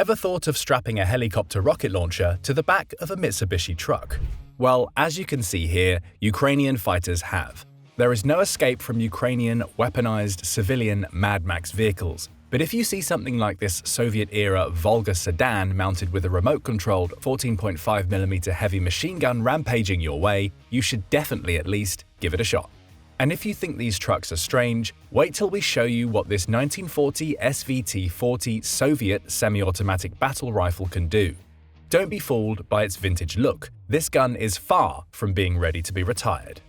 Ever thought of strapping a helicopter rocket launcher to the back of a Mitsubishi truck? Well, as you can see here, Ukrainian fighters have. There is no escape from Ukrainian weaponized civilian Mad Max vehicles. But if you see something like this Soviet-era Volga sedan mounted with a remote-controlled 14.5mm heavy machine gun rampaging your way, you should definitely at least give it a shot. And if you think these trucks are strange, wait till we show you what this 1940 SVT-40 Soviet semi-automatic battle rifle can do. Don't be fooled by its vintage look. This gun is far from being ready to be retired.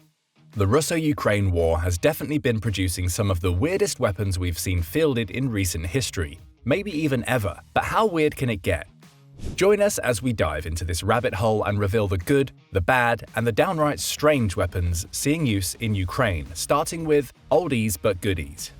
The Russo-Ukraine war has definitely been producing some of the weirdest weapons we've seen fielded in recent history, maybe even ever, but how weird can it get? Join us as we dive into this rabbit hole and reveal the good, the bad, and the downright strange weapons seeing use in Ukraine, starting with oldies but goodies.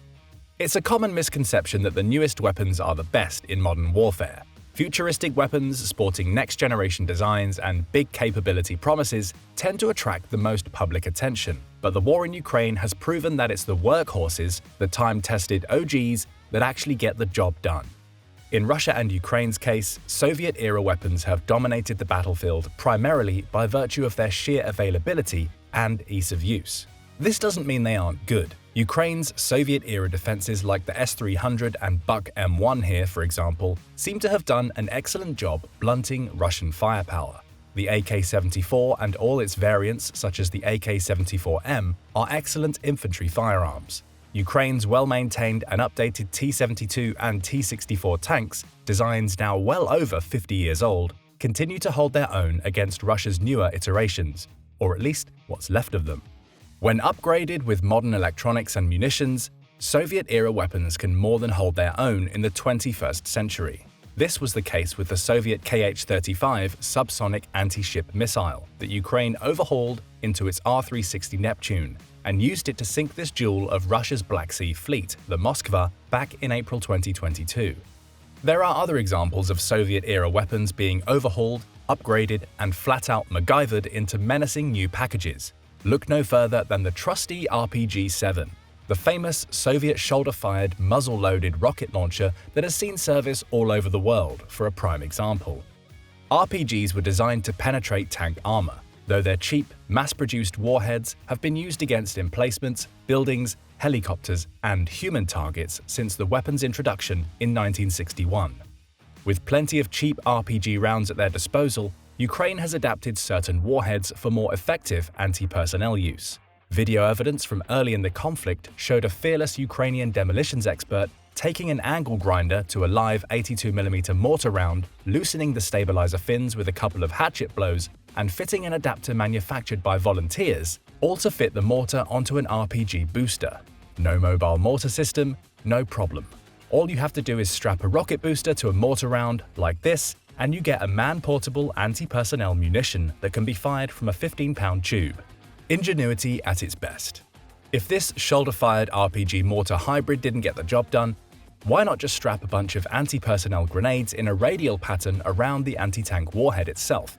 It's a common misconception that the newest weapons are the best in modern warfare. Futuristic weapons sporting next-generation designs and big capability promises tend to attract the most public attention, but the war in Ukraine has proven that it's the workhorses, the time-tested OGs, that actually get the job done. In Russia and Ukraine's case, Soviet-era weapons have dominated the battlefield primarily by virtue of their sheer availability and ease of use. This doesn't mean they aren't good. Ukraine's Soviet-era defenses like the S-300 and Buk M1 here, for example, seem to have done an excellent job blunting Russian firepower. The AK-74 and all its variants, such as the AK-74M, are excellent infantry firearms. Ukraine's well-maintained and updated T-72 and T-64 tanks, designs now well over 50 years old, continue to hold their own against Russia's newer iterations, or at least what's left of them. When upgraded with modern electronics and munitions, Soviet-era weapons can more than hold their own in the 21st century. This was the case with the Soviet Kh-35 subsonic anti-ship missile that Ukraine overhauled into its R-360 Neptune and used it to sink this jewel of Russia's Black Sea fleet, the Moskva, back in April 2022. There are other examples of Soviet-era weapons being overhauled, upgraded, and flat-out MacGyvered into menacing new packages. Look no further than the trusty RPG-7, the famous Soviet shoulder-fired, muzzle-loaded rocket launcher that has seen service all over the world, for a prime example. RPGs were designed to penetrate tank armor, though their cheap, mass-produced warheads have been used against emplacements, buildings, helicopters, and human targets since the weapon's introduction in 1961. With plenty of cheap RPG rounds at their disposal, Ukraine has adapted certain warheads for more effective anti-personnel use. Video evidence from early in the conflict showed a fearless Ukrainian demolitions expert taking an angle grinder to a live 82mm mortar round, loosening the stabilizer fins with a couple of hatchet blows, and fitting an adapter manufactured by volunteers, all to fit the mortar onto an RPG booster. No mobile mortar system, no problem. All you have to do is strap a rocket booster to a mortar round, like this, and you get a man-portable anti-personnel munition that can be fired from a 15-pound tube. Ingenuity at its best. If this shoulder-fired RPG mortar hybrid didn't get the job done, why not just strap a bunch of anti-personnel grenades in a radial pattern around the anti-tank warhead itself?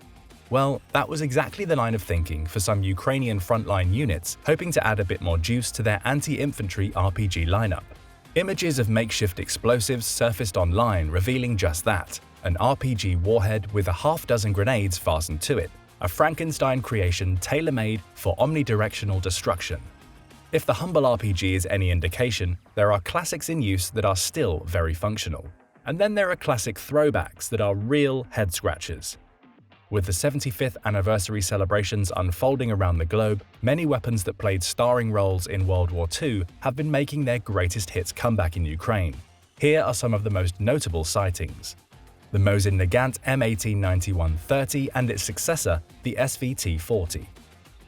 Well, that was exactly the line of thinking for some Ukrainian frontline units hoping to add a bit more juice to their anti-infantry RPG lineup. Images of makeshift explosives surfaced online revealing just that, an RPG warhead with a half-dozen grenades fastened to it, a Frankenstein creation tailor-made for omnidirectional destruction. If the humble RPG is any indication, there are classics in use that are still very functional. And then there are classic throwbacks that are real head-scratchers. With the 75th anniversary celebrations unfolding around the globe, many weapons that played starring roles in World War II have been making their greatest hits comeback in Ukraine. Here are some of the most notable sightings. The Mosin Nagant M1891-30 and its successor, the SVT-40.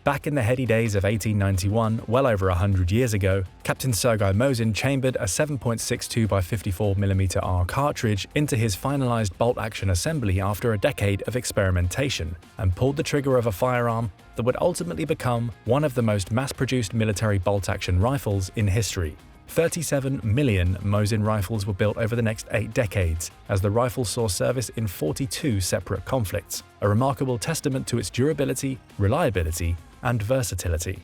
Back in the heady days of 1891, well over 100 years ago, Captain Sergei Mosin chambered a 7.62 by 54mm R cartridge into his finalized bolt-action assembly after a decade of experimentation, and pulled the trigger of a firearm that would ultimately become one of the most mass-produced military bolt-action rifles in history. 37 million Mosin rifles were built over the next 8 decades, as the rifle saw service in 42 separate conflicts, a remarkable testament to its durability, reliability, and versatility.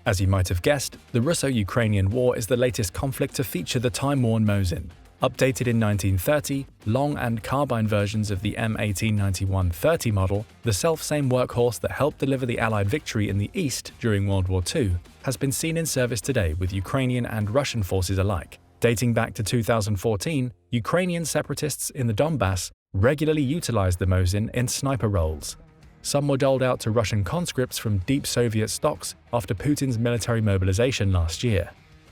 As you might have guessed, the Russo-Ukrainian War is the latest conflict to feature the time-worn Mosin. Updated in 1930, long and carbine versions of the M1891-30 model, the self-same workhorse that helped deliver the Allied victory in the East during World War II, has been seen in service today with Ukrainian and Russian forces alike. Dating back to 2014, Ukrainian separatists in the Donbass regularly utilized the Mosin in sniper roles. Some were doled out to Russian conscripts from deep Soviet stocks after Putin's military mobilization last year.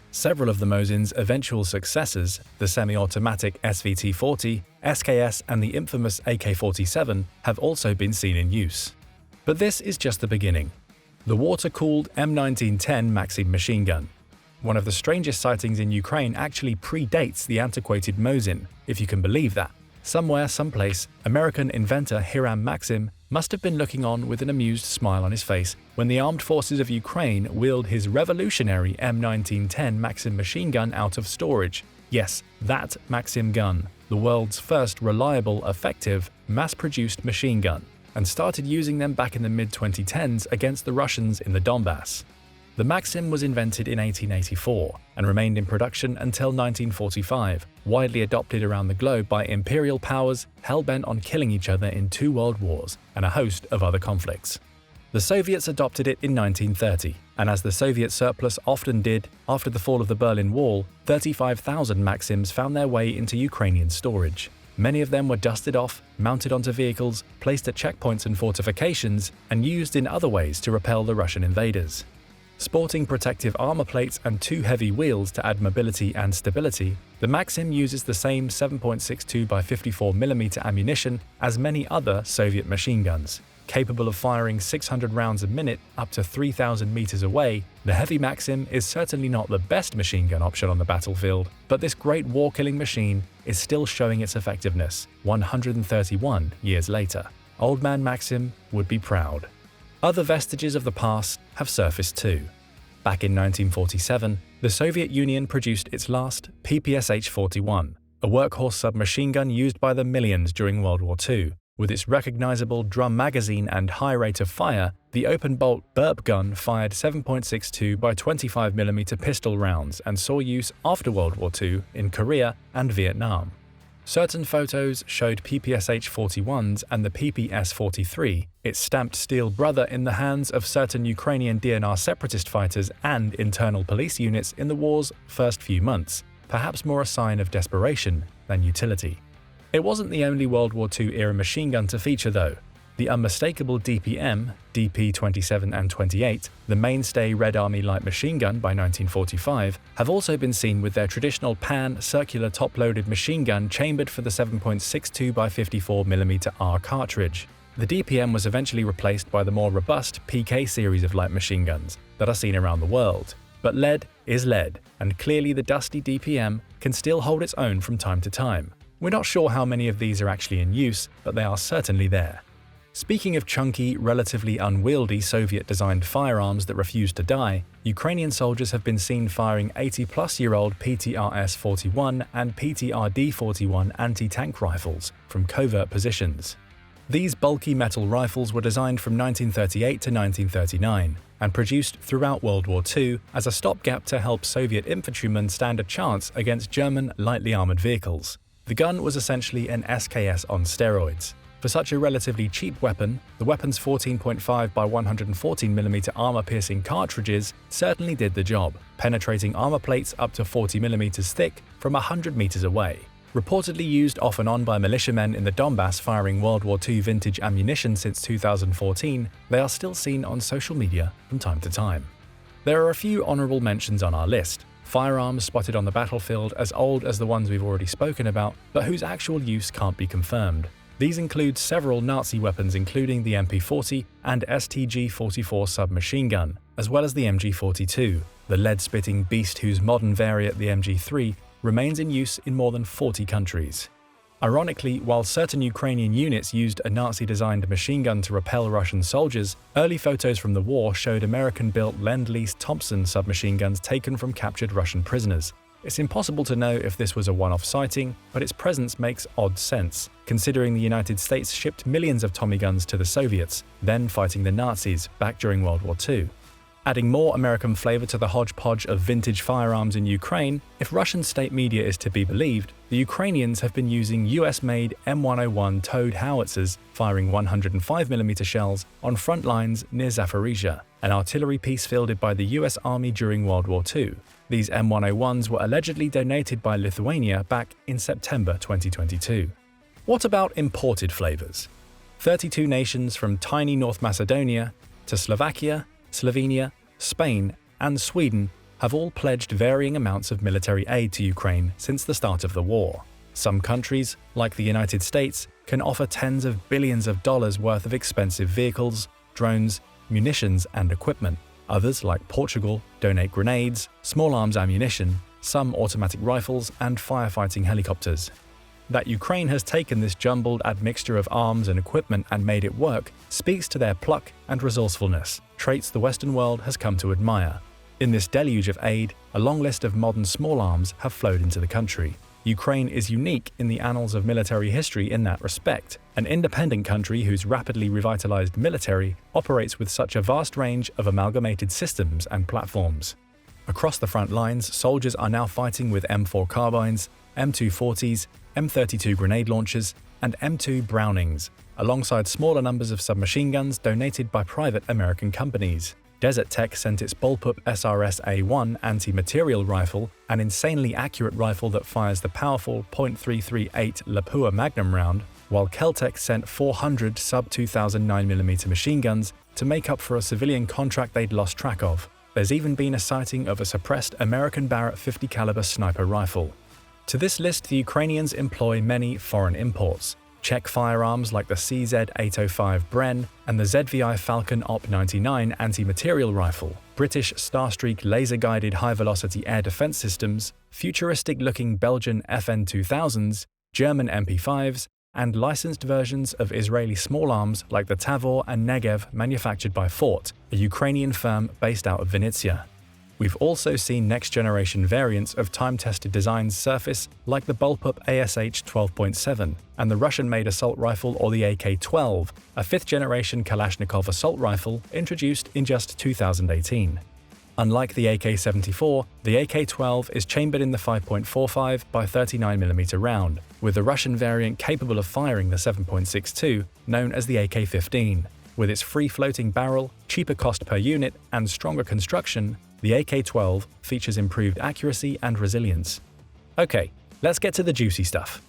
Several of the Mosin's eventual successors, the semi-automatic SVT-40, SKS and the infamous AK-47, have also been seen in use. But this is just the beginning. The water-cooled M1910 Maxim machine gun. One of the strangest sightings in Ukraine actually predates the antiquated Mosin, if you can believe that. Somewhere, someplace, American inventor Hiram Maxim must have been looking on with an amused smile on his face when the armed forces of Ukraine wheeled his revolutionary M1910 Maxim machine gun out of storage. Yes, that Maxim gun, the world's first reliable, effective, mass-produced machine gun, and started using them back in the mid-2010s against the Russians in the Donbass. The Maxim was invented in 1884 and remained in production until 1945, widely adopted around the globe by imperial powers hell-bent on killing each other in 2 world wars and a host of other conflicts. The Soviets adopted it in 1930, and as the Soviet surplus often did after the fall of the Berlin Wall, 35,000 Maxims found their way into Ukrainian storage. Many of them were dusted off, mounted onto vehicles, placed at checkpoints and fortifications, and used in other ways to repel the Russian invaders. Sporting protective armor plates and 2 heavy wheels to add mobility and stability, the Maxim uses the same 7.62 by 54mm ammunition as many other Soviet machine guns. Capable of firing 600 rounds a minute up to 3,000 meters away, the heavy Maxim is certainly not the best machine gun option on the battlefield, but this great war-killing machine is still showing its effectiveness 131 years later. Old Man Maxim would be proud. Other vestiges of the past have surfaced too. Back in 1947, the Soviet Union produced its last PPSH-41, a workhorse submachine gun used by the millions during World War II. With its recognizable drum magazine and high rate of fire, the open-bolt burp gun fired 7.62 by 25mm pistol rounds and saw use after World War II in Korea and Vietnam. Certain photos showed PPSH-41s and the PPS-43, its stamped steel brother, in the hands of certain Ukrainian DNR separatist fighters and internal police units in the war's first few months, perhaps more a sign of desperation than utility. It wasn't the only World War II-era machine gun to feature though. The unmistakable DPM, DP-27 and 28, the mainstay Red Army light machine gun by 1945, have also been seen with their traditional pan, circular top-loaded machine gun chambered for the 7.62 by 54mm R cartridge. The DPM was eventually replaced by the more robust PK series of light machine guns that are seen around the world. But lead is lead, and clearly the dusty DPM can still hold its own from time to time. We're not sure how many of these are actually in use, but they are certainly there. Speaking of chunky, relatively unwieldy Soviet-designed firearms that refuse to die, Ukrainian soldiers have been seen firing 80-plus-year-old PTRS-41 and PTRD-41 anti-tank rifles from covert positions. These bulky metal rifles were designed from 1938 to 1939 and produced throughout World War II as a stopgap to help Soviet infantrymen stand a chance against German lightly armored vehicles. The gun was essentially an SKS on steroids. For such a relatively cheap weapon, the weapon's 14.5 by 114mm armor-piercing cartridges certainly did the job, penetrating armor plates up to 40mm thick from 100 meters away. Reportedly used off and on by militiamen in the Donbass firing World War II vintage ammunition since 2014, they are still seen on social media from time to time. There are a few honorable mentions on our list. Firearms spotted on the battlefield as old as the ones we've already spoken about, but whose actual use can't be confirmed. These include several Nazi weapons including the MP-40 and STG-44 submachine gun, as well as the MG-42, the lead-spitting beast whose modern variant, the MG-3, remains in use in more than 40 countries. Ironically, while certain Ukrainian units used a Nazi-designed machine gun to repel Russian soldiers, early photos from the war showed American-built Lend-Lease Thompson submachine guns taken from captured Russian prisoners. It's impossible to know if this was a one-off sighting, but its presence makes odd sense, considering the United States shipped millions of Tommy guns to the Soviets, then fighting the Nazis back during World War II. Adding more American flavor to the hodgepodge of vintage firearms in Ukraine, if Russian state media is to be believed, the Ukrainians have been using US-made M101 towed howitzers firing 105mm shells on front lines near Zaporizhzhia, an artillery piece fielded by the US Army during World War II. These M101s were allegedly donated by Lithuania back in September 2022. What about imported flavors? 32 nations from tiny North Macedonia to Slovakia, Slovenia, Spain, and Sweden have all pledged varying amounts of military aid to Ukraine since the start of the war. Some countries, like the United States, can offer tens of billions of dollars worth of expensive vehicles, drones, munitions, and equipment. Others, like Portugal, donate grenades, small arms ammunition, some automatic rifles, and firefighting helicopters. That Ukraine has taken this jumbled admixture of arms and equipment and made it work speaks to their pluck and resourcefulness, traits the Western world has come to admire. In this deluge of aid, a long list of modern small arms have flowed into the country. Ukraine is unique in the annals of military history in that respect, an independent country whose rapidly revitalized military operates with such a vast range of amalgamated systems and platforms. Across the front lines, soldiers are now fighting with M4 carbines, M240s, M32 grenade launchers, and M2 Brownings, alongside smaller numbers of submachine guns donated by private American companies. Desert Tech sent its bullpup SRS-A1 anti-material rifle, an insanely accurate rifle that fires the powerful .338 Lapua Magnum round, while Keltec sent 400 sub-2009mm machine guns to make up for a civilian contract they'd lost track of. There's even been a sighting of a suppressed American Barrett 50 caliber sniper rifle. To this list, the Ukrainians employ many foreign imports. Czech firearms like the CZ-805 Bren and the ZVI Falcon Op-99 anti-material rifle, British Starstreak laser-guided high-velocity air defense systems, futuristic-looking Belgian FN-2000s, German MP5s, and licensed versions of Israeli small arms like the Tavor and Negev manufactured by Fort, a Ukrainian firm based out of Vinnytsia. We've also seen next-generation variants of time-tested designs surface, like the bullpup ASH 12.7 and the Russian-made assault rifle or the AK-12, a fifth-generation Kalashnikov assault rifle introduced in just 2018. Unlike the AK-74, the AK-12 is chambered in the 5.45 by 39mm round, with the Russian variant capable of firing the 7.62, known as the AK-15. With its free-floating barrel, cheaper cost per unit, and stronger construction, the AK-12 features improved accuracy and resilience. Okay, let's get to the juicy stuff.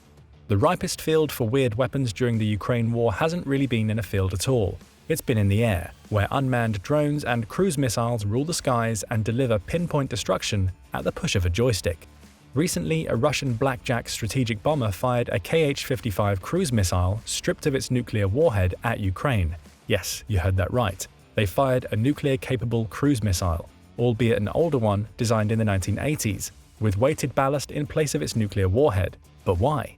The ripest field for weird weapons during the Ukraine war hasn't really been in a field at all. It's been in the air, where unmanned drones and cruise missiles rule the skies and deliver pinpoint destruction at the push of a joystick. Recently, a Russian Blackjack strategic bomber fired a Kh-55 cruise missile stripped of its nuclear warhead at Ukraine. Yes, you heard that right. They fired a nuclear-capable cruise missile, albeit an older one designed in the 1980s, with weighted ballast in place of its nuclear warhead. But why?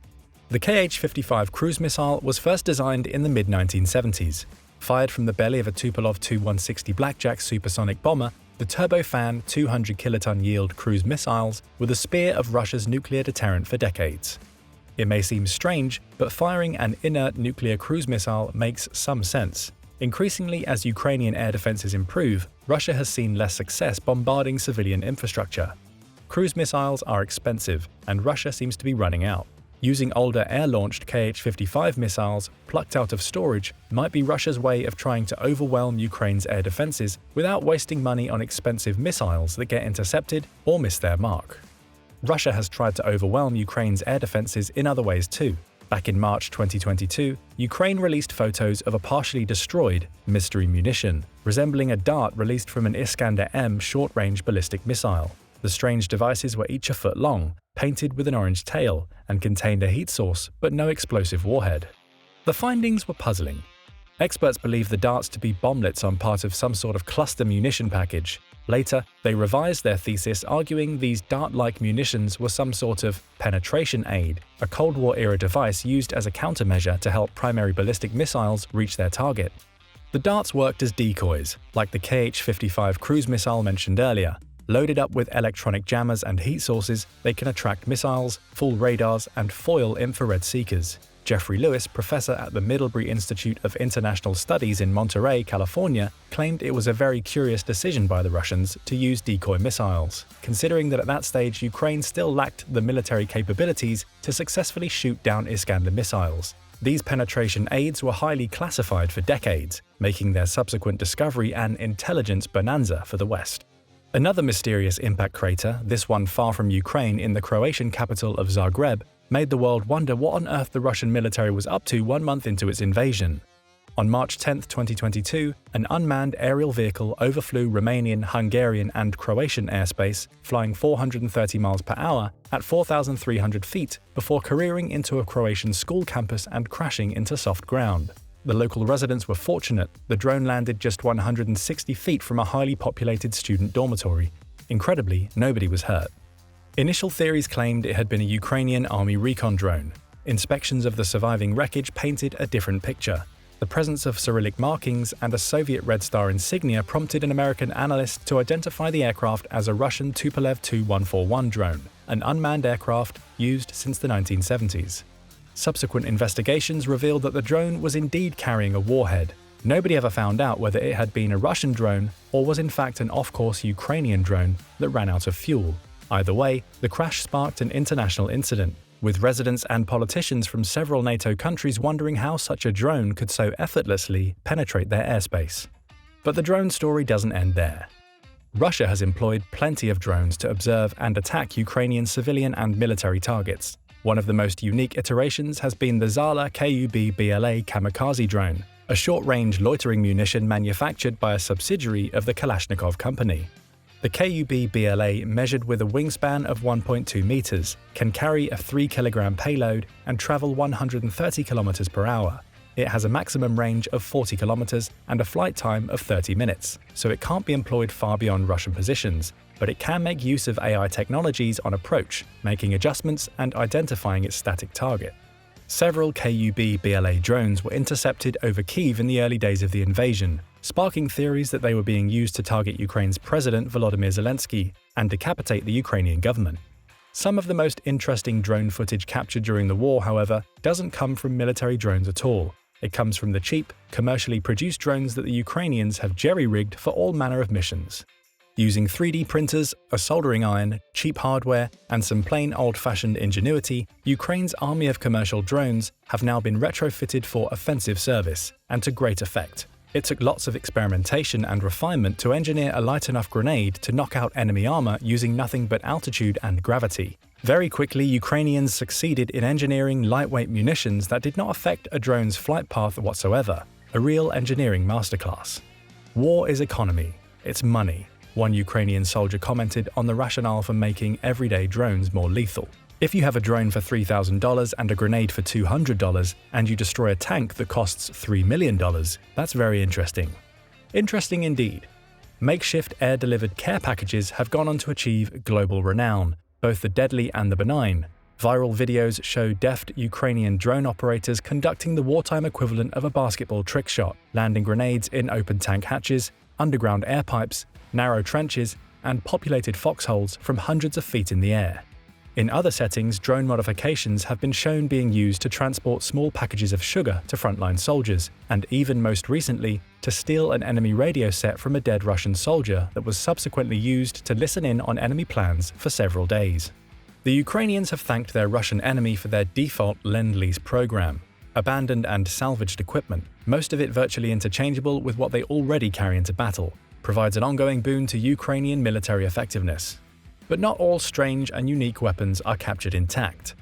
The Kh-55 cruise missile was first designed in the mid-1970s. Fired from the belly of a Tupolev Tu-160 Blackjack supersonic bomber, the turbofan 200-kiloton yield cruise missiles were the spear of Russia's nuclear deterrent for decades. It may seem strange, but firing an inert nuclear cruise missile makes some sense. Increasingly, as Ukrainian air defenses improve, Russia has seen less success bombarding civilian infrastructure. Cruise missiles are expensive, and Russia seems to be running out. Using older air-launched Kh-55 missiles plucked out of storage might be Russia's way of trying to overwhelm Ukraine's air defenses without wasting money on expensive missiles that get intercepted or miss their mark. Russia has tried to overwhelm Ukraine's air defenses in other ways too. Back in March 2022, Ukraine released photos of a partially destroyed mystery munition, resembling a dart released from an Iskander-M short-range ballistic missile. The strange devices were each a foot long, painted with an orange tail, and contained a heat source but no explosive warhead. The findings were puzzling. Experts believe the darts to be bomblets on part of some sort of cluster munition package. Later, they revised their thesis, arguing these dart-like munitions were some sort of penetration aid, a Cold War-era device used as a countermeasure to help primary ballistic missiles reach their target. The darts worked as decoys, like the Kh-55 cruise missile mentioned earlier. Loaded up with electronic jammers and heat sources, they can attract missiles, fool radars, and foil infrared seekers. Jeffrey Lewis, professor at the Middlebury Institute of International Studies in Monterey, California, claimed it was a very curious decision by the Russians to use decoy missiles, considering that at that stage Ukraine still lacked the military capabilities to successfully shoot down Iskander missiles. These penetration aids were highly classified for decades, making their subsequent discovery an intelligence bonanza for the West. Another mysterious impact crater, this one far from Ukraine in the Croatian capital of Zagreb, made the world wonder what on earth the Russian military was up to 1 month into its invasion. On March 10, 2022, an unmanned aerial vehicle overflew Romanian, Hungarian and Croatian airspace, flying 430 miles per hour at 4,300 feet before careering into a Croatian school campus and crashing into soft ground. The local residents were fortunate. The drone landed just 160 feet from a highly populated student dormitory. Incredibly, nobody was hurt. Initial theories claimed it had been a Ukrainian army recon drone. Inspections of the surviving wreckage painted a different picture. The presence of Cyrillic markings and a Soviet Red Star insignia prompted an American analyst to identify the aircraft as a Russian Tupolev Tu-141 drone, an unmanned aircraft used since the 1970s. Subsequent investigations revealed that the drone was indeed carrying a warhead. Nobody ever found out whether it had been a Russian drone or was in fact an off-course Ukrainian drone that ran out of fuel. Either way, the crash sparked an international incident, with residents and politicians from several NATO countries wondering how such a drone could so effortlessly penetrate their airspace. But the drone story doesn't end there. Russia has employed plenty of drones to observe and attack Ukrainian civilian and military targets. One of the most unique iterations has been the Zala KUB-BLA kamikaze drone, a short-range loitering munition manufactured by a subsidiary of the Kalashnikov company. The KUB-BLA, measured with a wingspan of 1.2 meters, can carry a 3-kilogram payload and travel 130 kilometers per hour. It has a maximum range of 40 kilometers and a flight time of 30 minutes, so it can't be employed far beyond Russian positions, but it can make use of AI technologies on approach, making adjustments and identifying its static target. Several KUB-BLA drones were intercepted over Kyiv in the early days of the invasion, sparking theories that they were being used to target Ukraine's President Volodymyr Zelensky and decapitate the Ukrainian government. Some of the most interesting drone footage captured during the war, however, doesn't come from military drones at all. It comes from the cheap, commercially produced drones that the Ukrainians have jerry-rigged for all manner of missions. Using 3D printers, a soldering iron, cheap hardware, and some plain old-fashioned ingenuity, Ukraine's army of commercial drones have now been retrofitted for offensive service, and to great effect. It took lots of experimentation and refinement to engineer a light enough grenade to knock out enemy armor using nothing but altitude and gravity. Very quickly, Ukrainians succeeded in engineering lightweight munitions that did not affect a drone's flight path whatsoever, a real engineering masterclass. War is economy, it's money. One Ukrainian soldier commented on the rationale for making everyday drones more lethal. If you have a drone for $3,000 and a grenade for $200, and you destroy a tank that costs $3 million, that's very interesting. Interesting indeed. Makeshift air-delivered care packages have gone on to achieve global renown, both the deadly and the benign. Viral videos show deft Ukrainian drone operators conducting the wartime equivalent of a basketball trick shot, landing grenades in open tank hatches, underground air pipes, narrow trenches, and populated foxholes from hundreds of feet in the air. In other settings, drone modifications have been shown being used to transport small packages of sugar to frontline soldiers, and even most recently, to steal an enemy radio set from a dead Russian soldier that was subsequently used to listen in on enemy plans for several days. The Ukrainians have thanked their Russian enemy for their default Lend-Lease program. Abandoned and salvaged equipment, most of it virtually interchangeable with what they already carry into battle, provides an ongoing boon to Ukrainian military effectiveness. But not all strange and unique weapons are captured intact.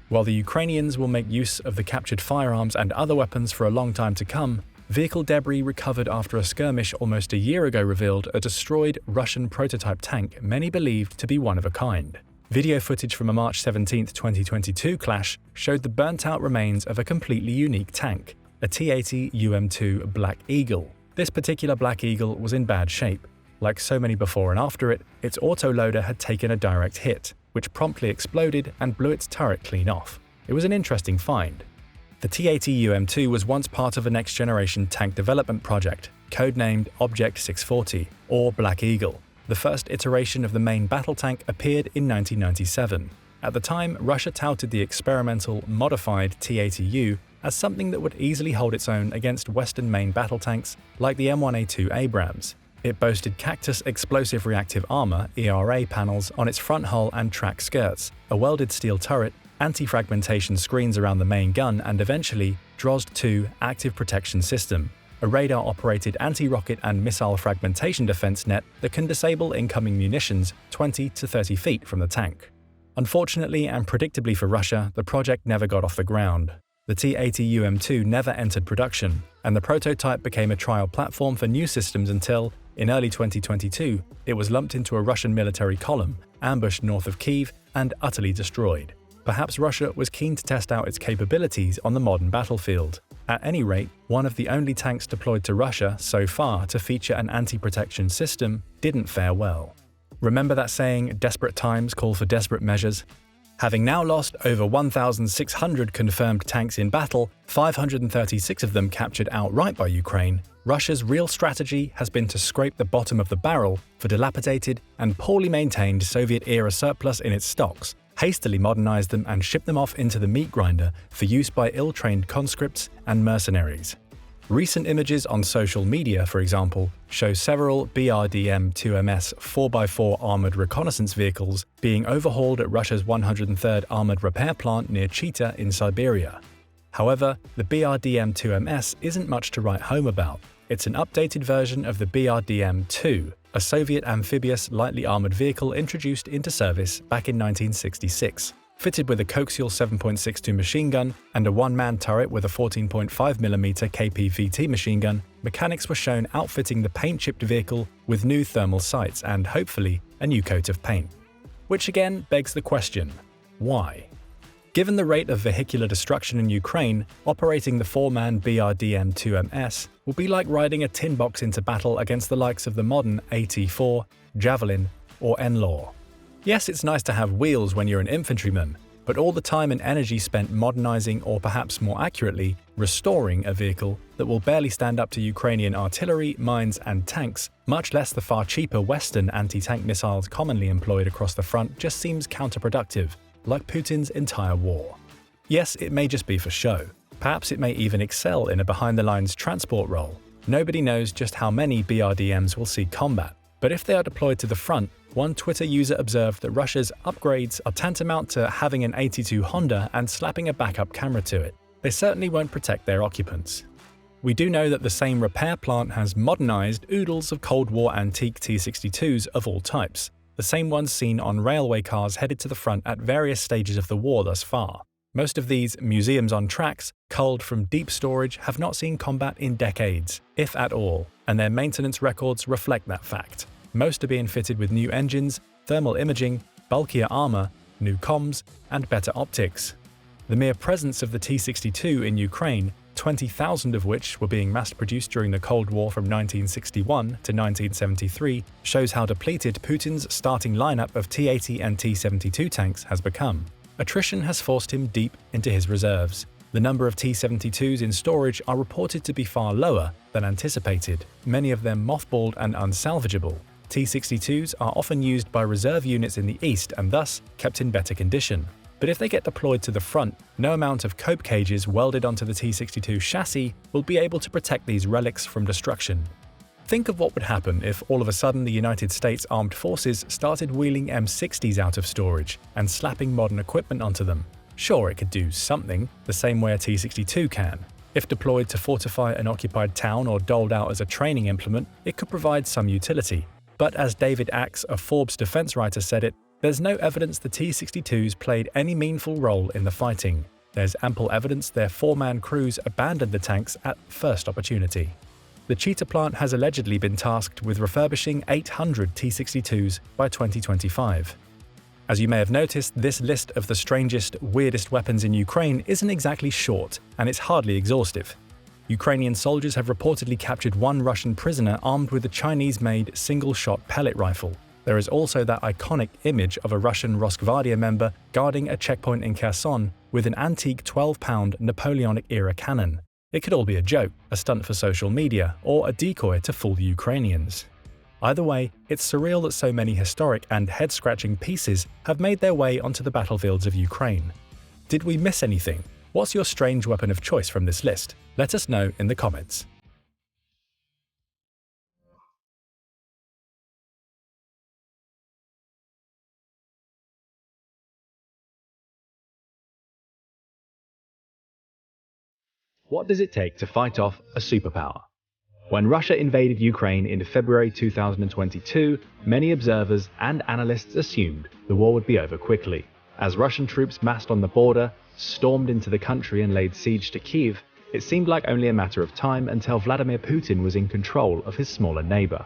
While the Ukrainians will make use of the captured firearms and other weapons for a long time to come, vehicle debris recovered after a skirmish almost a year ago revealed a destroyed Russian prototype tank many believed to be one of a kind. Video footage from a March 17, 2022 clash showed the burnt-out remains of a completely unique tank, a T-80 UM2 Black Eagle. This particular Black Eagle was in bad shape. Like so many before and after it, its autoloader had taken a direct hit, which promptly exploded and blew its turret clean off. It was an interesting find. The T-80 UM2 was once part of a next-generation tank development project, codenamed Object 640, or Black Eagle. The first iteration of the main battle tank appeared in 1997. At the time, Russia touted the experimental, modified T-80U as something that would easily hold its own against Western main battle tanks like the M1A2 Abrams. It boasted Cactus Explosive Reactive Armor (ERA) panels on its front hull and track skirts, a welded steel turret, anti-fragmentation screens around the main gun, and eventually DROSD-2 active protection system, a radar-operated anti-rocket and missile fragmentation defense net that can disable incoming munitions 20 to 30 feet from the tank. Unfortunately and predictably for Russia, the project never got off the ground. The T-80UM2 never entered production, and the prototype became a trial platform for new systems until, in early 2022, it was lumped into a Russian military column, ambushed north of Kyiv, and utterly destroyed. Perhaps Russia was keen to test out its capabilities on the modern battlefield. At any rate, one of the only tanks deployed to Russia so far to feature an anti-protection system didn't fare well. Remember that saying, desperate times call for desperate measures? Having now lost over 1,600 confirmed tanks in battle, 536 of them captured outright by Ukraine, Russia's real strategy has been to scrape the bottom of the barrel for dilapidated and poorly maintained Soviet-era surplus in its stocks, hastily modernize them and ship them off into the meat grinder for use by ill-trained conscripts and mercenaries. Recent images on social media, for example, show several BRDM-2MS 4x4 armored reconnaissance vehicles being overhauled at Russia's 103rd Armored Repair Plant near Chita in Siberia. However, the BRDM-2MS isn't much to write home about. It's an updated version of the BRDM-2, a Soviet amphibious lightly armored vehicle introduced into service back in 1966. Fitted with a coaxial 7.62 machine gun and a one-man turret with a 14.5mm KP-VT machine gun, mechanics were shown outfitting the paint-chipped vehicle with new thermal sights and, hopefully, a new coat of paint. Which again begs the question, why? Given the rate of vehicular destruction in Ukraine, operating the four-man BRDM-2MS will be like riding a tin box into battle against the likes of the modern AT-4, Javelin, or NLAW. Yes, it's nice to have wheels when you're an infantryman, but all the time and energy spent modernizing, or perhaps more accurately, restoring a vehicle that will barely stand up to Ukrainian artillery, mines, and tanks, much less the far cheaper Western anti-tank missiles commonly employed across the front, just seems counterproductive, like Putin's entire war. Yes, it may just be for show. Perhaps it may even excel in a behind-the-lines transport role. Nobody knows just how many BRDMs will see combat. But if they are deployed to the front, one Twitter user observed that Russia's upgrades are tantamount to having an 82 Honda and slapping a backup camera to it. They certainly won't protect their occupants. We do know that the same repair plant has modernized oodles of Cold War antique T-62s of all types, the same ones seen on railway cars headed to the front at various stages of the war thus far. Most of these museums on tracks, culled from deep storage, have not seen combat in decades, if at all, and their maintenance records reflect that fact. Most are being fitted with new engines, thermal imaging, bulkier armor, new comms, and better optics. The mere presence of the T-62 in Ukraine, 20,000 of which were being mass-produced during the Cold War from 1961 to 1973, shows how depleted Putin's starting lineup of T-80 and T-72 tanks has become. Attrition has forced him deep into his reserves. The number of T-72s in storage are reported to be far lower than anticipated, many of them mothballed and unsalvageable. T-62s are often used by reserve units in the east and thus kept in better condition. But if they get deployed to the front, no amount of cope cages welded onto the T-62 chassis will be able to protect these relics from destruction. Think of what would happen if all of a sudden the United States Armed Forces started wheeling M60s out of storage and slapping modern equipment onto them. Sure, it could do something, the same way a T-62 can. If deployed to fortify an occupied town or doled out as a training implement, it could provide some utility. But as David Axe, a Forbes defense writer, said it, there's no evidence the T-62s played any meaningful role in the fighting. There's ample evidence their four-man crews abandoned the tanks at first opportunity. The Chita plant has allegedly been tasked with refurbishing 800 T-62s by 2025. As you may have noticed, this list of the strangest, weirdest weapons in Ukraine isn't exactly short, and it's hardly exhaustive. Ukrainian soldiers have reportedly captured one Russian prisoner armed with a Chinese-made single-shot pellet rifle. There is also that iconic image of a Russian Rosgvardia member guarding a checkpoint in Kherson with an antique 12-pound Napoleonic-era cannon. It could all be a joke, a stunt for social media, or a decoy to fool the Ukrainians. Either way, it's surreal that so many historic and head-scratching pieces have made their way onto the battlefields of Ukraine. Did we miss anything? What's your strange weapon of choice from this list? Let us know in the comments. What does it take to fight off a superpower? When Russia invaded Ukraine in February 2022, many observers and analysts assumed the war would be over quickly. As Russian troops massed on the border, stormed into the country and laid siege to Kyiv, it seemed like only a matter of time until Vladimir Putin was in control of his smaller neighbor.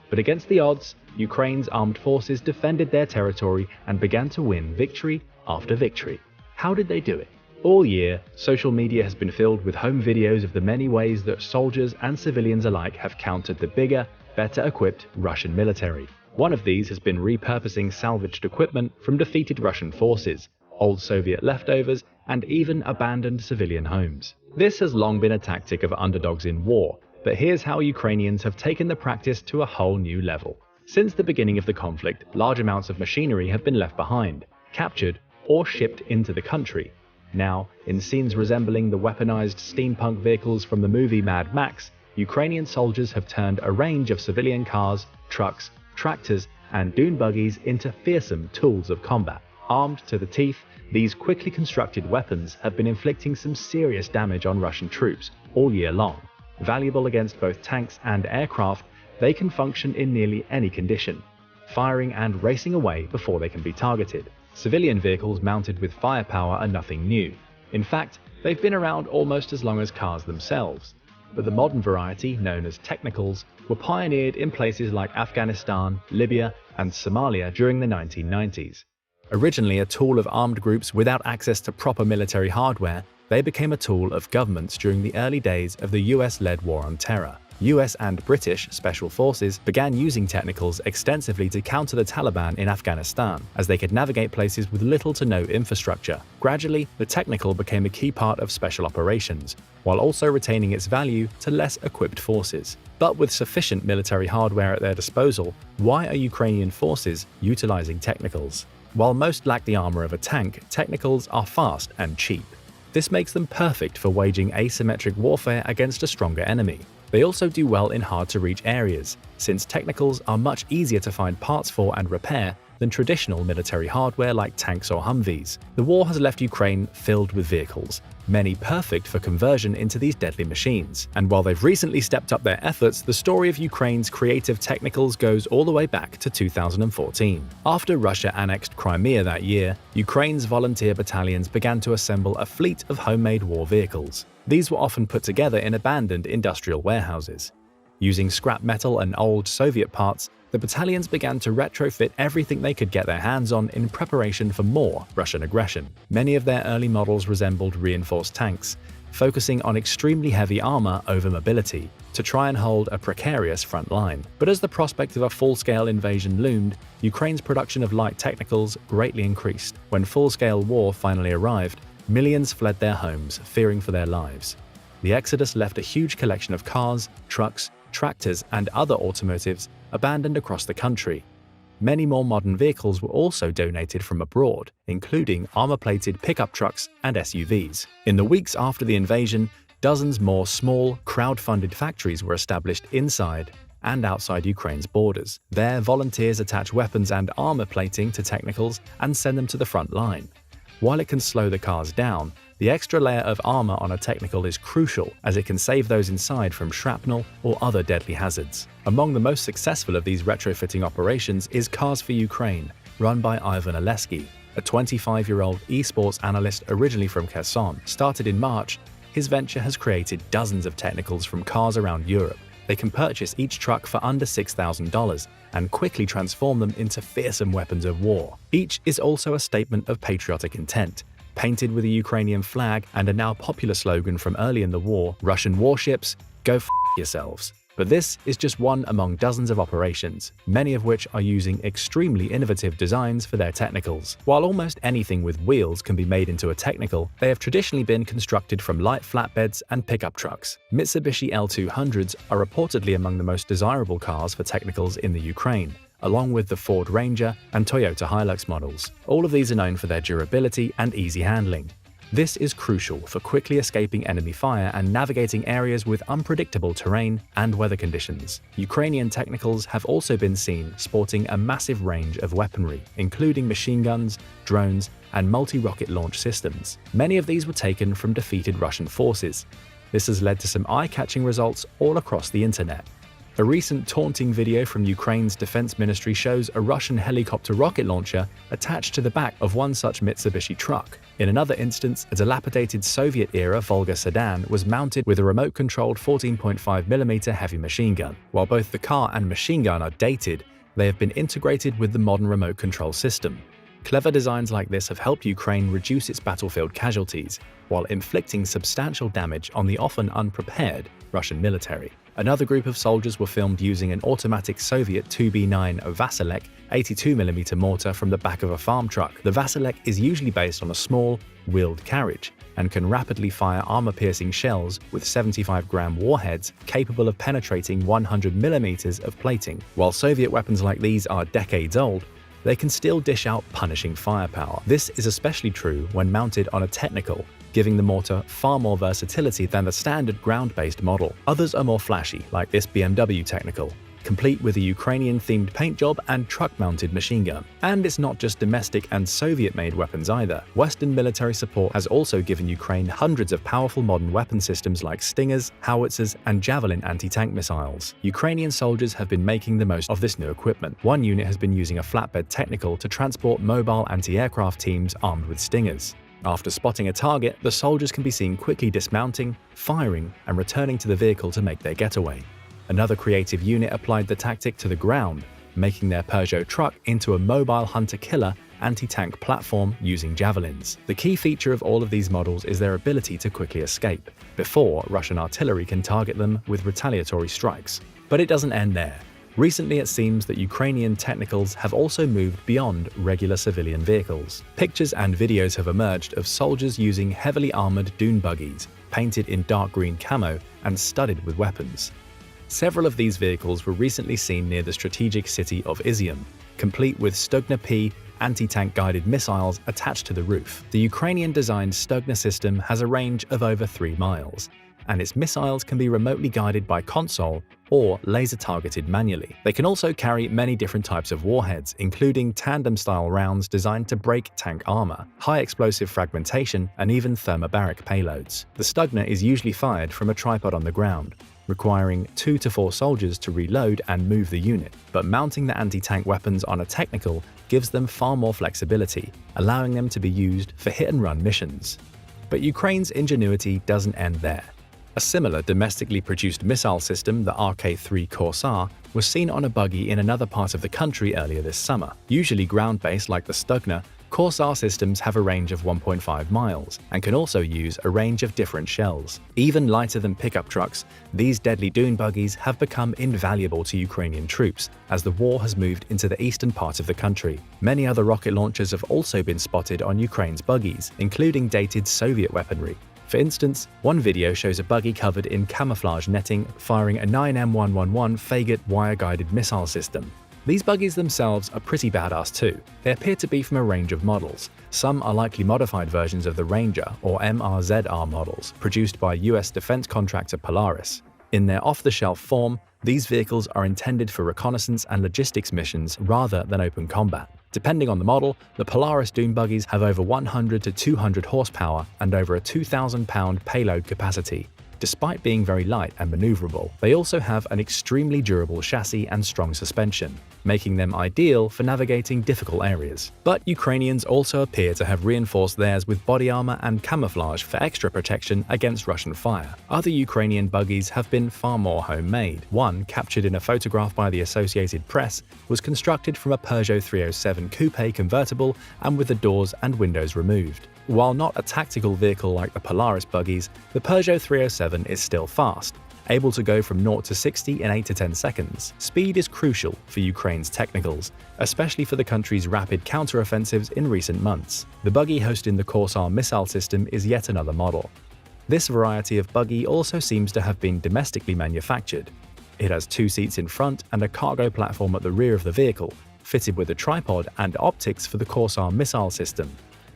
But against the odds, Ukraine's armed forces defended their territory and began to win victory after victory. How did they do it? All year, social media has been filled with home videos of the many ways that soldiers and civilians alike have countered the bigger, better-equipped Russian military. One of these has been repurposing salvaged equipment from defeated Russian forces, old Soviet leftovers, and even abandoned civilian homes. This has long been a tactic of underdogs in war, but here's how Ukrainians have taken the practice to a whole new level. Since the beginning of the conflict, large amounts of machinery have been left behind, captured, or shipped into the country. Now, in scenes resembling the weaponized steampunk vehicles from the movie Mad Max, Ukrainian soldiers have turned a range of civilian cars, trucks, tractors, and dune buggies into fearsome tools of combat. Armed to the teeth, these quickly constructed weapons have been inflicting some serious damage on Russian troops all year long. Valuable against both tanks and aircraft, they can function in nearly any condition, firing and racing away before they can be targeted. Civilian vehicles mounted with firepower are nothing new. In fact, they've been around almost as long as cars themselves. But the modern variety, known as technicals, were pioneered in places like Afghanistan, Libya, and Somalia during the 1990s. Originally a tool of armed groups without access to proper military hardware, they became a tool of governments during the early days of the US-led War on Terror. US and British special forces began using technicals extensively to counter the Taliban in Afghanistan, as they could navigate places with little to no infrastructure. Gradually, the technical became a key part of special operations, while also retaining its value to less equipped forces. But with sufficient military hardware at their disposal, why are Ukrainian forces utilizing technicals? While most lack the armor of a tank, technicals are fast and cheap. This makes them perfect for waging asymmetric warfare against a stronger enemy. They also do well in hard-to-reach areas, since technicals are much easier to find parts for and repair than traditional military hardware like tanks or Humvees. The war has left Ukraine filled with vehicles, many perfect for conversion into these deadly machines. And while they've recently stepped up their efforts, the story of Ukraine's creative technicals goes all the way back to 2014. After Russia annexed Crimea that year, Ukraine's volunteer battalions began to assemble a fleet of homemade war vehicles. These were often put together in abandoned industrial warehouses. Using scrap metal and old Soviet parts, the battalions began to retrofit everything they could get their hands on in preparation for more Russian aggression. Many of their early models resembled reinforced tanks, focusing on extremely heavy armor over mobility to try and hold a precarious front line. But as the prospect of a full-scale invasion loomed, Ukraine's production of light technicals greatly increased. When full-scale war finally arrived, millions fled their homes, fearing for their lives. The exodus left a huge collection of cars, trucks, tractors, and other automotives abandoned across the country. Many more modern vehicles were also donated from abroad, including armor-plated pickup trucks and SUVs. In the weeks after the invasion, dozens more small, crowd-funded factories were established inside and outside Ukraine's borders. There, volunteers attach weapons and armor plating to technicals and send them to the front line. While it can slow the cars down, the extra layer of armor on a technical is crucial, as it can save those inside from shrapnel or other deadly hazards. Among the most successful of these retrofitting operations is Cars for Ukraine, run by Ivan Oleski, a 25-year-old esports analyst originally from Kherson. Started in March, his venture has created dozens of technicals from cars around Europe. They can purchase each truck for under $6,000 and quickly transform them into fearsome weapons of war. Each is also a statement of patriotic intent, painted with a Ukrainian flag and a now popular slogan from early in the war, "Russian warships, go f*** yourselves." But this is just one among dozens of operations, many of which are using extremely innovative designs for their technicals. While almost anything with wheels can be made into a technical, they have traditionally been constructed from light flatbeds and pickup trucks. Mitsubishi L200s are reportedly among the most desirable cars for technicals in the Ukraine, along with the Ford Ranger and Toyota Hilux models. All of these are known for their durability and easy handling. This is crucial for quickly escaping enemy fire and navigating areas with unpredictable terrain and weather conditions. Ukrainian technicals have also been seen sporting a massive range of weaponry, including machine guns, drones, and multi-rocket launch systems. Many of these were taken from defeated Russian forces. This has led to some eye-catching results all across the internet. A recent taunting video from Ukraine's defense ministry shows a Russian helicopter rocket launcher attached to the back of one such Mitsubishi truck. In another instance, a dilapidated Soviet-era Volga sedan was mounted with a remote-controlled 14.5mm heavy machine gun. While both the car and machine gun are dated, they have been integrated with the modern remote control system. Clever designs like this have helped Ukraine reduce its battlefield casualties, while inflicting substantial damage on the often unprepared Russian military. Another group of soldiers were filmed using an automatic Soviet 2B9 Vasilek 82mm mortar from the back of a farm truck. The Vasilek is usually based on a small, wheeled carriage and can rapidly fire armor-piercing shells with 75-gram warheads capable of penetrating 100mm of plating. While Soviet weapons like these are decades old, they can still dish out punishing firepower. This is especially true when mounted on a technical, giving the mortar far more versatility than the standard ground-based model. Others are more flashy, like this BMW technical, complete with a Ukrainian-themed paint job and truck-mounted machine gun. And it's not just domestic and Soviet-made weapons either. Western military support has also given Ukraine hundreds of powerful modern weapon systems like Stingers, howitzers, and Javelin anti-tank missiles. Ukrainian soldiers have been making the most of this new equipment. One unit has been using a flatbed technical to transport mobile anti-aircraft teams armed with Stingers. After spotting a target, the soldiers can be seen quickly dismounting, firing, and returning to the vehicle to make their getaway. Another creative unit applied the tactic to the ground, making their Peugeot truck into a mobile hunter-killer anti-tank platform using javelins. The key feature of all of these models is their ability to quickly escape, before Russian artillery can target them with retaliatory strikes. But it doesn't end there. Recently, it seems that Ukrainian technicals have also moved beyond regular civilian vehicles. Pictures and videos have emerged of soldiers using heavily armored dune buggies, painted in dark green camo and studded with weapons. Several of these vehicles were recently seen near the strategic city of Izium, complete with Stugna P anti-tank guided missiles attached to the roof. The Ukrainian-designed Stugna system has a range of over 3 miles, and its missiles can be remotely guided by console or laser-targeted manually. They can also carry many different types of warheads, including tandem-style rounds designed to break tank armor, high-explosive fragmentation, and even thermobaric payloads. The Stugna is usually fired from a tripod on the ground, requiring 2 to 4 soldiers to reload and move the unit, but mounting the anti-tank weapons on a technical gives them far more flexibility, allowing them to be used for hit-and-run missions. But Ukraine's ingenuity doesn't end there. A similar domestically produced missile system, the RK-3 Corsair, was seen on a buggy in another part of the country earlier this summer. Usually ground-based like the Stugna, Corsair systems have a range of 1.5 miles and can also use a range of different shells. Even lighter than pickup trucks, these deadly dune buggies have become invaluable to Ukrainian troops as the war has moved into the eastern part of the country. Many other rocket launchers have also been spotted on Ukraine's buggies, including dated Soviet weaponry. For instance, one video shows a buggy covered in camouflage netting firing a 9M111 Faget wire-guided missile system. These buggies themselves are pretty badass too. They appear to be from a range of models. Some are likely modified versions of the Ranger or MRZR models produced by US defense contractor Polaris. In their off-the-shelf form, these vehicles are intended for reconnaissance and logistics missions rather than open combat. Depending on the model, the Polaris dune buggies have over 100 to 200 horsepower and over a 2,000-pound payload capacity. Despite being very light and maneuverable, they also have an extremely durable chassis and strong suspension, making them ideal for navigating difficult areas. But Ukrainians also appear to have reinforced theirs with body armor and camouflage for extra protection against Russian fire. Other Ukrainian buggies have been far more homemade. One, captured in a photograph by the Associated Press, was constructed from a Peugeot 307 coupe convertible and with the doors and windows removed. While not a tactical vehicle like the Polaris buggies, the Peugeot 307 is still fast, able to go from 0 to 60 in 8 to 10 seconds. Speed is crucial for Ukraine's technicals, especially for the country's rapid counteroffensives in recent months. The buggy hosting the Corsair missile system is yet another model. This variety of buggy also seems to have been domestically manufactured. It has 2 seats in front and a cargo platform at the rear of the vehicle, fitted with a tripod and optics for the Corsair missile system.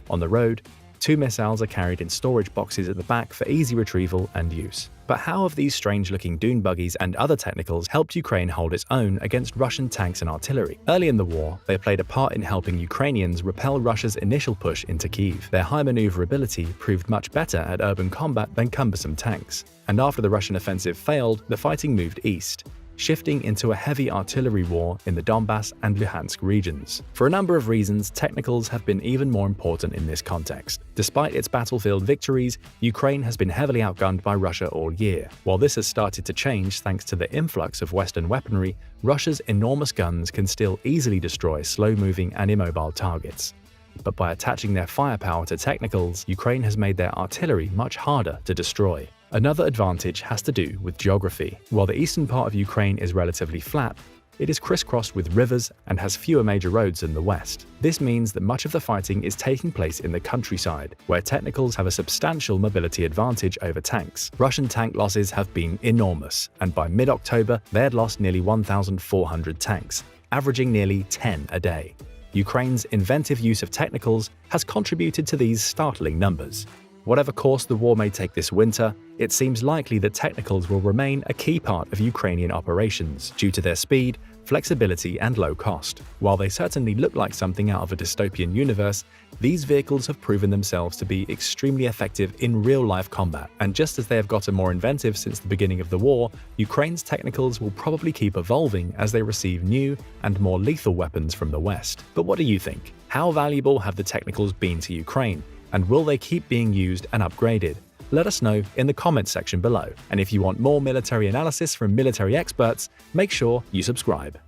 On the road, 2 missiles are carried in storage boxes at the back for easy retrieval and use. But how have these strange-looking dune buggies and other technicals helped Ukraine hold its own against Russian tanks and artillery? Early in the war, they played a part in helping Ukrainians repel Russia's initial push into Kyiv. Their high maneuverability proved much better at urban combat than cumbersome tanks. And after the Russian offensive failed, the fighting moved east, shifting into a heavy artillery war in the Donbass and Luhansk regions. For a number of reasons, technicals have been even more important in this context. Despite its battlefield victories, Ukraine has been heavily outgunned by Russia all year. While this has started to change thanks to the influx of Western weaponry, Russia's enormous guns can still easily destroy slow-moving and immobile targets. But by attaching their firepower to technicals, Ukraine has made their artillery much harder to destroy. Another advantage has to do with geography. While the eastern part of Ukraine is relatively flat, it is crisscrossed with rivers and has fewer major roads than the west. This means that much of the fighting is taking place in the countryside, where technicals have a substantial mobility advantage over tanks. Russian tank losses have been enormous, and by mid-October, they had lost nearly 1,400 tanks, averaging nearly 10 a day. Ukraine's inventive use of technicals has contributed to these startling numbers. Whatever course the war may take this winter, it seems likely that technicals will remain a key part of Ukrainian operations due to their speed, flexibility, and low cost. While they certainly look like something out of a dystopian universe, these vehicles have proven themselves to be extremely effective in real-life combat. And just as they have gotten more inventive since the beginning of the war, Ukraine's technicals will probably keep evolving as they receive new and more lethal weapons from the West. But what do you think? How valuable have the technicals been to Ukraine? And will they keep being used and upgraded? Let us know in the comments section below. And if you want more military analysis from military experts, make sure you subscribe.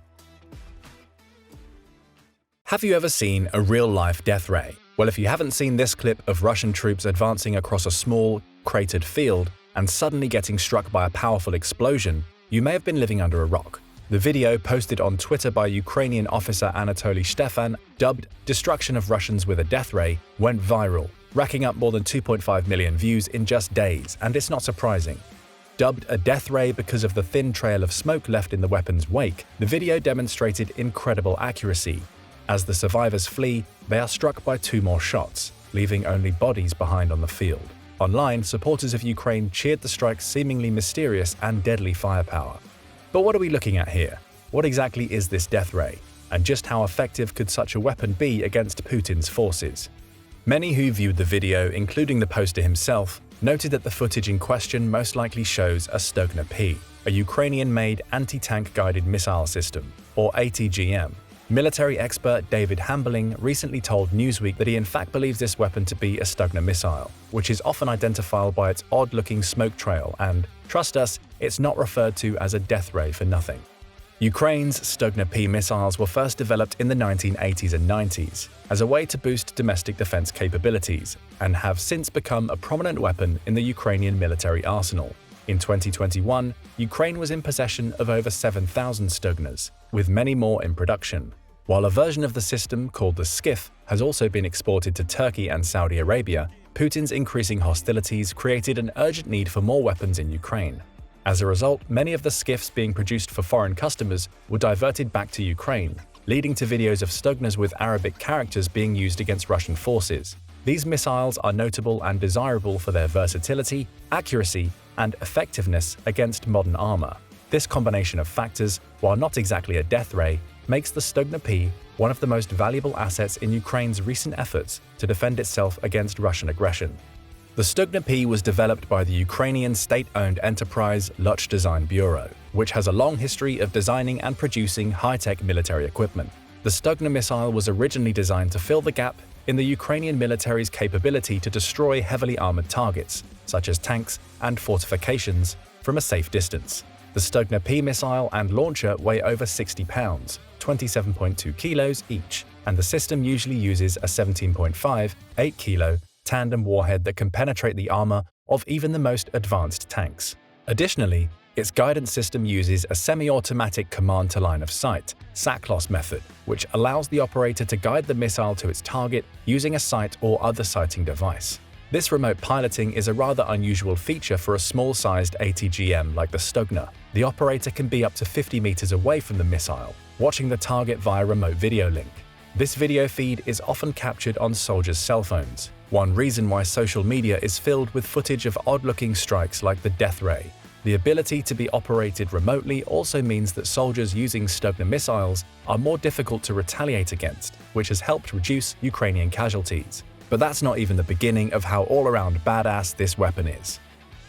Have you ever seen a real-life death ray? Well, if you haven't seen this clip of Russian troops advancing across a small, cratered field and suddenly getting struck by a powerful explosion, you may have been living under a rock. The video, posted on Twitter by Ukrainian officer Anatoly Stefan, dubbed "Destruction of Russians with a Death Ray," went viral, racking up more than 2.5 million views in just days, and it's not surprising. Dubbed a death ray because of the thin trail of smoke left in the weapon's wake, the video demonstrated incredible accuracy. As the survivors flee, they are struck by 2 more shots, leaving only bodies behind on the field. Online, supporters of Ukraine cheered the strike's seemingly mysterious and deadly firepower. But what are we looking at here? What exactly is this death ray? And just how effective could such a weapon be against Putin's forces? Many who viewed the video, including the poster himself, noted that the footage in question most likely shows a Stugna P, a Ukrainian-made anti-tank guided missile system, or ATGM. Military expert David Hamberling recently told Newsweek that he in fact believes this weapon to be a Stugna missile, which is often identifiable by its odd-looking smoke trail and, trust us, it's not referred to as a death ray for nothing. Ukraine's Stugna P missiles were first developed in the 1980s and 90s as a way to boost domestic defense capabilities and have since become a prominent weapon in the Ukrainian military arsenal. In 2021, Ukraine was in possession of over 7,000 Stugnas, with many more in production. While a version of the system called the Skiff has also been exported to Turkey and Saudi Arabia, Putin's increasing hostilities created an urgent need for more weapons in Ukraine. As a result, many of the Skiffs being produced for foreign customers were diverted back to Ukraine, leading to videos of Stugnas with Arabic characters being used against Russian forces. These missiles are notable and desirable for their versatility, accuracy, and effectiveness against modern armor. This combination of factors, while not exactly a death ray, makes the Stugna P one of the most valuable assets in Ukraine's recent efforts to defend itself against Russian aggression. The Stugna P was developed by the Ukrainian state-owned enterprise Luch Design Bureau, which has a long history of designing and producing high-tech military equipment. The Stugna missile was originally designed to fill the gap in the Ukrainian military's capability to destroy heavily armored targets, such as tanks and fortifications, from a safe distance. The Stugna P missile and launcher weigh over 60 pounds, 27.2 kilos each, and the system usually uses a 17.5, 8 kilo tandem warhead that can penetrate the armor of even the most advanced tanks. Additionally, Its guidance system uses a semi-automatic command-to-line of sight (SACLOS) method, which allows the operator to guide the missile to its target using a sight or other sighting device. This remote piloting is a rather unusual feature for a small-sized ATGM like the Stugna. The operator can be up to 50 meters away from the missile, watching the target via remote video link. This video feed is often captured on soldiers' cell phones. One reason why social media is filled with footage of odd-looking strikes like the death ray. The ability to be operated remotely also means that soldiers using Stugna missiles are more difficult to retaliate against, which has helped reduce Ukrainian casualties. But that's not even the beginning of how all-around badass this weapon is.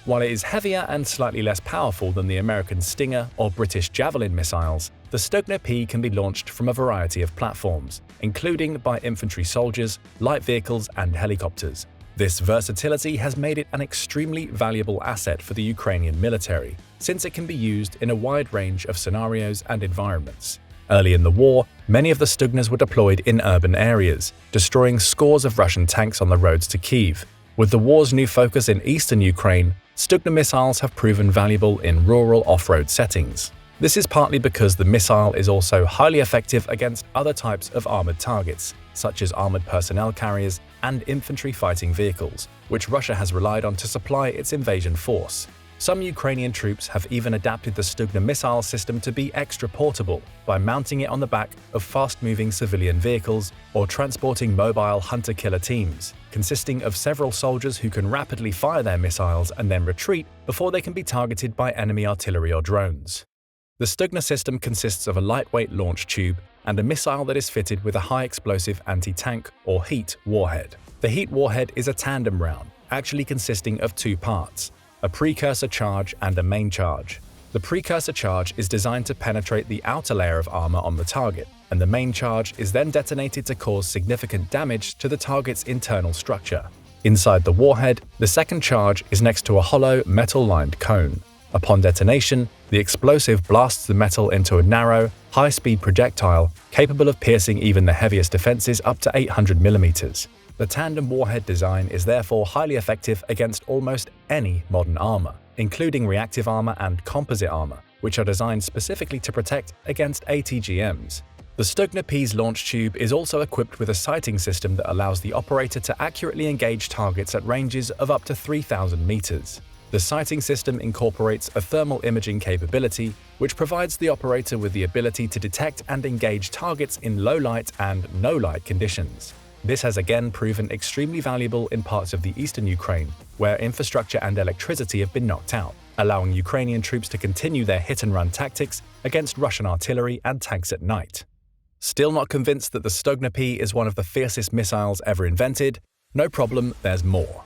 While it is heavier and slightly less powerful than the American Stinger or British Javelin missiles, the Stugna P can be launched from a variety of platforms, including by infantry soldiers, light vehicles, and helicopters. This versatility has made it an extremely valuable asset for the Ukrainian military, since it can be used in a wide range of scenarios and environments. Early in the war, many of the Stugnas were deployed in urban areas, destroying scores of Russian tanks on the roads to Kyiv. With the war's new focus in eastern Ukraine, Stugna missiles have proven valuable in rural off-road settings. This is partly because the missile is also highly effective against other types of armored targets, such as armored personnel carriers and infantry fighting vehicles, which Russia has relied on to supply its invasion force. Some Ukrainian troops have even adapted the Stugna missile system to be extra portable by mounting it on the back of fast-moving civilian vehicles or transporting mobile hunter-killer teams, consisting of several soldiers who can rapidly fire their missiles and then retreat before they can be targeted by enemy artillery or drones. The Stugna system consists of a lightweight launch tube and a missile that is fitted with a high-explosive anti-tank or HEAT warhead. The HEAT warhead is a tandem round, actually consisting of two parts, a precursor charge and a main charge. The precursor charge is designed to penetrate the outer layer of armor on the target, and the main charge is then detonated to cause significant damage to the target's internal structure. Inside the warhead, the second charge is next to a hollow, metal-lined cone. Upon detonation, the explosive blasts the metal into a narrow, high-speed projectile capable of piercing even the heaviest defenses up to 800 mm. The tandem warhead design is therefore highly effective against almost any modern armor, including reactive armor and composite armor, which are designed specifically to protect against ATGMs. The Stugna P's launch tube is also equipped with a sighting system that allows the operator to accurately engage targets at ranges of up to 3,000 meters. The sighting system incorporates a thermal imaging capability, which provides the operator with the ability to detect and engage targets in low-light and no-light conditions. This has again proven extremely valuable in parts of the eastern Ukraine, where infrastructure and electricity have been knocked out, allowing Ukrainian troops to continue their hit-and-run tactics against Russian artillery and tanks at night. Still not convinced that the Stugna P is one of the fiercest missiles ever invented? No problem, there's more.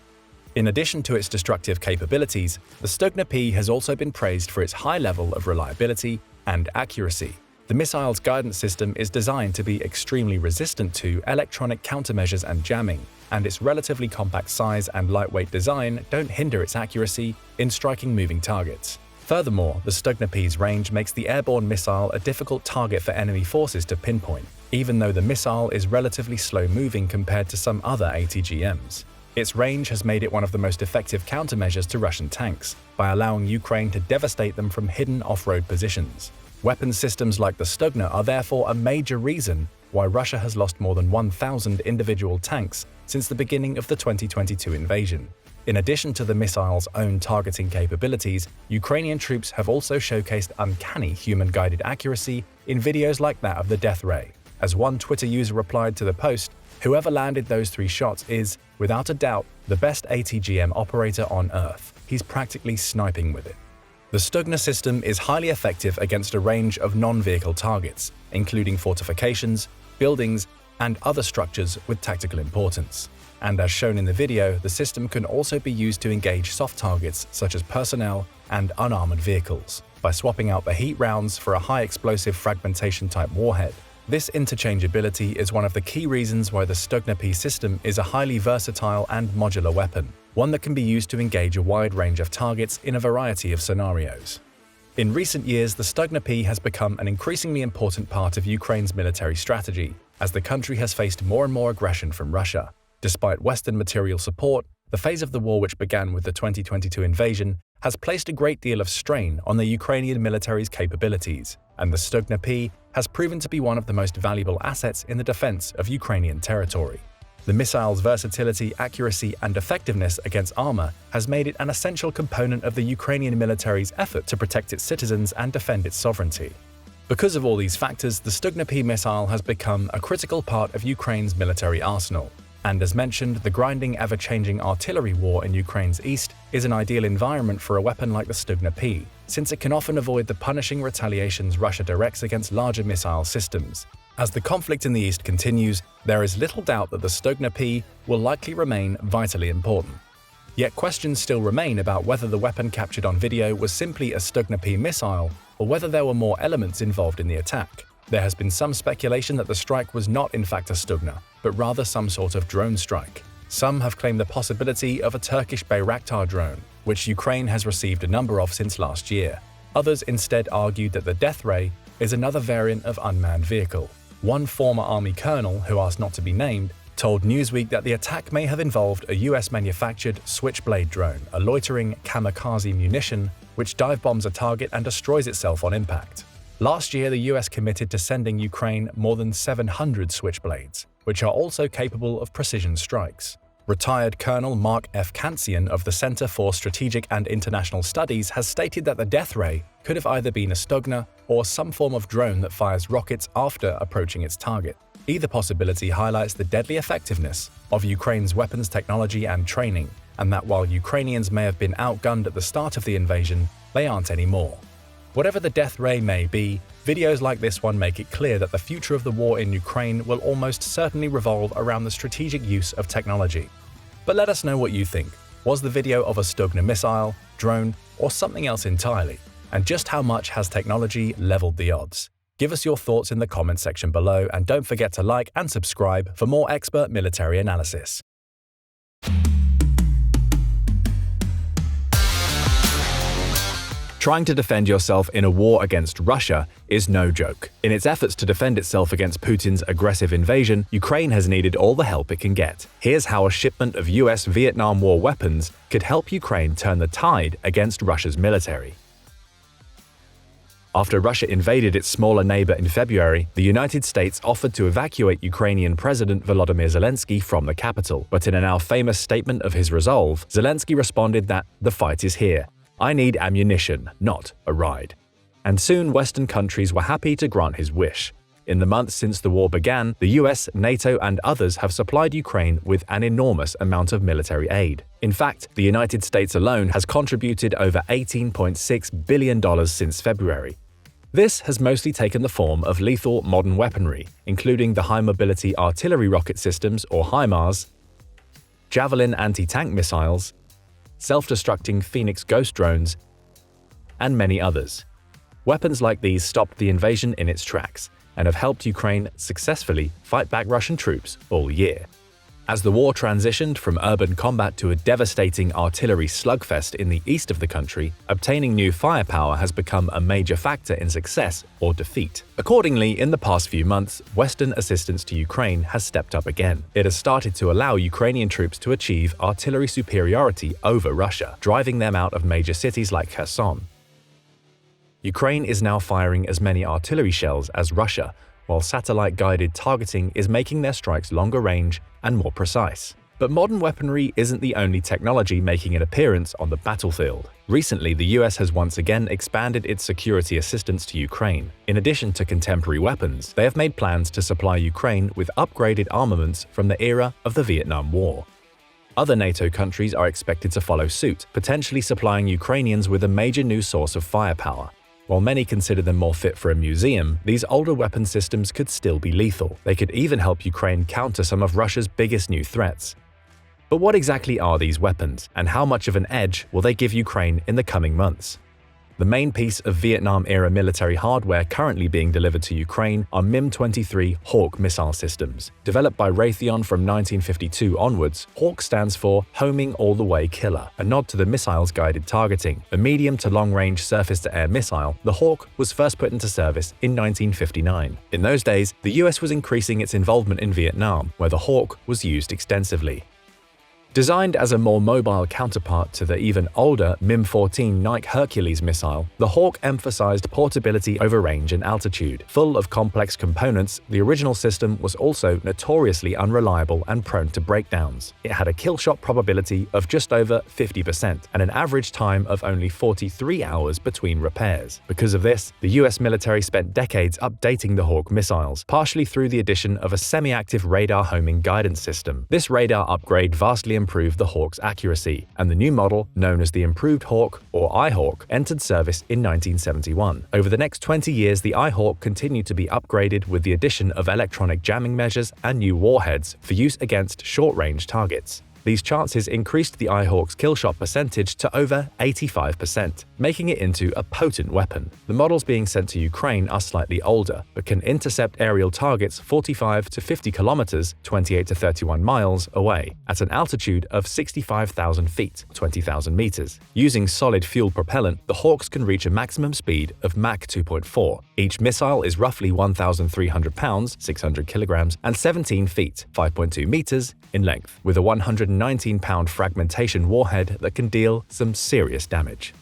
In addition to its destructive capabilities, the Stugna P has also been praised for its high level of reliability and accuracy. The missile's guidance system is designed to be extremely resistant to electronic countermeasures and jamming, and its relatively compact size and lightweight design don't hinder its accuracy in striking moving targets. Furthermore, the Stugna P's range makes the airborne missile a difficult target for enemy forces to pinpoint, even though the missile is relatively slow-moving compared to some other ATGMs. Its range has made it one of the most effective countermeasures to Russian tanks, by allowing Ukraine to devastate them from hidden off-road positions. Weapon systems like the Stugna are therefore a major reason why Russia has lost more than 1,000 individual tanks since the beginning of the 2022 invasion. In addition to the missile's own targeting capabilities, Ukrainian troops have also showcased uncanny human-guided accuracy in videos like that of the death ray. As one Twitter user replied to the post, "Whoever landed those 3 shots is, without a doubt, the best ATGM operator on Earth. He's practically sniping with it." The Stugna system is highly effective against a range of non-vehicle targets, including fortifications, buildings, and other structures with tactical importance. And as shown in the video, the system can also be used to engage soft targets such as personnel and unarmored vehicles, by swapping out the heat rounds for a high-explosive fragmentation-type warhead. This interchangeability is one of the key reasons why the Stugna P system is a highly versatile and modular weapon, one that can be used to engage a wide range of targets in a variety of scenarios. In recent years, the Stugna P has become an increasingly important part of Ukraine's military strategy, as the country has faced more and more aggression from Russia. Despite Western material support, the phase of the war which began with the 2022 invasion has placed a great deal of strain on the Ukrainian military's capabilities, and the Stugna P has proven to be one of the most valuable assets in the defense of Ukrainian territory. The missile's versatility, accuracy, and effectiveness against armor has made it an essential component of the Ukrainian military's effort to protect its citizens and defend its sovereignty. Because of all these factors, the Stugna P missile has become a critical part of Ukraine's military arsenal. And as mentioned, the grinding, ever-changing artillery war in Ukraine's east is an ideal environment for a weapon like the Stugna P, since it can often avoid the punishing retaliations Russia directs against larger missile systems. As the conflict in the east continues, there is little doubt that the Stugna P will likely remain vitally important. Yet questions still remain about whether the weapon captured on video was simply a Stugna P missile, or whether there were more elements involved in the attack. There has been some speculation that the strike was not in fact a Stugna, but rather some sort of drone strike. Some have claimed the possibility of a Turkish Bayraktar drone, which Ukraine has received a number of since last year. Others instead argued that the Death Ray is another variant of unmanned vehicle. One former Army colonel, who asked not to be named, told Newsweek that the attack may have involved a US-manufactured Switchblade drone, a loitering kamikaze munition which dive bombs a target and destroys itself on impact. Last year, the US committed to sending Ukraine more than 700 Switchblades, which are also capable of precision strikes. Retired Colonel Mark F. Kantsian of the Center for Strategic and International Studies has stated that the Death Ray could have either been a Stugna or some form of drone that fires rockets after approaching its target. Either possibility highlights the deadly effectiveness of Ukraine's weapons technology and training, and that while Ukrainians may have been outgunned at the start of the invasion, they aren't anymore. Whatever the Death Ray may be, videos like this one make it clear that the future of the war in Ukraine will almost certainly revolve around the strategic use of technology. But let us know what you think. Was the video of a Stugna missile, drone, or something else entirely? And just how much has technology leveled the odds? Give us your thoughts in the comments section below, and don't forget to like and subscribe for more expert military analysis. Trying to defend yourself in a war against Russia is no joke. In its efforts to defend itself against Putin's aggressive invasion, Ukraine has needed all the help it can get. Here's how a shipment of US-Vietnam War weapons could help Ukraine turn the tide against Russia's military. After Russia invaded its smaller neighbor in February, the United States offered to evacuate Ukrainian President Volodymyr Zelensky from the capital. But in a now famous statement of his resolve, Zelensky responded that "the fight is here. I need ammunition, not a ride." And soon Western countries were happy to grant his wish. In the months since the war began, the US, NATO, and others have supplied Ukraine with an enormous amount of military aid. In fact, the United States alone has contributed over $18.6 billion since February. This has mostly taken the form of lethal modern weaponry, including the high-mobility artillery rocket systems or HIMARS, Javelin anti-tank missiles, self-destructing Phoenix Ghost drones, and many others. Weapons like these stopped the invasion in its tracks and have helped Ukraine successfully fight back Russian troops all year. As the war transitioned from urban combat to a devastating artillery slugfest in the east of the country, obtaining new firepower has become a major factor in success or defeat. Accordingly, in the past few months, Western assistance to Ukraine has stepped up again. It has started to allow Ukrainian troops to achieve artillery superiority over Russia, driving them out of major cities like Kherson. Ukraine is now firing as many artillery shells as Russia, while satellite-guided targeting is making their strikes longer range and more precise. But modern weaponry isn't the only technology making an appearance on the battlefield. Recently, the US has once again expanded its security assistance to Ukraine. In addition to contemporary weapons, they have made plans to supply Ukraine with upgraded armaments from the era of the Vietnam War. Other NATO countries are expected to follow suit, potentially supplying Ukrainians with a major new source of firepower. While many consider them more fit for a museum, these older weapon systems could still be lethal. They could even help Ukraine counter some of Russia's biggest new threats. But what exactly are these weapons, and how much of an edge will they give Ukraine in the coming months? The main piece of Vietnam-era military hardware currently being delivered to Ukraine are MIM-23 Hawk missile systems. Developed by Raytheon from 1952 onwards, Hawk stands for Homing All the Way Killer, a nod to the missile's guided targeting. A medium to long-range surface-to-air missile, the Hawk was first put into service in 1959. In those days, the US was increasing its involvement in Vietnam, where the Hawk was used extensively. Designed as a more mobile counterpart to the even older MIM-14 Nike Hercules missile, the Hawk emphasized portability over range and altitude. Full of complex components, the original system was also notoriously unreliable and prone to breakdowns. It had a kill-shot probability of just over 50% and an average time of only 43 hours between repairs. Because of this, the US military spent decades updating the Hawk missiles, partially through the addition of a semi-active radar homing guidance system. This radar upgrade vastly improved the Hawk's accuracy, and the new model, known as the Improved Hawk or iHawk, entered service in 1971. Over the next 20 years, the iHawk continued to be upgraded with the addition of electronic jamming measures and new warheads for use against short-range targets. These chances increased the iHawk's kill-shot percentage to over 85%, making it into a potent weapon. The models being sent to Ukraine are slightly older, but can intercept aerial targets 45 to 50 kilometers, 28 to 31 miles away, at an altitude of 65,000 feet, 20,000 meters. Using solid fuel propellant, the Hawks can reach a maximum speed of Mach 2.4. Each missile is roughly 1,300 pounds, 600 kilograms, and 17 feet, 5.2 meters, in length, with a 119-pound fragmentation warhead that can deal some serious damage.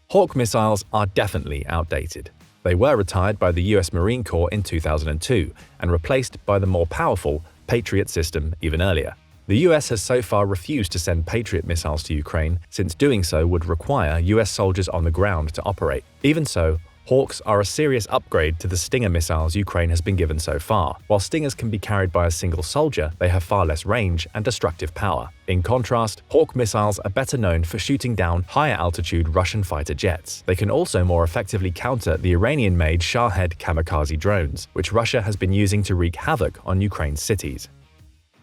Hawk missiles are definitely outdated. They were retired by the US Marine Corps in 2002 and replaced by the more powerful Patriot system even earlier. The US has so far refused to send Patriot missiles to Ukraine, since doing so would require US soldiers on the ground to operate. Even so, Hawks are a serious upgrade to the Stinger missiles Ukraine has been given so far. While Stingers can be carried by a single soldier, they have far less range and destructive power. In contrast, Hawk missiles are better known for shooting down higher-altitude Russian fighter jets. They can also more effectively counter the Iranian-made Shahed kamikaze drones, which Russia has been using to wreak havoc on Ukraine's cities.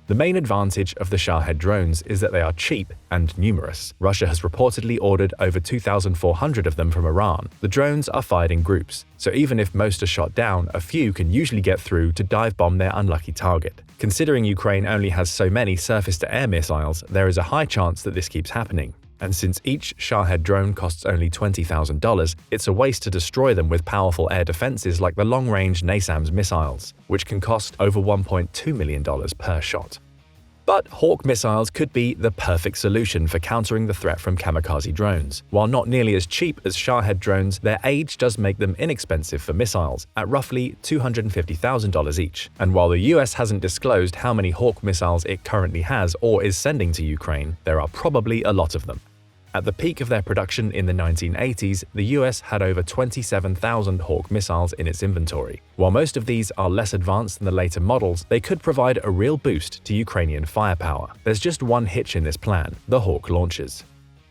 The main advantage of the Shahed drones is that they are cheap and numerous. Russia has reportedly ordered over 2,400 of them from Iran. The drones are fired in groups, so even if most are shot down, a few can usually get through to dive bomb their unlucky target. Considering Ukraine only has so many surface-to-air missiles, there is a high chance that this keeps happening. And since each Shahed drone costs only $20,000, it's a waste to destroy them with powerful air defenses like the long-range NASAMS missiles, which can cost over $1.2 million per shot. But Hawk missiles could be the perfect solution for countering the threat from kamikaze drones. While not nearly as cheap as Shahed drones, their age does make them inexpensive for missiles, at roughly $250,000 each. And while the US hasn't disclosed how many Hawk missiles it currently has or is sending to Ukraine, there are probably a lot of them. At the peak of their production in the 1980s, the US had over 27,000 Hawk missiles in its inventory. While most of these are less advanced than the later models, they could provide a real boost to Ukrainian firepower. There's just one hitch in this plan: the Hawk launchers.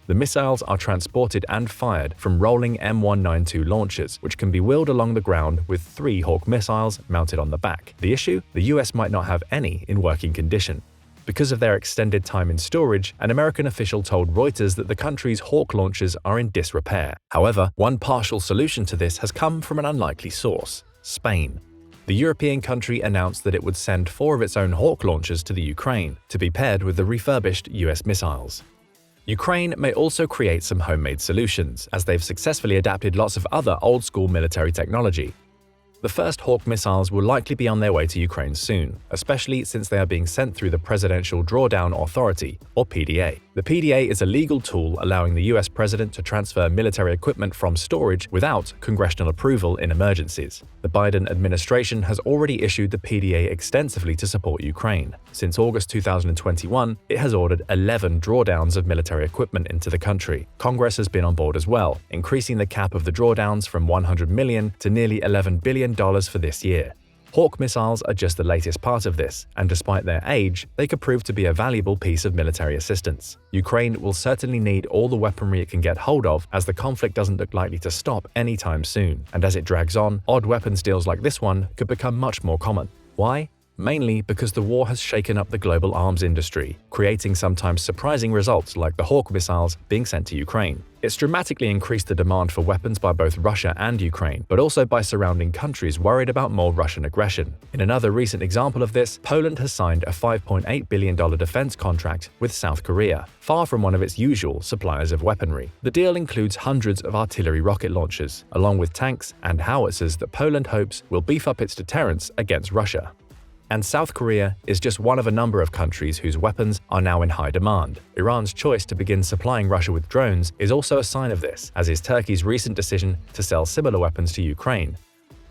The missiles are transported and fired from rolling M192 launchers, which can be wheeled along the ground with 3 Hawk missiles mounted on the back. The issue? The US might not have any in working condition. Because of their extended time in storage, an American official told Reuters that the country's Hawk launchers are in disrepair. However, one partial solution to this has come from an unlikely source: Spain. The European country announced that it would send 4 of its own Hawk launchers to the Ukraine, to be paired with the refurbished US missiles. Ukraine may also create some homemade solutions, as they've successfully adapted lots of other old-school military technology. The first Hawk missiles will likely be on their way to Ukraine soon, especially since they are being sent through the Presidential Drawdown Authority, or PDA. The PDA is a legal tool allowing the US president to transfer military equipment from storage without congressional approval in emergencies. The Biden administration has already issued the PDA extensively to support Ukraine. Since August 2021, it has ordered 11 drawdowns of military equipment into the country. Congress has been on board as well, increasing the cap of the drawdowns from $100 million to nearly $11 billion for this year. Hawk missiles are just the latest part of this, and despite their age, they could prove to be a valuable piece of military assistance. Ukraine will certainly need all the weaponry it can get hold of, as the conflict doesn't look likely to stop anytime soon. And as it drags on, odd weapons deals like this one could become much more common. Why? Mainly because the war has shaken up the global arms industry, creating sometimes surprising results like the Hawk missiles being sent to Ukraine. It's dramatically increased the demand for weapons by both Russia and Ukraine, but also by surrounding countries worried about more Russian aggression. In another recent example of this, Poland has signed a $5.8 billion defense contract with South Korea, far from one of its usual suppliers of weaponry. The deal includes hundreds of artillery rocket launchers, along with tanks and howitzers that Poland hopes will beef up its deterrence against Russia. And South Korea is just one of a number of countries whose weapons are now in high demand. Iran's choice to begin supplying Russia with drones is also a sign of this, as is Turkey's recent decision to sell similar weapons to Ukraine.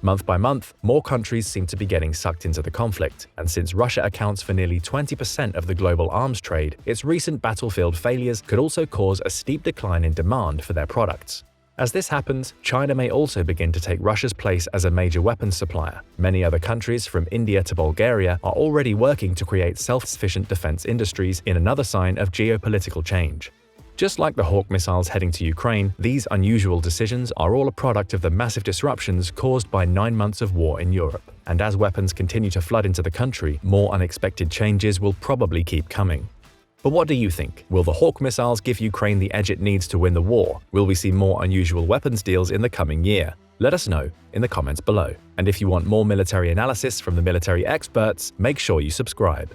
Month by month, more countries seem to be getting sucked into the conflict, and since Russia accounts for nearly 20% of the global arms trade, its recent battlefield failures could also cause a steep decline in demand for their products. As this happens, China may also begin to take Russia's place as a major weapons supplier. Many other countries, from India to Bulgaria, are already working to create self-sufficient defense industries in another sign of geopolitical change. Just like the Hawk missiles heading to Ukraine, these unusual decisions are all a product of the massive disruptions caused by 9 months of war in Europe. And as weapons continue to flood into the country, more unexpected changes will probably keep coming. But what do you think? Will the Hawk missiles give Ukraine the edge it needs to win the war? Will we see more unusual weapons deals in the coming year? Let us know in the comments below. And if you want more military analysis from the military experts, make sure you subscribe.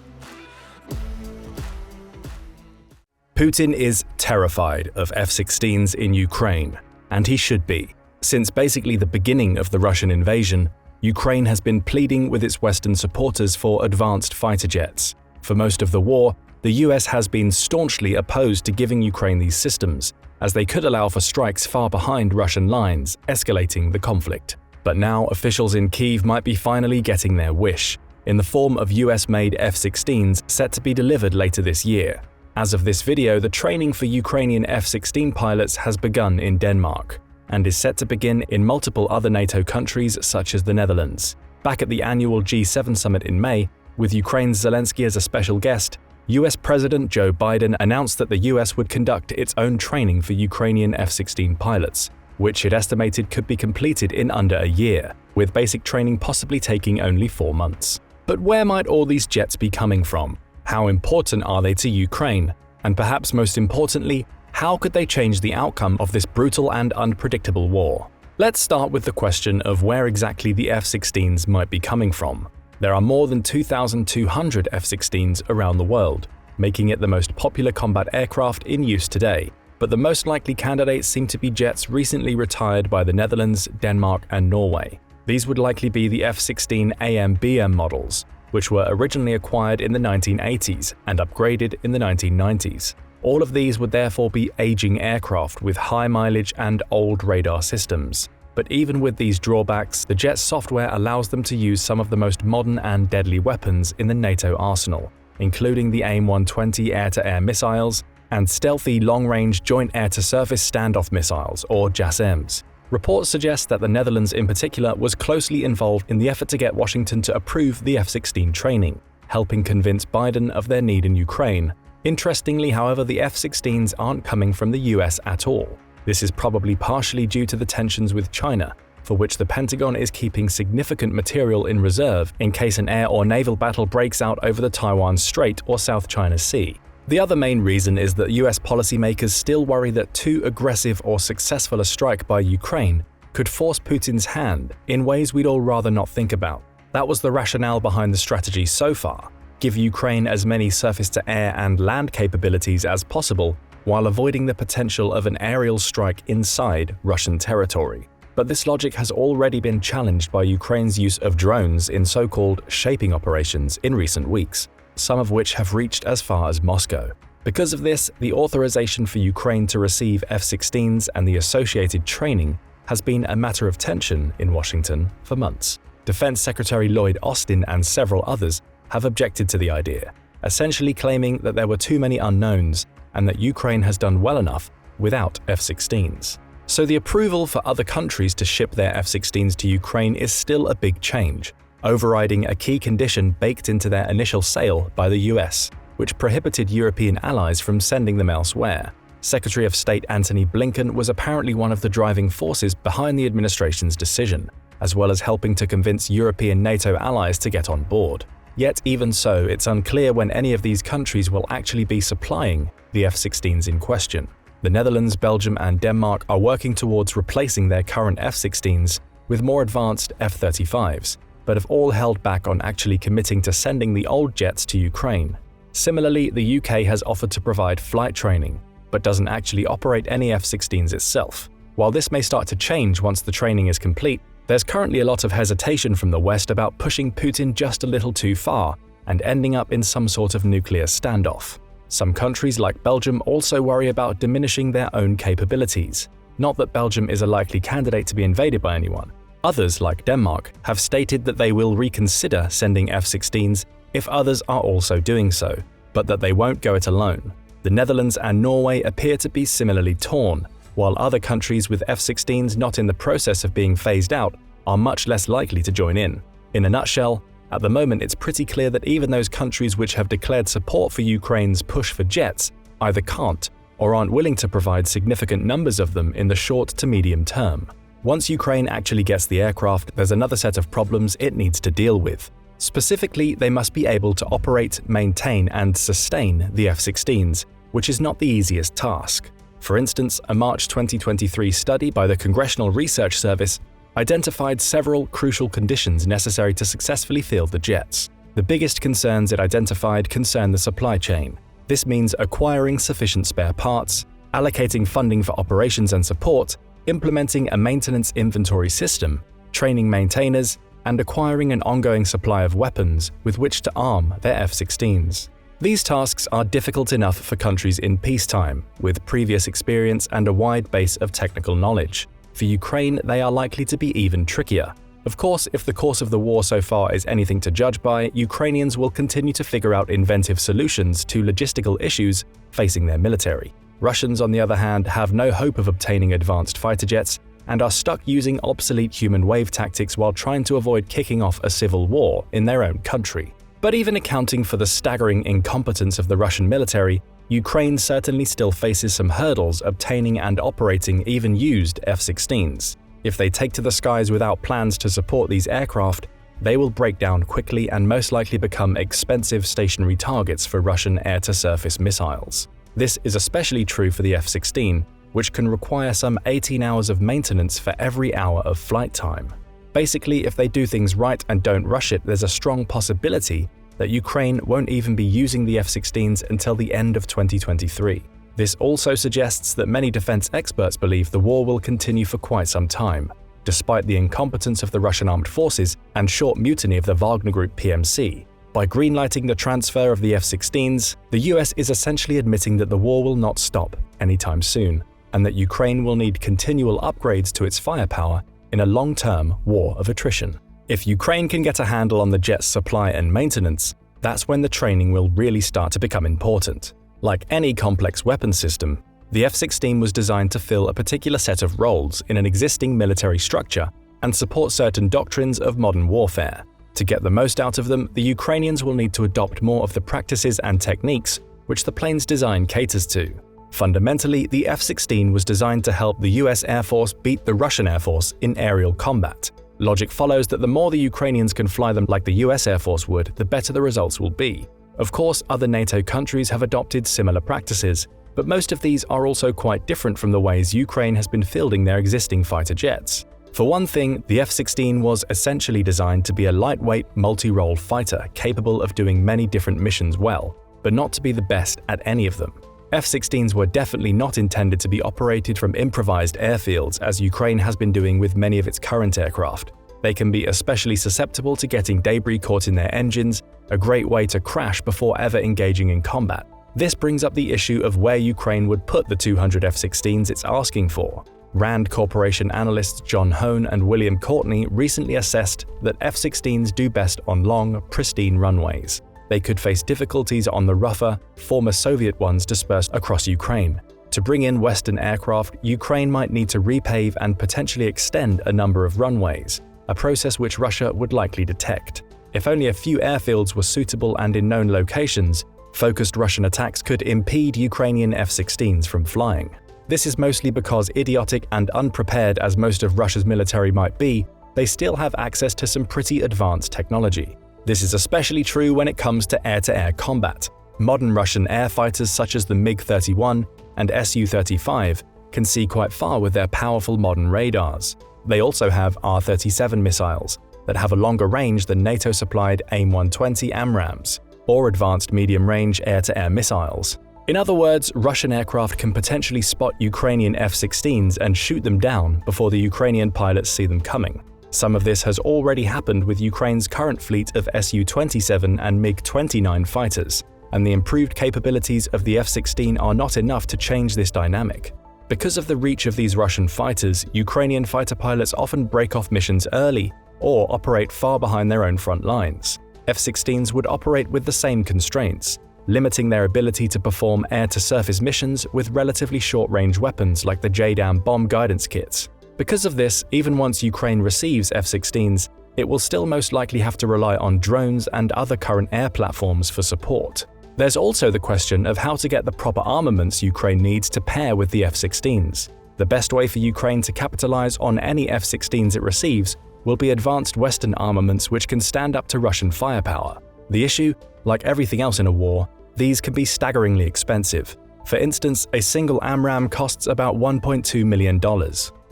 Putin is terrified of F-16s in Ukraine, and he should be. Since basically the beginning of the Russian invasion, Ukraine has been pleading with its Western supporters for advanced fighter jets. For most of the war, the US has been staunchly opposed to giving Ukraine these systems, as they could allow for strikes far behind Russian lines, escalating the conflict. But now officials in Kyiv might be finally getting their wish, in the form of US-made F-16s set to be delivered later this year. As of this video, the training for Ukrainian F-16 pilots has begun in Denmark, and is set to begin in multiple other NATO countries such as the Netherlands. Back at the annual G7 summit in May, with Ukraine's Zelensky as a special guest, US President Joe Biden announced that the US would conduct its own training for Ukrainian F-16 pilots, which it estimated could be completed in under a year, with basic training possibly taking only 4 months. But where might all these jets be coming from? How important are they to Ukraine? And perhaps most importantly, how could they change the outcome of this brutal and unpredictable war? Let's start with the question of where exactly the F-16s might be coming from. There are more than 2,200 F-16s around the world, making it the most popular combat aircraft in use today. But the most likely candidates seem to be jets recently retired by the Netherlands, Denmark, and Norway. These would likely be the F-16 AM/BM models, which were originally acquired in the 1980s and upgraded in the 1990s. All of these would therefore be aging aircraft with high mileage and old radar systems. But even with these drawbacks, the jet's software allows them to use some of the most modern and deadly weapons in the NATO arsenal, including the AIM-120 air-to-air missiles and stealthy long-range joint air-to-surface standoff missiles, or JASSMs. Reports suggest that the Netherlands in particular was closely involved in the effort to get Washington to approve the F-16 training, helping convince Biden of their need in Ukraine. Interestingly, however, the F-16s aren't coming from the US at all. This is probably partially due to the tensions with China, for which the Pentagon is keeping significant material in reserve in case an air or naval battle breaks out over the Taiwan Strait or South China Sea. The other main reason is that US policymakers still worry that too aggressive or successful a strike by Ukraine could force Putin's hand in ways we'd all rather not think about. That was the rationale behind the strategy so far: give Ukraine as many surface-to-air and land capabilities as possible while avoiding the potential of an aerial strike inside Russian territory. But this logic has already been challenged by Ukraine's use of drones in so-called shaping operations in recent weeks, some of which have reached as far as Moscow. Because of this, the authorization for Ukraine to receive F-16s and the associated training has been a matter of tension in Washington for months. Defense Secretary Lloyd Austin and several others have objected to the idea, essentially claiming that there were too many unknowns and that Ukraine has done well enough without F-16s. So the approval for other countries to ship their F-16s to Ukraine is still a big change, overriding a key condition baked into their initial sale by the US, which prohibited European allies from sending them elsewhere. Secretary of State Antony Blinken was apparently one of the driving forces behind the administration's decision, as well as helping to convince European NATO allies to get on board. Yet even so, it's unclear when any of these countries will actually be supplying the F-16s in question. The Netherlands, Belgium, and Denmark are working towards replacing their current F-16s with more advanced F-35s, but have all held back on actually committing to sending the old jets to Ukraine. Similarly, the UK has offered to provide flight training, but doesn't actually operate any F-16s itself. While this may start to change once the training is complete, There's currently a lot of hesitation from the West about pushing Putin just a little too far and ending up in some sort of nuclear standoff. Some countries like Belgium also worry about diminishing their own capabilities. Not that Belgium is a likely candidate to be invaded by anyone. Others, like Denmark, have stated that they will reconsider sending F-16s if others are also doing so, but that they won't go it alone. The Netherlands and Norway appear to be similarly torn, while other countries with F-16s not in the process of being phased out are much less likely to join in. In a nutshell, at the moment it's pretty clear that even those countries which have declared support for Ukraine's push for jets either can't or aren't willing to provide significant numbers of them in the short to medium term. Once Ukraine actually gets the aircraft, there's another set of problems it needs to deal with. Specifically, they must be able to operate, maintain, and sustain the F-16s, which is not the easiest task. For instance, a March 2023 study by the Congressional Research Service identified several crucial conditions necessary to successfully field the jets. The biggest concerns it identified concern the supply chain. This means acquiring sufficient spare parts, allocating funding for operations and support, implementing a maintenance inventory system, training maintainers, and acquiring an ongoing supply of weapons with which to arm their F-16s. These tasks are difficult enough for countries in peacetime, with previous experience and a wide base of technical knowledge. For Ukraine, they are likely to be even trickier. Of course, if the course of the war so far is anything to judge by, Ukrainians will continue to figure out inventive solutions to logistical issues facing their military. Russians, on the other hand, have no hope of obtaining advanced fighter jets and are stuck using obsolete human wave tactics while trying to avoid kicking off a civil war in their own country. But even accounting for the staggering incompetence of the Russian military, Ukraine certainly still faces some hurdles obtaining and operating even used F-16s. If they take to the skies without plans to support these aircraft, they will break down quickly and most likely become expensive stationary targets for Russian air-to-surface missiles. This is especially true for the F-16, which can require some 18 hours of maintenance for every hour of flight time. Basically, if they do things right and don't rush it, there's a strong possibility that Ukraine won't even be using the F-16s until the end of 2023. This also suggests that many defense experts believe the war will continue for quite some time, despite the incompetence of the Russian armed forces and short mutiny of the Wagner Group PMC. By greenlighting the transfer of the F-16s, the US is essentially admitting that the war will not stop anytime soon, and that Ukraine will need continual upgrades to its firepower in a long-term war of attrition. If Ukraine can get a handle on the jet's supply and maintenance, that's when the training will really start to become important. Like any complex weapon system, the F-16 was designed to fill a particular set of roles in an existing military structure and support certain doctrines of modern warfare. To get the most out of them, the Ukrainians will need to adopt more of the practices and techniques which the plane's design caters to. Fundamentally, the F-16 was designed to help the US Air Force beat the Russian Air Force in aerial combat. Logic follows that the more the Ukrainians can fly them like the US Air Force would, the better the results will be. Of course, other NATO countries have adopted similar practices, but most of these are also quite different from the ways Ukraine has been fielding their existing fighter jets. For one thing, the F-16 was essentially designed to be a lightweight, multi-role fighter capable of doing many different missions well, but not to be the best at any of them. F-16s were definitely not intended to be operated from improvised airfields as Ukraine has been doing with many of its current aircraft. They can be especially susceptible to getting debris caught in their engines, a great way to crash before ever engaging in combat. This brings up the issue of where Ukraine would put the 200 F-16s it's asking for. Rand Corporation analysts John Hone and William Courtney recently assessed that F-16s do best on long, pristine runways. They could face difficulties on the rougher, former Soviet ones dispersed across Ukraine. To bring in Western aircraft, Ukraine might need to repave and potentially extend a number of runways, a process which Russia would likely detect. If only a few airfields were suitable and in known locations, focused Russian attacks could impede Ukrainian F-16s from flying. This is mostly because, idiotic and unprepared as most of Russia's military might be, they still have access to some pretty advanced technology. This is especially true when it comes to air-to-air combat. Modern Russian air fighters such as the MiG-31 and Su-35 can see quite far with their powerful modern radars. They also have R-37 missiles that have a longer range than NATO-supplied AIM-120 AMRAAMs, or advanced medium-range air-to-air missiles. In other words, Russian aircraft can potentially spot Ukrainian F-16s and shoot them down before the Ukrainian pilots see them coming. Some of this has already happened with Ukraine's current fleet of Su-27 and MiG-29 fighters, and the improved capabilities of the F-16 are not enough to change this dynamic. Because of the reach of these Russian fighters, Ukrainian fighter pilots often break off missions early or operate far behind their own front lines. F-16s would operate with the same constraints, limiting their ability to perform air-to-surface missions with relatively short-range weapons like the JDAM bomb guidance kits. Because of this, even once Ukraine receives F-16s, it will still most likely have to rely on drones and other current air platforms for support. There's also the question of how to get the proper armaments Ukraine needs to pair with the F-16s. The best way for Ukraine to capitalize on any F-16s it receives will be advanced Western armaments which can stand up to Russian firepower. The issue, like everything else in a war, these can be staggeringly expensive. For instance, a single AMRAAM costs about $1.2 million,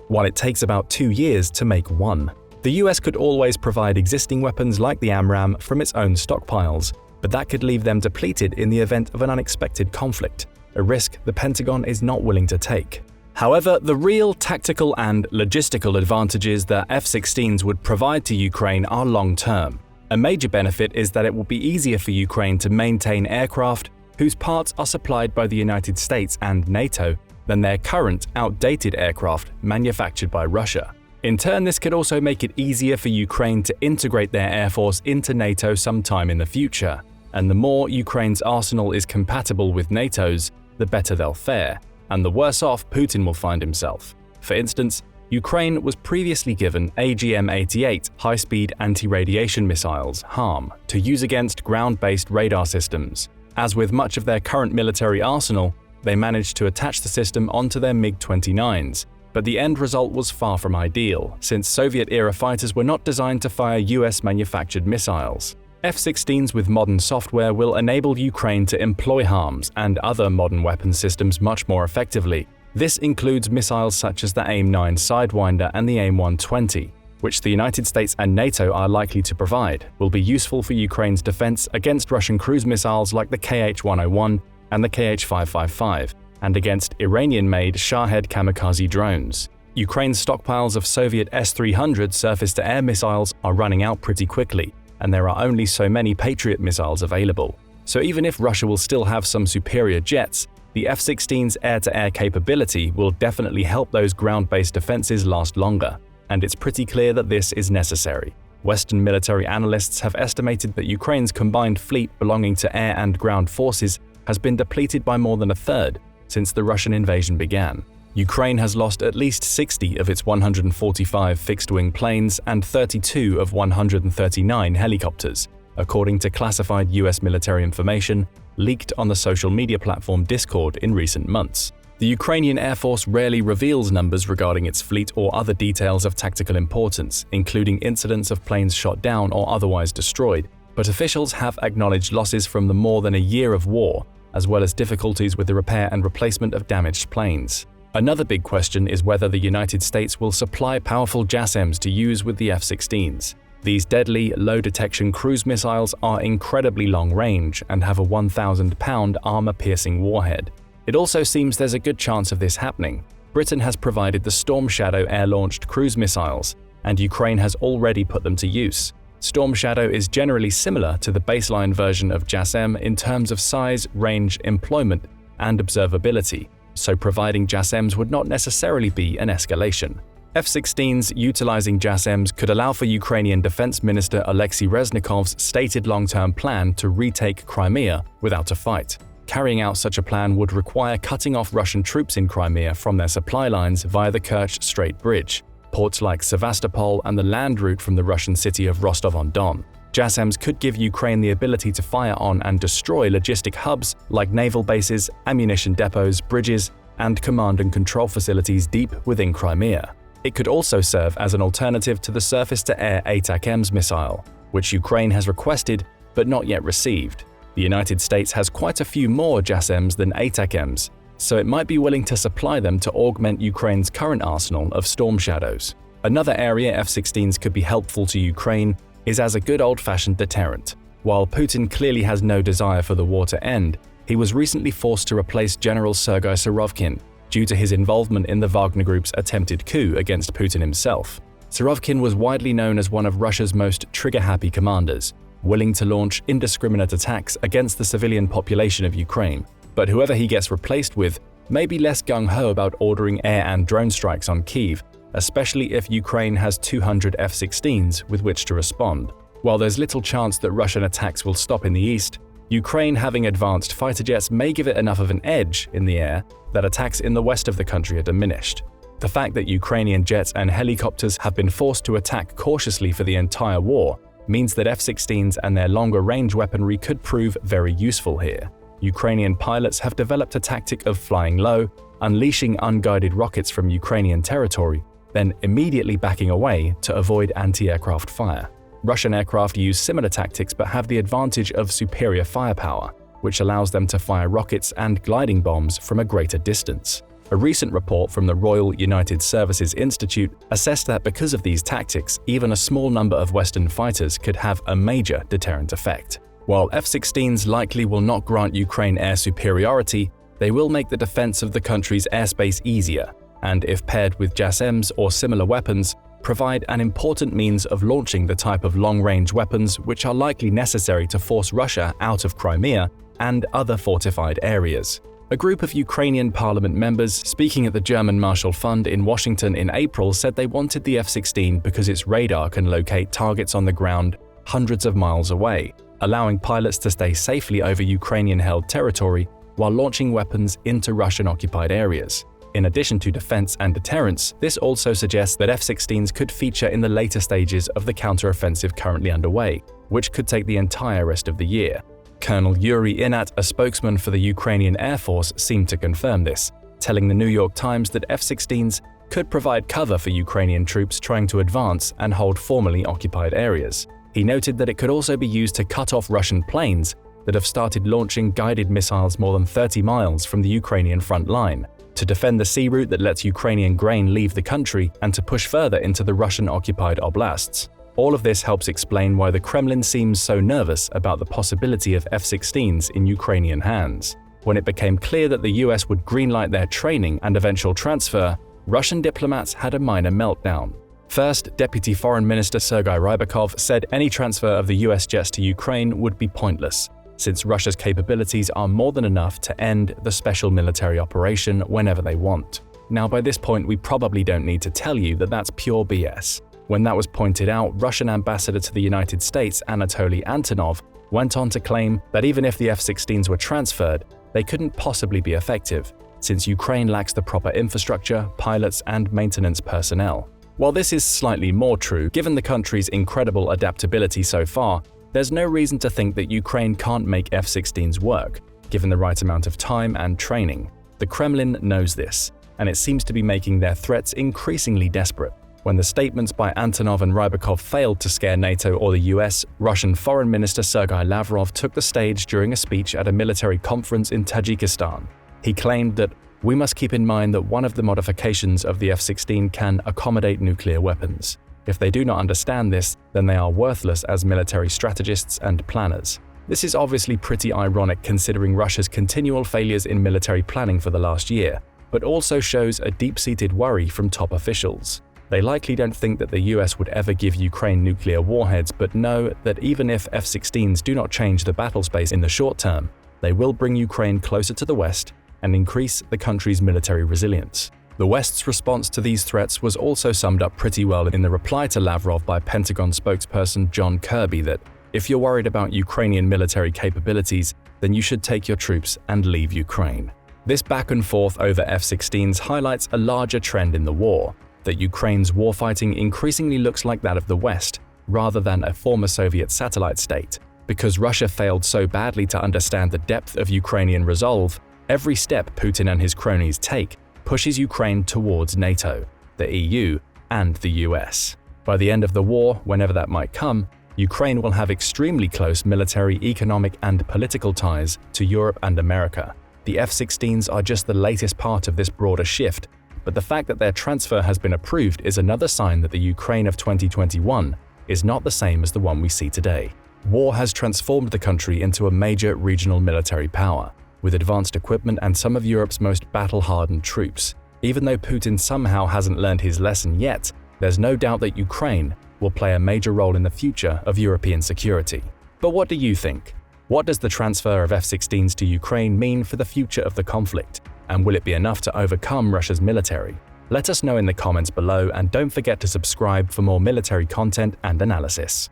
while it takes about 2 years to make one. The US could always provide existing weapons like the AMRAAM from its own stockpiles, but that could leave them depleted in the event of an unexpected conflict, a risk the Pentagon is not willing to take. However, the real tactical and logistical advantages that F-16s would provide to Ukraine are long-term. A major benefit is that it will be easier for Ukraine to maintain aircraft whose parts are supplied by the United States and NATO than their current, outdated aircraft manufactured by Russia. In turn, this could also make it easier for Ukraine to integrate their air force into NATO sometime in the future. And the more Ukraine's arsenal is compatible with NATO's, the better they'll fare, and the worse off Putin will find himself. For instance, Ukraine was previously given AGM-88 high-speed anti-radiation missiles (HARM) to use against ground-based radar systems. As with much of their current military arsenal, they managed to attach the system onto their MiG-29s, but the end result was far from ideal, since Soviet-era fighters were not designed to fire US-manufactured missiles. F-16s with modern software will enable Ukraine to employ HARMs and other modern weapon systems much more effectively. This includes missiles such as the AIM-9 Sidewinder and the AIM-120, which the United States and NATO are likely to provide, will be useful for Ukraine's defense against Russian cruise missiles like the Kh-101 and the Kh-555, and against Iranian-made Shahed kamikaze drones. Ukraine's stockpiles of Soviet S-300 surface-to-air missiles are running out pretty quickly, and there are only so many Patriot missiles available. So even if Russia will still have some superior jets, the F-16's air-to-air capability will definitely help those ground-based defenses last longer, and it's pretty clear that this is necessary. Western military analysts have estimated that Ukraine's combined fleet belonging to air and ground forces has been depleted by more than a third since the Russian invasion began. Ukraine has lost at least 60 of its 145 fixed-wing planes and 32 of 139 helicopters, according to classified US military information leaked on the social media platform Discord in recent months. The Ukrainian Air Force rarely reveals numbers regarding its fleet or other details of tactical importance, including incidents of planes shot down or otherwise destroyed, but officials have acknowledged losses from the more than a year of war, as well as difficulties with the repair and replacement of damaged planes. Another big question is whether the United States will supply powerful JASSMs to use with the F-16s. These deadly, low-detection cruise missiles are incredibly long-range and have a 1,000-pound armor-piercing warhead. It also seems there's a good chance of this happening. Britain has provided the Storm Shadow air-launched cruise missiles, and Ukraine has already put them to use. Storm Shadow is generally similar to the baseline version of JASSM in terms of size, range, employment, and observability, so providing JASSMs would not necessarily be an escalation. F-16s utilizing JASSMs could allow for Ukrainian Defense Minister Alexei Reznikov's stated long-term plan to retake Crimea without a fight. Carrying out such a plan would require cutting off Russian troops in Crimea from their supply lines via the Kerch Strait Bridge, ports like Sevastopol, and the land route from the Russian city of Rostov-on-Don. JASSMs could give Ukraine the ability to fire on and destroy logistic hubs like naval bases, ammunition depots, bridges, and command and control facilities deep within Crimea. It could also serve as an alternative to the surface-to-air ATACMS missile, which Ukraine has requested but not yet received. The United States has quite a few more JASSMs than ATACMS, so it might be willing to supply them to augment Ukraine's current arsenal of Storm Shadows. Another area F-16s could be helpful to Ukraine is as a good old-fashioned deterrent. While Putin clearly has no desire for the war to end, he was recently forced to replace General Sergei Surovikin due to his involvement in the Wagner Group's attempted coup against Putin himself. Surovikin was widely known as one of Russia's most trigger-happy commanders, willing to launch indiscriminate attacks against the civilian population of Ukraine. But whoever he gets replaced with may be less gung-ho about ordering air and drone strikes on Kyiv, especially if Ukraine has 200 F-16s with which to respond. While there's little chance that Russian attacks will stop in the east, Ukraine having advanced fighter jets may give it enough of an edge in the air that attacks in the west of the country are diminished. The fact that Ukrainian jets and helicopters have been forced to attack cautiously for the entire war means that F-16s and their longer-range weaponry could prove very useful here. Ukrainian pilots have developed a tactic of flying low, unleashing unguided rockets from Ukrainian territory, then immediately backing away to avoid anti-aircraft fire. Russian aircraft use similar tactics but have the advantage of superior firepower, which allows them to fire rockets and gliding bombs from a greater distance. A recent report from the Royal United Services Institute assessed that because of these tactics, even a small number of Western fighters could have a major deterrent effect. While F-16s likely will not grant Ukraine air superiority, they will make the defense of the country's airspace easier, and if paired with JASSMs or similar weapons, provide an important means of launching the type of long-range weapons which are likely necessary to force Russia out of Crimea and other fortified areas. A group of Ukrainian parliament members speaking at the German Marshall Fund in Washington in April said they wanted the F-16 because its radar can locate targets on the ground hundreds of miles away, allowing pilots to stay safely over Ukrainian-held territory while launching weapons into Russian-occupied areas. In addition to defense and deterrence, this also suggests that F-16s could feature in the later stages of the counteroffensive currently underway, which could take the entire rest of the year. Colonel Yuri Inat, a spokesman for the Ukrainian Air Force, seemed to confirm this, telling the New York Times that F-16s could provide cover for Ukrainian troops trying to advance and hold formerly occupied areas. He noted that it could also be used to cut off Russian planes that have started launching guided missiles more than 30 miles from the Ukrainian front line, to defend the sea route that lets Ukrainian grain leave the country and to push further into the Russian-occupied oblasts. All of this helps explain why the Kremlin seems so nervous about the possibility of F-16s in Ukrainian hands. When it became clear that the US would greenlight their training and eventual transfer, Russian diplomats had a minor meltdown. First, Deputy Foreign Minister Sergei Rybakov said any transfer of the US jets to Ukraine would be pointless, since Russia's capabilities are more than enough to end the special military operation whenever they want. Now, by this point, we probably don't need to tell you that that's pure BS. When that was pointed out, Russian Ambassador to the United States, Anatoly Antonov, went on to claim that even if the F-16s were transferred, they couldn't possibly be effective, since Ukraine lacks the proper infrastructure, pilots, and maintenance personnel. While this is slightly more true, given the country's incredible adaptability so far, there's no reason to think that Ukraine can't make F-16s work, given the right amount of time and training. The Kremlin knows this, and it seems to be making their threats increasingly desperate. When the statements by Antonov and Rybakov failed to scare NATO or the US, Russian Foreign Minister Sergei Lavrov took the stage during a speech at a military conference in Tajikistan. He claimed that we must keep in mind that one of the modifications of the F-16 can accommodate nuclear weapons. If they do not understand this, then they are worthless as military strategists and planners. This is obviously pretty ironic considering Russia's continual failures in military planning for the last year, but also shows a deep-seated worry from top officials. They likely don't think that the US would ever give Ukraine nuclear warheads, but know that even if F-16s do not change the battle space in the short term, they will bring Ukraine closer to the West and increase the country's military resilience. The West's response to these threats was also summed up pretty well in the reply to Lavrov by Pentagon spokesperson John Kirby that, if you're worried about Ukrainian military capabilities, then you should take your troops and leave Ukraine. This back and forth over F-16s highlights a larger trend in the war, that Ukraine's warfighting increasingly looks like that of the West, rather than a former Soviet satellite state. Because Russia failed so badly to understand the depth of Ukrainian resolve, every step Putin and his cronies take pushes Ukraine towards NATO, the EU, and the US. By the end of the war, whenever that might come, Ukraine will have extremely close military, economic, and political ties to Europe and America. The F-16s are just the latest part of this broader shift, but the fact that their transfer has been approved is another sign that the Ukraine of 2021 is not the same as the one we see today. War has transformed the country into a major regional military power, with advanced equipment and some of Europe's most battle-hardened troops. Even though Putin somehow hasn't learned his lesson yet, there's no doubt that Ukraine will play a major role in the future of European security. But what do you think? What does the transfer of F-16s to Ukraine mean for the future of the conflict? And will it be enough to overcome Russia's military? Let us know in the comments below, and don't forget to subscribe for more military content and analysis.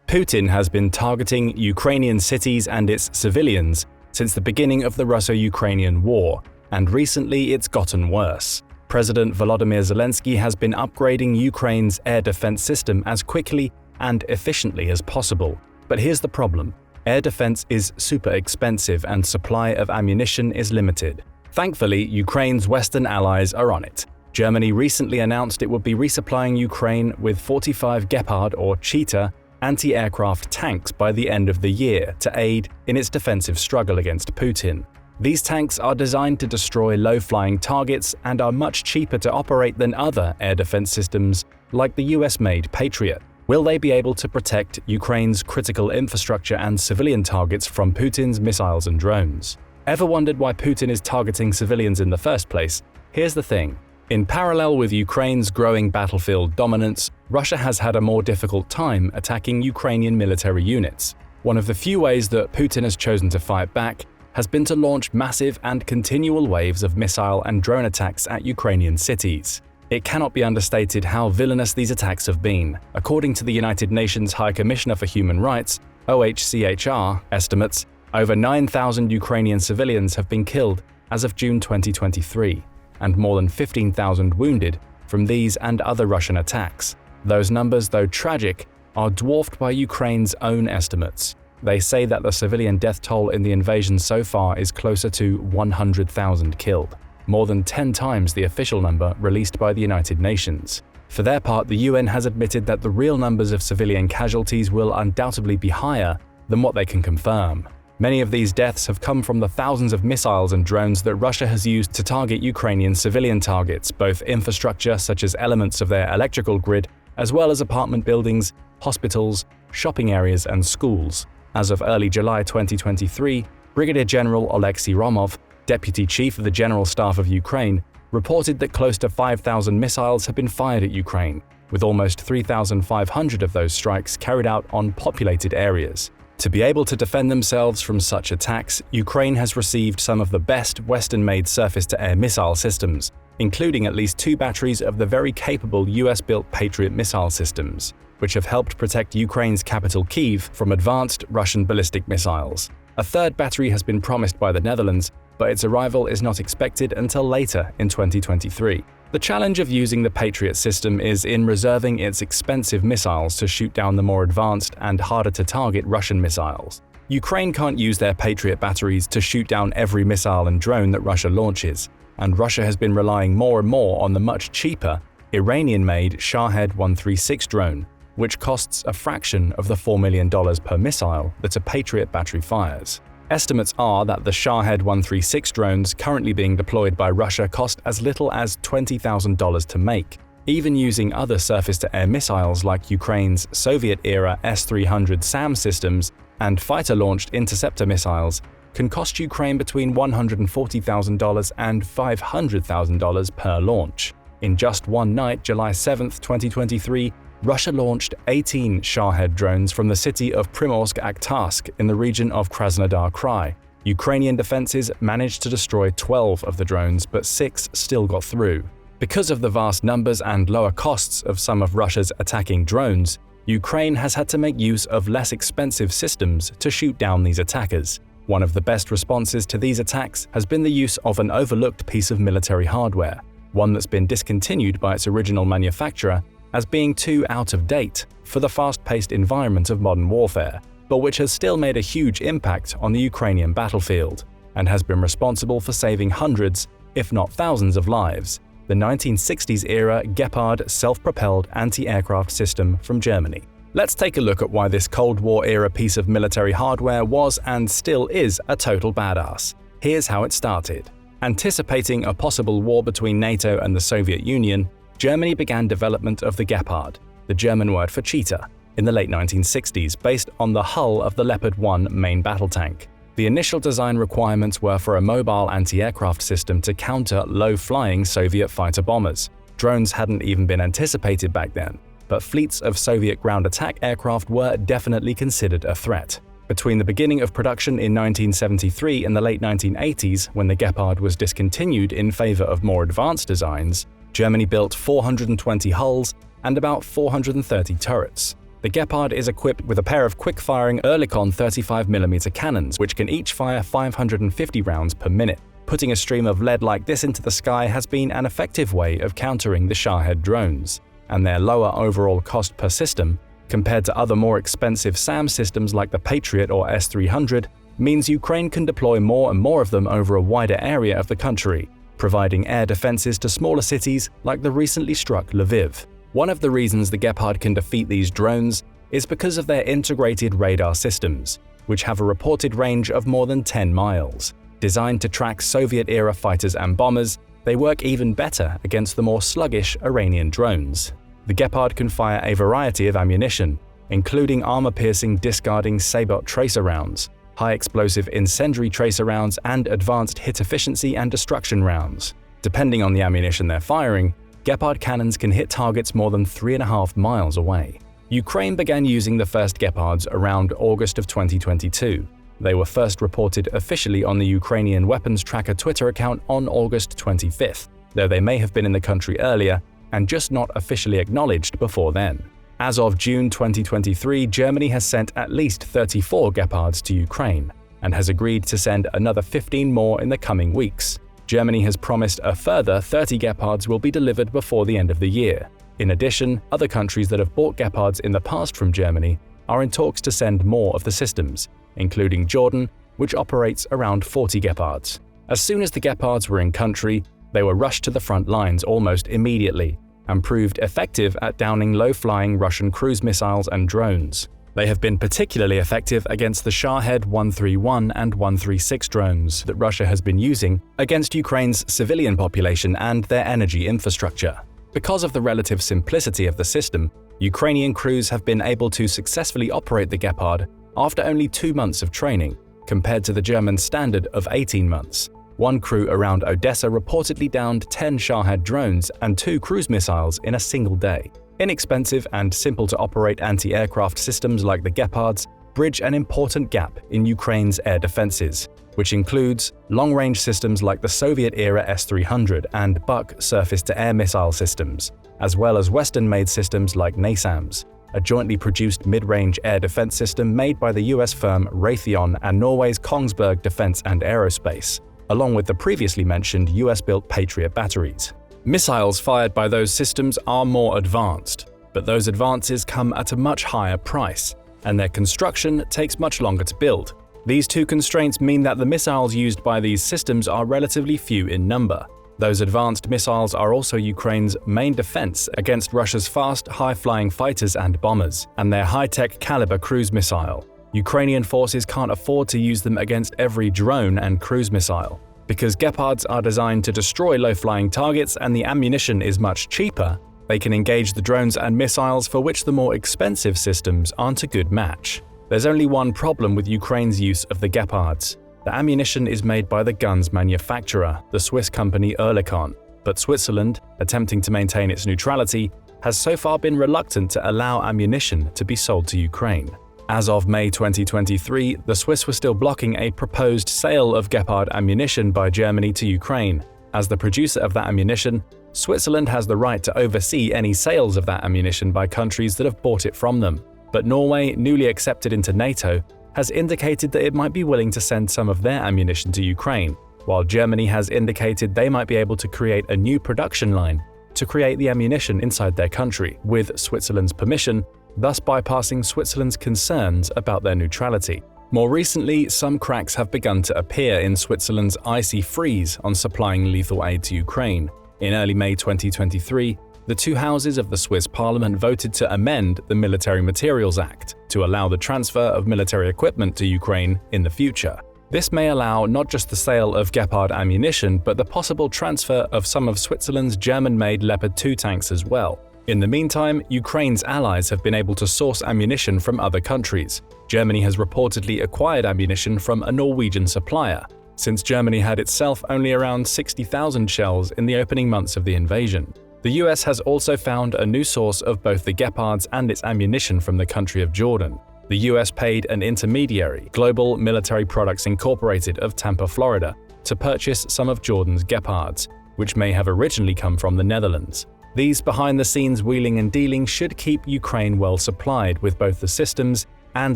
Putin has been targeting Ukrainian cities and its civilians since the beginning of the Russo-Ukrainian war, and recently it's gotten worse. President Volodymyr Zelensky has been upgrading Ukraine's air defense system as quickly and efficiently as possible. But here's the problem. Air defense is super expensive and supply of ammunition is limited. Thankfully, Ukraine's Western allies are on it. Germany recently announced it would be resupplying Ukraine with 45 Gepard or Cheetah anti-aircraft tanks by the end of the year to aid in its defensive struggle against Putin. These tanks are designed to destroy low-flying targets and are much cheaper to operate than other air defense systems like the US-made Patriot. Will they be able to protect Ukraine's critical infrastructure and civilian targets from Putin's missiles and drones? Ever wondered why Putin is targeting civilians in the first place? Here's the thing. In parallel with Ukraine's growing battlefield dominance, Russia has had a more difficult time attacking Ukrainian military units. One of the few ways that Putin has chosen to fight back has been to launch massive and continual waves of missile and drone attacks at Ukrainian cities. It cannot be understated how villainous these attacks have been. According to the United Nations High Commissioner for Human Rights, OHCHR, estimates, over 9,000 Ukrainian civilians have been killed as of June 2023, and more than 15,000 wounded from these and other Russian attacks. Those numbers, though tragic, are dwarfed by Ukraine's own estimates. They say that the civilian death toll in the invasion so far is closer to 100,000 killed, more than 10 times the official number released by the United Nations. For their part, the UN has admitted that the real numbers of civilian casualties will undoubtedly be higher than what they can confirm. Many of these deaths have come from the thousands of missiles and drones that Russia has used to target Ukrainian civilian targets, both infrastructure such as elements of their electrical grid, as well as apartment buildings, hospitals, shopping areas, and schools. As of early July 2023, Brigadier General Oleksiy Romov, Deputy Chief of the General Staff of Ukraine, reported that close to 5,000 missiles have been fired at Ukraine, with almost 3,500 of those strikes carried out on populated areas. To be able to defend themselves from such attacks, Ukraine has received some of the best Western-made surface-to-air missile systems, including at least 2 batteries of the very capable US-built Patriot missile systems, which have helped protect Ukraine's capital Kyiv from advanced Russian ballistic missiles. A third battery has been promised by the Netherlands, but its arrival is not expected until later in 2023. The challenge of using the Patriot system is in reserving its expensive missiles to shoot down the more advanced and harder-to-target Russian missiles. Ukraine can't use their Patriot batteries to shoot down every missile and drone that Russia launches, and Russia has been relying more and more on the much cheaper Iranian-made Shahed 136 drone, which costs a fraction of the $4 million per missile that a Patriot battery fires. Estimates are that the Shahed 136 drones currently being deployed by Russia cost as little as $20,000 to make. Even using other surface-to-air missiles like Ukraine's Soviet-era S-300 SAM systems and fighter-launched interceptor missiles can cost Ukraine between $140,000 and $500,000 per launch. In just one night, July 7, 2023, Russia launched 18 Shahed drones from the city of Primorsk-Akhtarsk in the region of Krasnodar Krai. Ukrainian defenses managed to destroy 12 of the drones, but 6 still got through. Because of the vast numbers and lower costs of some of Russia's attacking drones, Ukraine has had to make use of less expensive systems to shoot down these attackers. One of the best responses to these attacks has been the use of an overlooked piece of military hardware, one that's been discontinued by its original manufacturer as being too out of date for the fast-paced environment of modern warfare, but which has still made a huge impact on the Ukrainian battlefield, and has been responsible for saving hundreds, if not thousands of lives, the 1960s-era Gepard self-propelled anti-aircraft system from Germany. Let's take a look at why this Cold War-era piece of military hardware was and still is a total badass. Here's how it started. Anticipating a possible war between NATO and the Soviet Union, Germany began development of the Gepard, the German word for cheetah, in the late 1960s based on the hull of the Leopard 1 main battle tank. The initial design requirements were for a mobile anti-aircraft system to counter low-flying Soviet fighter bombers. drones hadn't even been anticipated back then, but fleets of Soviet ground attack aircraft were definitely considered a threat. Between the beginning of production in 1973 and the late 1980s, when the Gepard was discontinued in favor of more advanced designs, Germany built 420 hulls and about 430 turrets. The Gepard is equipped with a pair of quick-firing Oerlikon 35mm cannons, which can each fire 550 rounds per minute. Putting a stream of lead like this into the sky has been an effective way of countering the Shahed drones, and their lower overall cost per system, compared to other more expensive SAM systems like the Patriot or S-300, means Ukraine can deploy more and more of them over a wider area of the country, providing air defenses to smaller cities like the recently struck Lviv. One of the reasons the Gepard can defeat these drones is because of their integrated radar systems, which have a reported range of more than 10 miles. Designed to track Soviet-era fighters and bombers, they work even better against the more sluggish Iranian drones. The Gepard can fire a variety of ammunition, including armor-piercing discarding Sabot tracer rounds, high-explosive incendiary tracer rounds, and advanced hit efficiency and destruction rounds. Depending on the ammunition they're firing, Gepard cannons can hit targets more than 3.5 miles away. Ukraine began using the first Gepards around August of 2022. They were first reported officially on the Ukrainian Weapons Tracker Twitter account on August 25th, though they may have been in the country earlier and just not officially acknowledged before then. As of June 2023, Germany has sent at least 34 Gepards to Ukraine and has agreed to send another 15 more in the coming weeks. Germany has promised a further 30 Gepards will be delivered before the end of the year. In addition, other countries that have bought Gepards in the past from Germany are in talks to send more of the systems, including Jordan, which operates around 40 Gepards. As soon as the Gepards were in country, they were rushed to the front lines almost immediately and proved effective at downing low-flying Russian cruise missiles and drones. They have been particularly effective against the Shahed 131 and 136 drones that Russia has been using against Ukraine's civilian population and their energy infrastructure. Because of the relative simplicity of the system, Ukrainian crews have been able to successfully operate the Gepard after only 2 months of training, compared to the German standard of 18 months. One crew around Odessa reportedly downed 10 Shahed drones and 2 cruise missiles in a single day. Inexpensive and simple to operate anti-aircraft systems like the Gepards bridge an important gap in Ukraine's air defenses, which includes long-range systems like the Soviet-era S-300 and Buk surface-to-air missile systems, as well as Western-made systems like NASAMS, a jointly produced mid-range air defense system made by the US firm Raytheon and Norway's Kongsberg Defense and Aerospace, along with the previously mentioned US-built Patriot batteries. Missiles fired by those systems are more advanced, but those advances come at a much higher price, and their construction takes much longer to build. These two constraints mean that the missiles used by these systems are relatively few in number. Those advanced missiles are also Ukraine's main defense against Russia's fast, high-flying fighters and bombers, and their high-tech Caliber cruise missile. Ukrainian forces can't afford to use them against every drone and cruise missile. Because Gepards are designed to destroy low-flying targets and the ammunition is much cheaper, they can engage the drones and missiles for which the more expensive systems aren't a good match. There's only one problem with Ukraine's use of the Gepards. The ammunition is made by the gun's manufacturer, the Swiss company Oerlikon, but Switzerland, attempting to maintain its neutrality, has so far been reluctant to allow ammunition to be sold to Ukraine. As of May 2023, the Swiss were still blocking a proposed sale of Gepard ammunition by Germany to Ukraine. As the producer of that ammunition, Switzerland has the right to oversee any sales of that ammunition by countries that have bought it from them. But Norway, newly accepted into NATO, has indicated that it might be willing to send some of their ammunition to Ukraine, while Germany has indicated they might be able to create a new production line to create the ammunition inside their country, with Switzerland's permission, thus bypassing Switzerland's concerns about their neutrality. More recently, some cracks have begun to appear in Switzerland's icy freeze on supplying lethal aid to Ukraine. In early May 2023, the two houses of the Swiss parliament voted to amend the Military Materials Act to allow the transfer of military equipment to Ukraine in the future. This may allow not just the sale of Gepard ammunition, but the possible transfer of some of Switzerland's German-made Leopard 2 tanks as well. In the meantime, Ukraine's allies have been able to source ammunition from other countries. Germany has reportedly acquired ammunition from a Norwegian supplier, since Germany had itself only around 60,000 shells in the opening months of the invasion. The US has also found a new source of both the Gepards and its ammunition from the country of Jordan. The US paid an intermediary, Global Military Products Incorporated of Tampa, Florida, to purchase some of Jordan's Gepards, which may have originally come from the Netherlands. These behind-the-scenes wheeling and dealing should keep Ukraine well supplied with both the systems and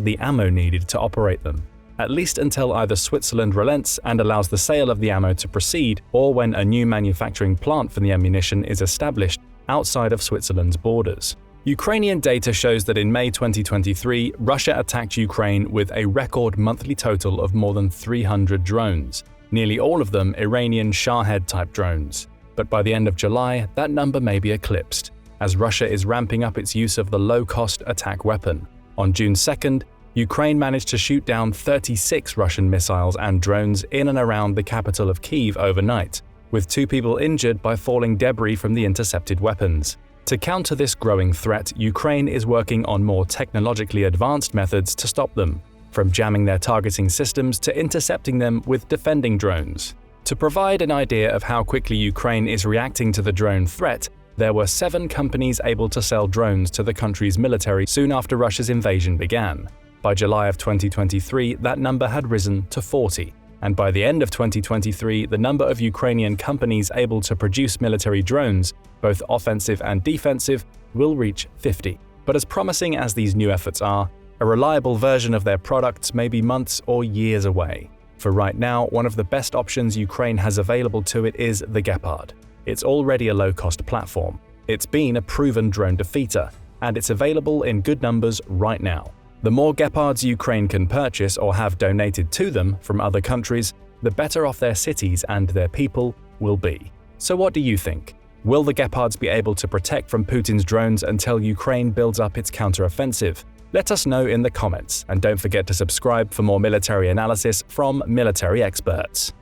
the ammo needed to operate them, at least until either Switzerland relents and allows the sale of the ammo to proceed, or when a new manufacturing plant for the ammunition is established outside of Switzerland's borders. Ukrainian data shows that in May 2023, Russia attacked Ukraine with a record monthly total of more than 300 drones, nearly all of them Iranian Shahed-type drones. But by the end of July, that number may be eclipsed, as Russia is ramping up its use of the low-cost attack weapon. On June 2nd, Ukraine managed to shoot down 36 Russian missiles and drones in and around the capital of Kyiv overnight, with 2 people injured by falling debris from the intercepted weapons. To counter this growing threat, Ukraine is working on more technologically advanced methods to stop them, from jamming their targeting systems to intercepting them with defending drones. To provide an idea of how quickly Ukraine is reacting to the drone threat, there were 7 companies able to sell drones to the country's military soon after Russia's invasion began. By July of 2023, that number had risen to 40, and by the end of 2023, the number of Ukrainian companies able to produce military drones, both offensive and defensive, will reach 50. But as promising as these new efforts are, a reliable version of their products may be months or years away. For right now, one of the best options Ukraine has available to it is the Gepard. It's already a low-cost platform. It's been a proven drone defeater, and it's available in good numbers right now. The more Gepards Ukraine can purchase or have donated to them from other countries, the better off their cities and their people will be. So what do you think? Will the Gepards be able to protect from Putin's drones until Ukraine builds up its counteroffensive? Let us know in the comments, and don't forget to subscribe for more military analysis from military experts.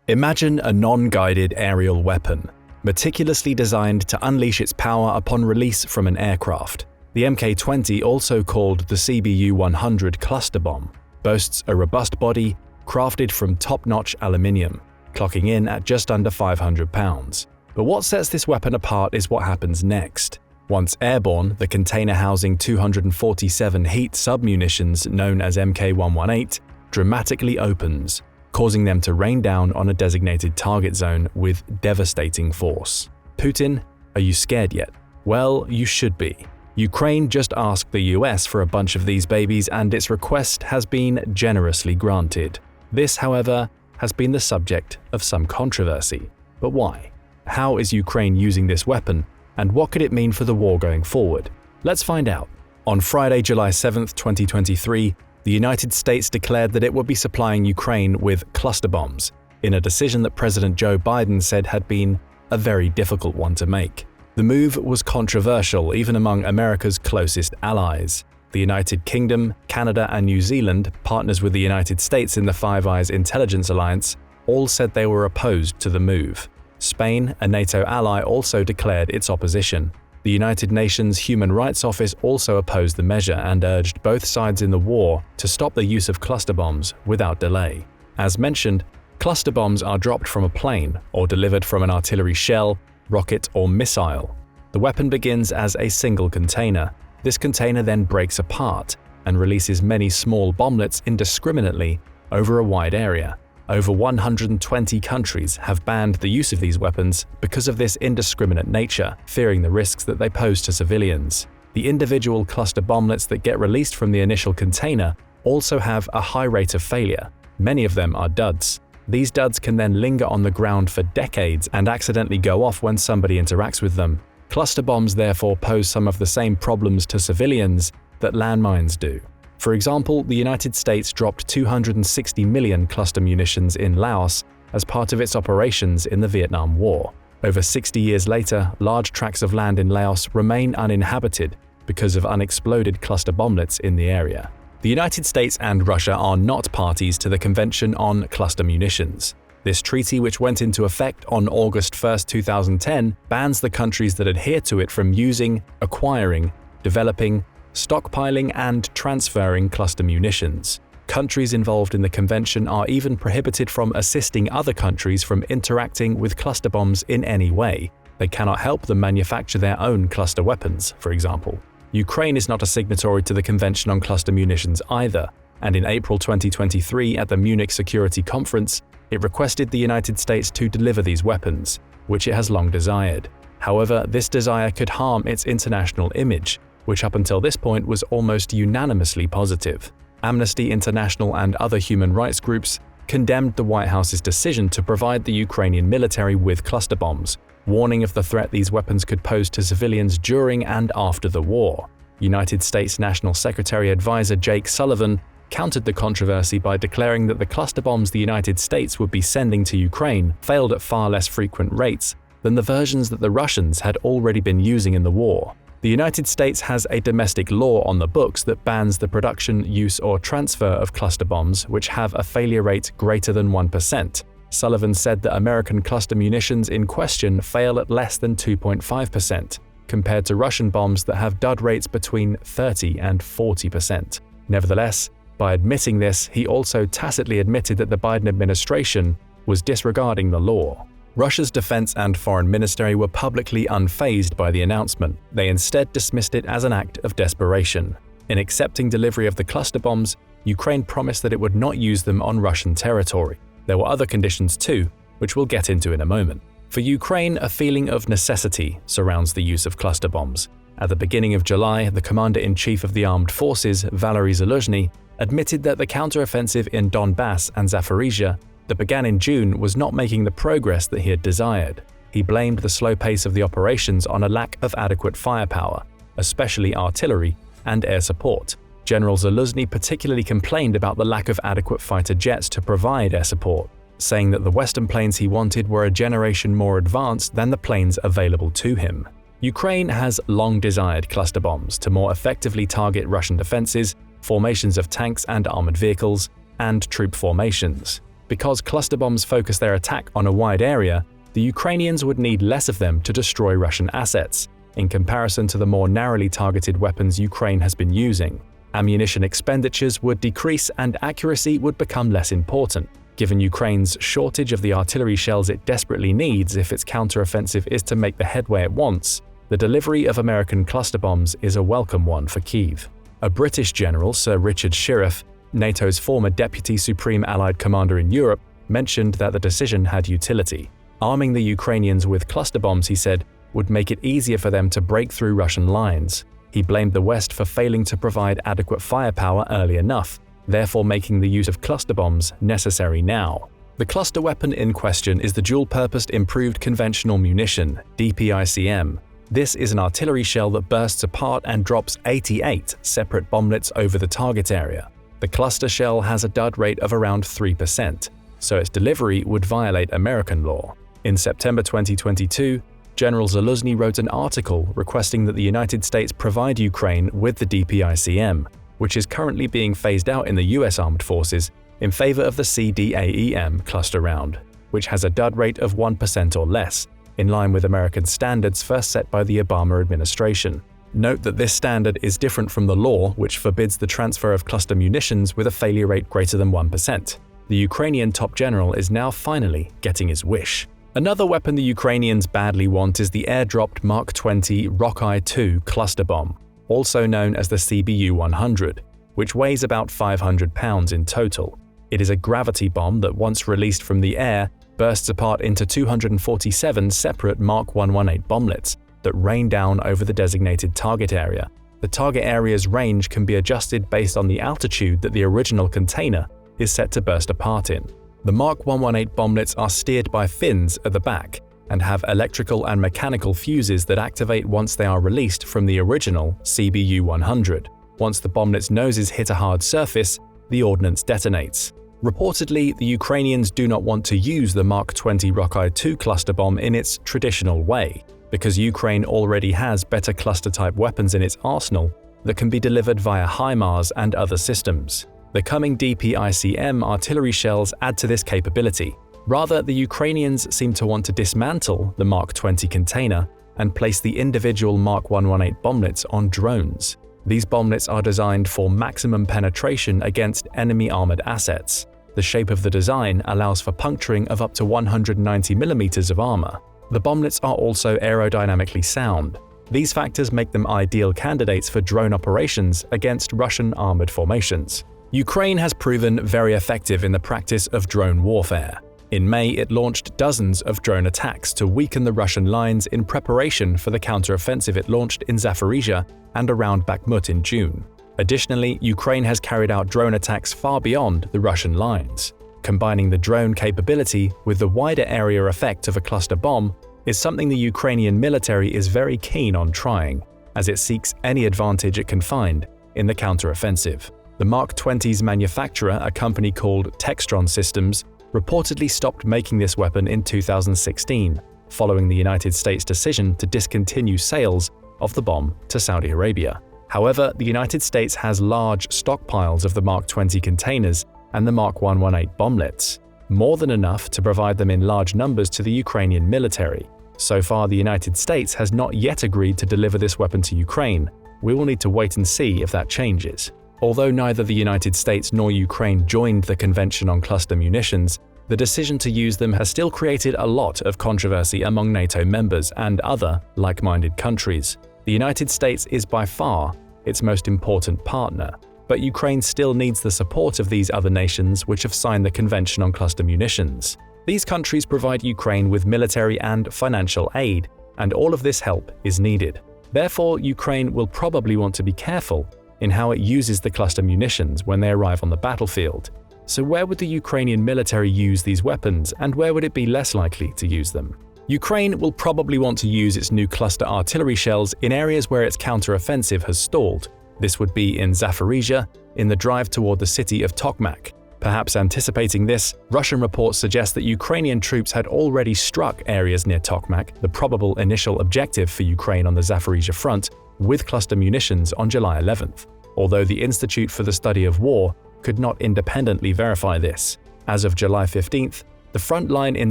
Imagine a non-guided aerial weapon, meticulously designed to unleash its power upon release from an aircraft. The Mk-20, also called the CBU-100 cluster bomb, boasts a robust body crafted from top-notch aluminium, clocking in at just under 500 pounds. But what sets this weapon apart is what happens next. Once airborne, the container housing 247 heat submunitions known as Mk-118 dramatically opens, causing them to rain down on a designated target zone with devastating force. Putin, are you scared yet? Well, you should be. Ukraine just asked the US for a bunch of these babies, and its request has been generously granted. This, however, has been the subject of some controversy. But why? How is Ukraine using this weapon, and what could it mean for the war going forward? Let's find out. On Friday, July 7, 2023, the United States declared that it would be supplying Ukraine with cluster bombs, in a decision that President Joe Biden said had been a very difficult one to make. The move was controversial even among America's closest allies. The United Kingdom, Canada, and New Zealand, partners with the United States in the Five Eyes intelligence alliance, all said they were opposed to the move. Spain, a NATO ally, also declared its opposition. The United Nations Human Rights Office also opposed the measure and urged both sides in the war to stop the use of cluster bombs without delay. As mentioned, cluster bombs are dropped from a plane or delivered from an artillery shell, rocket, or missile. The weapon begins as a single container. This container then breaks apart and releases many small bomblets indiscriminately over a wide area. Over 120 countries have banned the use of these weapons because of this indiscriminate nature, fearing the risks that they pose to civilians. The individual cluster bomblets that get released from the initial container also have a high rate of failure. Many of them are duds. These duds can then linger on the ground for decades and accidentally go off when somebody interacts with them. Cluster bombs therefore pose some of the same problems to civilians that landmines do. For example, the United States dropped 260 million cluster munitions in Laos as part of its operations in the Vietnam War. Over 60 years later, large tracts of land in Laos remain uninhabited because of unexploded cluster bomblets in the area. The United States and Russia are not parties to the Convention on Cluster Munitions. This treaty, which went into effect on August 1, 2010, bans the countries that adhere to it from using, acquiring, developing, stockpiling, and transferring cluster munitions. Countries involved in the convention are even prohibited from assisting other countries from interacting with cluster bombs in any way. They cannot help them manufacture their own cluster weapons, for example. Ukraine is not a signatory to the Convention on Cluster Munitions either, and in April 2023 at the Munich Security Conference, it requested the United States to deliver these weapons, which it has long desired. However, this desire could harm its international image, which up until this point was almost unanimously positive. Amnesty International and other human rights groups condemned the White House's decision to provide the Ukrainian military with cluster bombs, warning of the threat these weapons could pose to civilians during and after the war. United States National Secretary Advisor Jake Sullivan countered the controversy by declaring that the cluster bombs the United States would be sending to Ukraine failed at far less frequent rates than the versions that the Russians had already been using in the war. The United States has a domestic law on the books that bans the production, use, or transfer of cluster bombs which have a failure rate greater than 1%. Sullivan said that American cluster munitions in question fail at less than 2.5%, compared to Russian bombs that have dud rates between 30 and 40%. Nevertheless, by admitting this, he also tacitly admitted that the Biden administration was disregarding the law. Russia's defense and foreign ministry were publicly unfazed by the announcement. They instead dismissed it as an act of desperation. In accepting delivery of the cluster bombs, Ukraine promised that it would not use them on Russian territory. There were other conditions too, which we'll get into in a moment. For Ukraine, a feeling of necessity surrounds the use of cluster bombs. At the beginning of July, the Commander-in-Chief of the Armed Forces, Valery Zaluzhny, admitted that the counteroffensive in Donbass and Zaporizhia that began in June was not making the progress that he had desired. He blamed the slow pace of the operations on a lack of adequate firepower, especially artillery and air support. General Zaluzhny particularly complained about the lack of adequate fighter jets to provide air support, saying that the Western planes he wanted were a generation more advanced than the planes available to him. Ukraine has long desired cluster bombs to more effectively target Russian defenses, formations of tanks and armored vehicles, and troop formations. Because cluster bombs focus their attack on a wide area, the Ukrainians would need less of them to destroy Russian assets, in comparison to the more narrowly targeted weapons Ukraine has been using. Ammunition expenditures would decrease and accuracy would become less important. Given Ukraine's shortage of the artillery shells it desperately needs if its counteroffensive is to make the headway it wants, the delivery of American cluster bombs is a welcome one for Kyiv. A British general, Sir Richard Shirreff, NATO's former Deputy Supreme Allied Commander in Europe, mentioned that the decision had utility. Arming the Ukrainians with cluster bombs, he said, would make it easier for them to break through Russian lines. He blamed the West for failing to provide adequate firepower early enough, therefore making the use of cluster bombs necessary now. The cluster weapon in question is the dual-purposed improved conventional munition, DPICM. This is an artillery shell that bursts apart and drops 88 separate bomblets over the target area. The cluster shell has a dud rate of around 3%, so its delivery would violate American law. In September 2022, General Zaluzhny wrote an article requesting that the United States provide Ukraine with the DPICM, which is currently being phased out in the US Armed Forces in favor of the CDAEM cluster round, which has a dud rate of 1% or less, in line with American standards first set by the Obama administration. Note that this standard is different from the law, which forbids the transfer of cluster munitions with a failure rate greater than 1%. The Ukrainian top general is now finally getting his wish. Another weapon the Ukrainians badly want is the airdropped Mark 20 Rockeye 2 cluster bomb, also known as the CBU-100, which weighs about 500 pounds in total. It is a gravity bomb that, once released from the air, bursts apart into 247 separate Mark 118 bomblets that rain down over the designated target area. The target area's range can be adjusted based on the altitude that the original container is set to burst apart in. The Mark 118 bomblets are steered by fins at the back and have electrical and mechanical fuses that activate once they are released from the original CBU-100. Once the bomblet's noses hit a hard surface, the ordnance detonates. Reportedly, the Ukrainians do not want to use the Mark 20 Rockeye 2 cluster bomb in its traditional way, because Ukraine already has better cluster-type weapons in its arsenal that can be delivered via HIMARS and other systems. The coming DPICM artillery shells add to this capability. Rather, the Ukrainians seem to want to dismantle the Mark 20 container and place the individual Mark 118 bomblets on drones. These bomblets are designed for maximum penetration against enemy armored assets. The shape of the design allows for puncturing of up to 190 mm of armor. The bomblets are also aerodynamically sound. These factors make them ideal candidates for drone operations against Russian armored formations. Ukraine has proven very effective in the practice of drone warfare. In May, it launched dozens of drone attacks to weaken the Russian lines in preparation for the counteroffensive it launched in Zaporizhia and around Bakhmut in June. Additionally, Ukraine has carried out drone attacks far beyond the Russian lines. Combining the drone capability with the wider area effect of a cluster bomb is something the Ukrainian military is very keen on trying, as it seeks any advantage it can find in the counteroffensive. The Mark 20's manufacturer, a company called Textron Systems, reportedly stopped making this weapon in 2016, following the United States' decision to discontinue sales of the bomb to Saudi Arabia. However, the United States has large stockpiles of the Mark 20 containers and the Mark 118 bomblets, more than enough to provide them in large numbers to the Ukrainian military. So far, the United States has not yet agreed to deliver this weapon to Ukraine. We will need to wait and see if that changes. Although neither the United States nor Ukraine joined the Convention on Cluster Munitions, the decision to use them has still created a lot of controversy among NATO members and other like-minded countries. The United States is by far its most important partner, but Ukraine still needs the support of these other nations which have signed the Convention on Cluster Munitions. These countries provide Ukraine with military and financial aid, and all of this help is needed. Therefore, Ukraine will probably want to be careful in how it uses the cluster munitions when they arrive on the battlefield. So where would the Ukrainian military use these weapons, and where would it be less likely to use them? Ukraine will probably want to use its new cluster artillery shells in areas where its counteroffensive has stalled. This would be in Zaporizhia, in the drive toward the city of Tokmak. Perhaps anticipating this, Russian reports suggest that Ukrainian troops had already struck areas near Tokmak, the probable initial objective for Ukraine on the Zaporizhia front, with cluster munitions on July 11th, although the Institute for the Study of War could not independently verify this. As of July 15th, the front line in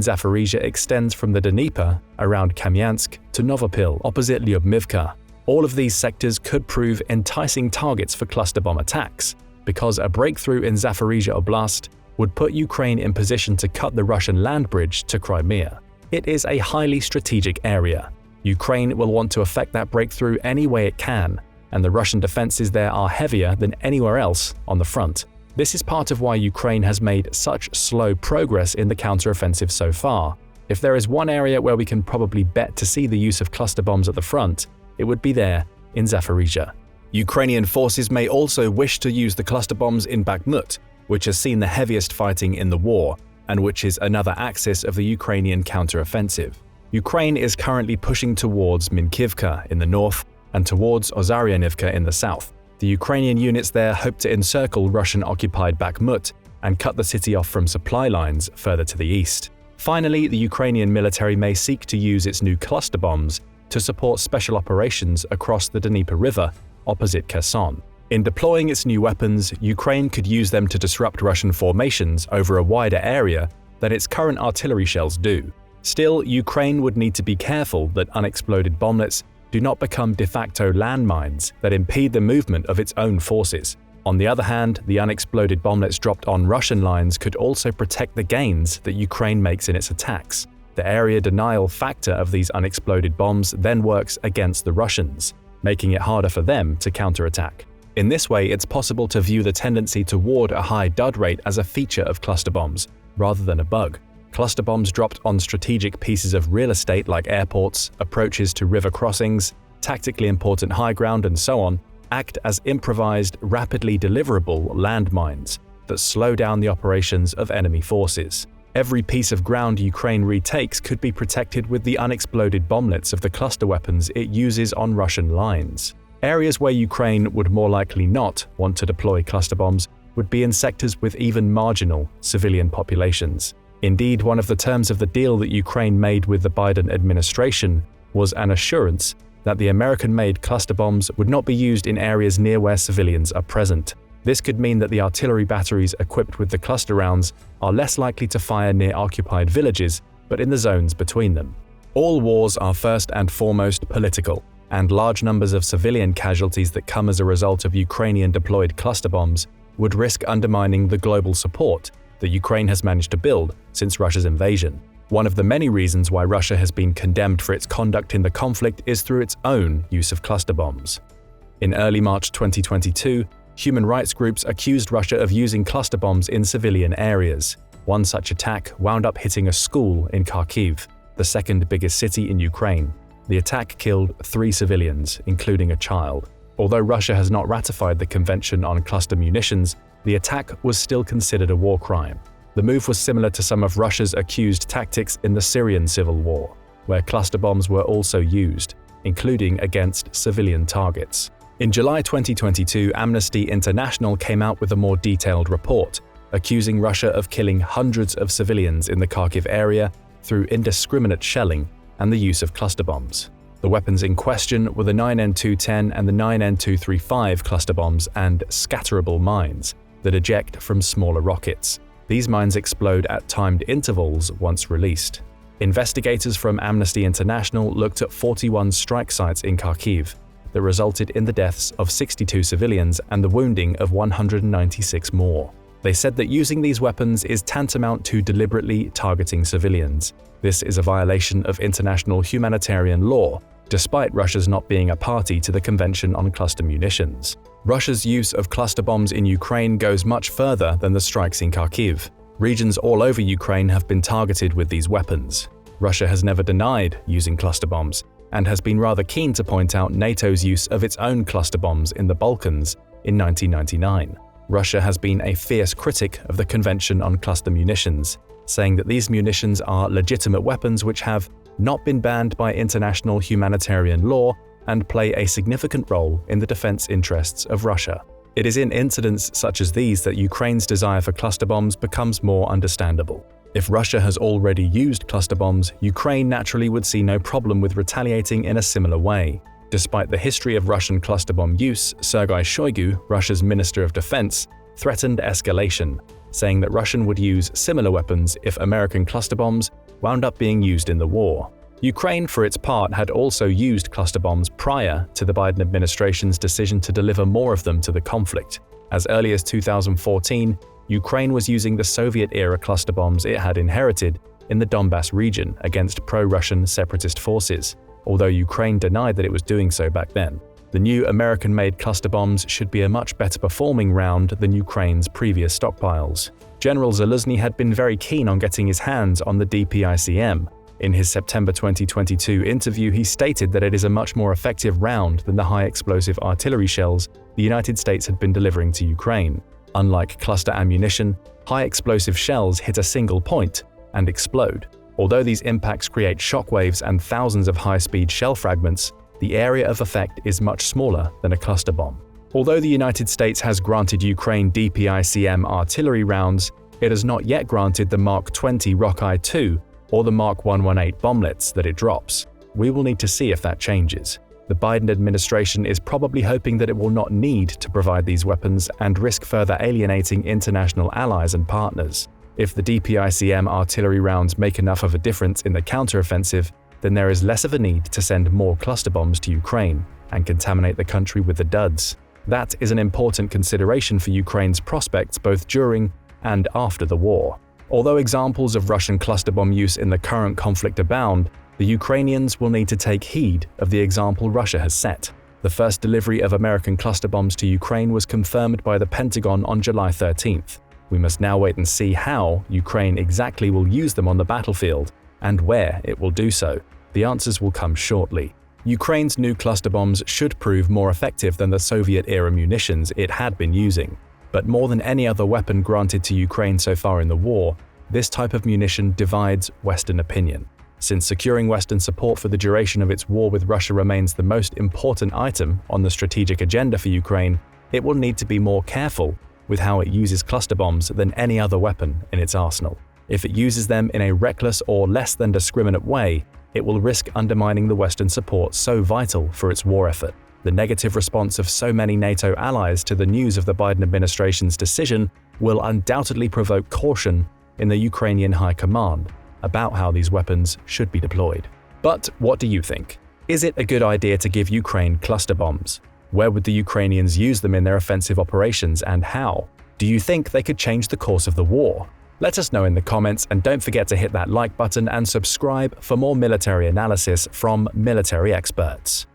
Zaporizhia extends from the Dnieper around Kamyansk to Novopil opposite Lyubimivka. All of these sectors could prove enticing targets for cluster bomb attacks, because a breakthrough in Zaporizhia Oblast would put Ukraine in position to cut the Russian land bridge to Crimea. It is a highly strategic area. Ukraine will want to effect that breakthrough any way it can, and the Russian defenses there are heavier than anywhere else on the front. This is part of why Ukraine has made such slow progress in the counteroffensive so far. If there is one area where we can probably bet to see the use of cluster bombs at the front, it would be there in Zaporizhia. Ukrainian forces may also wish to use the cluster bombs in Bakhmut, which has seen the heaviest fighting in the war, and which is another axis of the Ukrainian counteroffensive. Ukraine is currently pushing towards Minkivka in the north and towards Ozaryanivka in the south. The Ukrainian units there hope to encircle Russian-occupied Bakhmut and cut the city off from supply lines further to the east. Finally, the Ukrainian military may seek to use its new cluster bombs to support special operations across the Dnieper River opposite Kherson. In deploying its new weapons, Ukraine could use them to disrupt Russian formations over a wider area than its current artillery shells do. Still, Ukraine would need to be careful that unexploded bomblets do not become de facto landmines that impede the movement of its own forces. On the other hand, the unexploded bomblets dropped on Russian lines could also protect the gains that Ukraine makes in its attacks. The area denial factor of these unexploded bombs then works against the Russians, making it harder for them to counterattack. In this way, it's possible to view the tendency toward a high dud rate as a feature of cluster bombs, rather than a bug. Cluster bombs dropped on strategic pieces of real estate like airports, approaches to river crossings, tactically important high ground, and so on, act as improvised, rapidly deliverable landmines that slow down the operations of enemy forces. Every piece of ground Ukraine retakes could be protected with the unexploded bomblets of the cluster weapons it uses on Russian lines. Areas where Ukraine would more likely not want to deploy cluster bombs would be in sectors with even marginal civilian populations. Indeed, one of the terms of the deal that Ukraine made with the Biden administration was an assurance that the American-made cluster bombs would not be used in areas near where civilians are present. This could mean that the artillery batteries equipped with the cluster rounds are less likely to fire near occupied villages, but in the zones between them. All wars are first and foremost political, and large numbers of civilian casualties that come as a result of Ukrainian deployed cluster bombs would risk undermining the global support that Ukraine has managed to build since Russia's invasion. One of the many reasons why Russia has been condemned for its conduct in the conflict is through its own use of cluster bombs. In early March 2022, human rights groups accused Russia of using cluster bombs in civilian areas. One such attack wound up hitting a school in Kharkiv, the second biggest city in Ukraine. The attack killed 3 civilians, including a child. Although Russia has not ratified the Convention on Cluster Munitions, the attack was still considered a war crime. The move was similar to some of Russia's accused tactics in the Syrian civil war, where cluster bombs were also used, including against civilian targets. In July 2022, Amnesty International came out with a more detailed report, accusing Russia of killing hundreds of civilians in the Kharkiv area through indiscriminate shelling and the use of cluster bombs. The weapons in question were the 9N210 and the 9N235 cluster bombs and scatterable mines that eject from smaller rockets. These mines explode at timed intervals once released. Investigators from Amnesty International looked at 41 strike sites in Kharkiv that resulted in the deaths of 62 civilians and the wounding of 196 more. They said that using these weapons is tantamount to deliberately targeting civilians. This is a violation of international humanitarian law, despite Russia's not being a party to the Convention on Cluster Munitions. Russia's use of cluster bombs in Ukraine goes much further than the strikes in Kharkiv. Regions all over Ukraine have been targeted with these weapons. Russia has never denied using cluster bombs, and has been rather keen to point out NATO's use of its own cluster bombs in the Balkans in 1999. Russia has been a fierce critic of the Convention on Cluster Munitions, saying that these munitions are legitimate weapons which have not been banned by international humanitarian law and play a significant role in the defense interests of Russia. It is in incidents such as these that Ukraine's desire for cluster bombs becomes more understandable. If Russia has already used cluster bombs, Ukraine naturally would see no problem with retaliating in a similar way. Despite the history of Russian cluster bomb use, Sergei Shoigu, Russia's Minister of Defense, threatened escalation, saying that Russia would use similar weapons if American cluster bombs wound up being used in the war. Ukraine, for its part, had also used cluster bombs prior to the Biden administration's decision to deliver more of them to the conflict. As early as 2014, Ukraine was using the Soviet-era cluster bombs it had inherited in the Donbas region against pro-Russian separatist forces, although Ukraine denied that it was doing so back then. The new American-made cluster bombs should be a much better performing round than Ukraine's previous stockpiles. General Zaluzny had been very keen on getting his hands on the DPICM. In his September 2022 interview, he stated that it is a much more effective round than the high-explosive artillery shells the United States had been delivering to Ukraine. Unlike cluster ammunition, high-explosive shells hit a single point and explode. Although these impacts create shockwaves and thousands of high-speed shell fragments, the area of effect is much smaller than a cluster bomb. Although the United States has granted Ukraine DPICM artillery rounds, it has not yet granted the Mark 20 Rockeye 2 or the Mark 118 bomblets that it drops. We will need to see if that changes. The Biden administration is probably hoping that it will not need to provide these weapons and risk further alienating international allies and partners. If the DPICM artillery rounds make enough of a difference in the counteroffensive, then there is less of a need to send more cluster bombs to Ukraine and contaminate the country with the duds. That is an important consideration for Ukraine's prospects both during and after the war. Although examples of Russian cluster bomb use in the current conflict abound, the Ukrainians will need to take heed of the example Russia has set. The first delivery of American cluster bombs to Ukraine was confirmed by the Pentagon on July 13th. We must now wait and see how Ukraine exactly will use them on the battlefield and where it will do so. The answers will come shortly. Ukraine's new cluster bombs should prove more effective than the Soviet-era munitions it had been using. But more than any other weapon granted to Ukraine so far in the war, this type of munition divides Western opinion. Since securing Western support for the duration of its war with Russia remains the most important item on the strategic agenda for Ukraine, it will need to be more careful with how it uses cluster bombs than any other weapon in its arsenal. If it uses them in a reckless or less than discriminate way, it will risk undermining the Western support so vital for its war effort. The negative response of so many NATO allies to the news of the Biden administration's decision will undoubtedly provoke caution in the Ukrainian High Command about how these weapons should be deployed. But what do you think? Is it a good idea to give Ukraine cluster bombs? Where would the Ukrainians use them in their offensive operations and how? Do you think they could change the course of the war? Let us know in the comments, and don't forget to hit that like button and subscribe for more military analysis from military experts.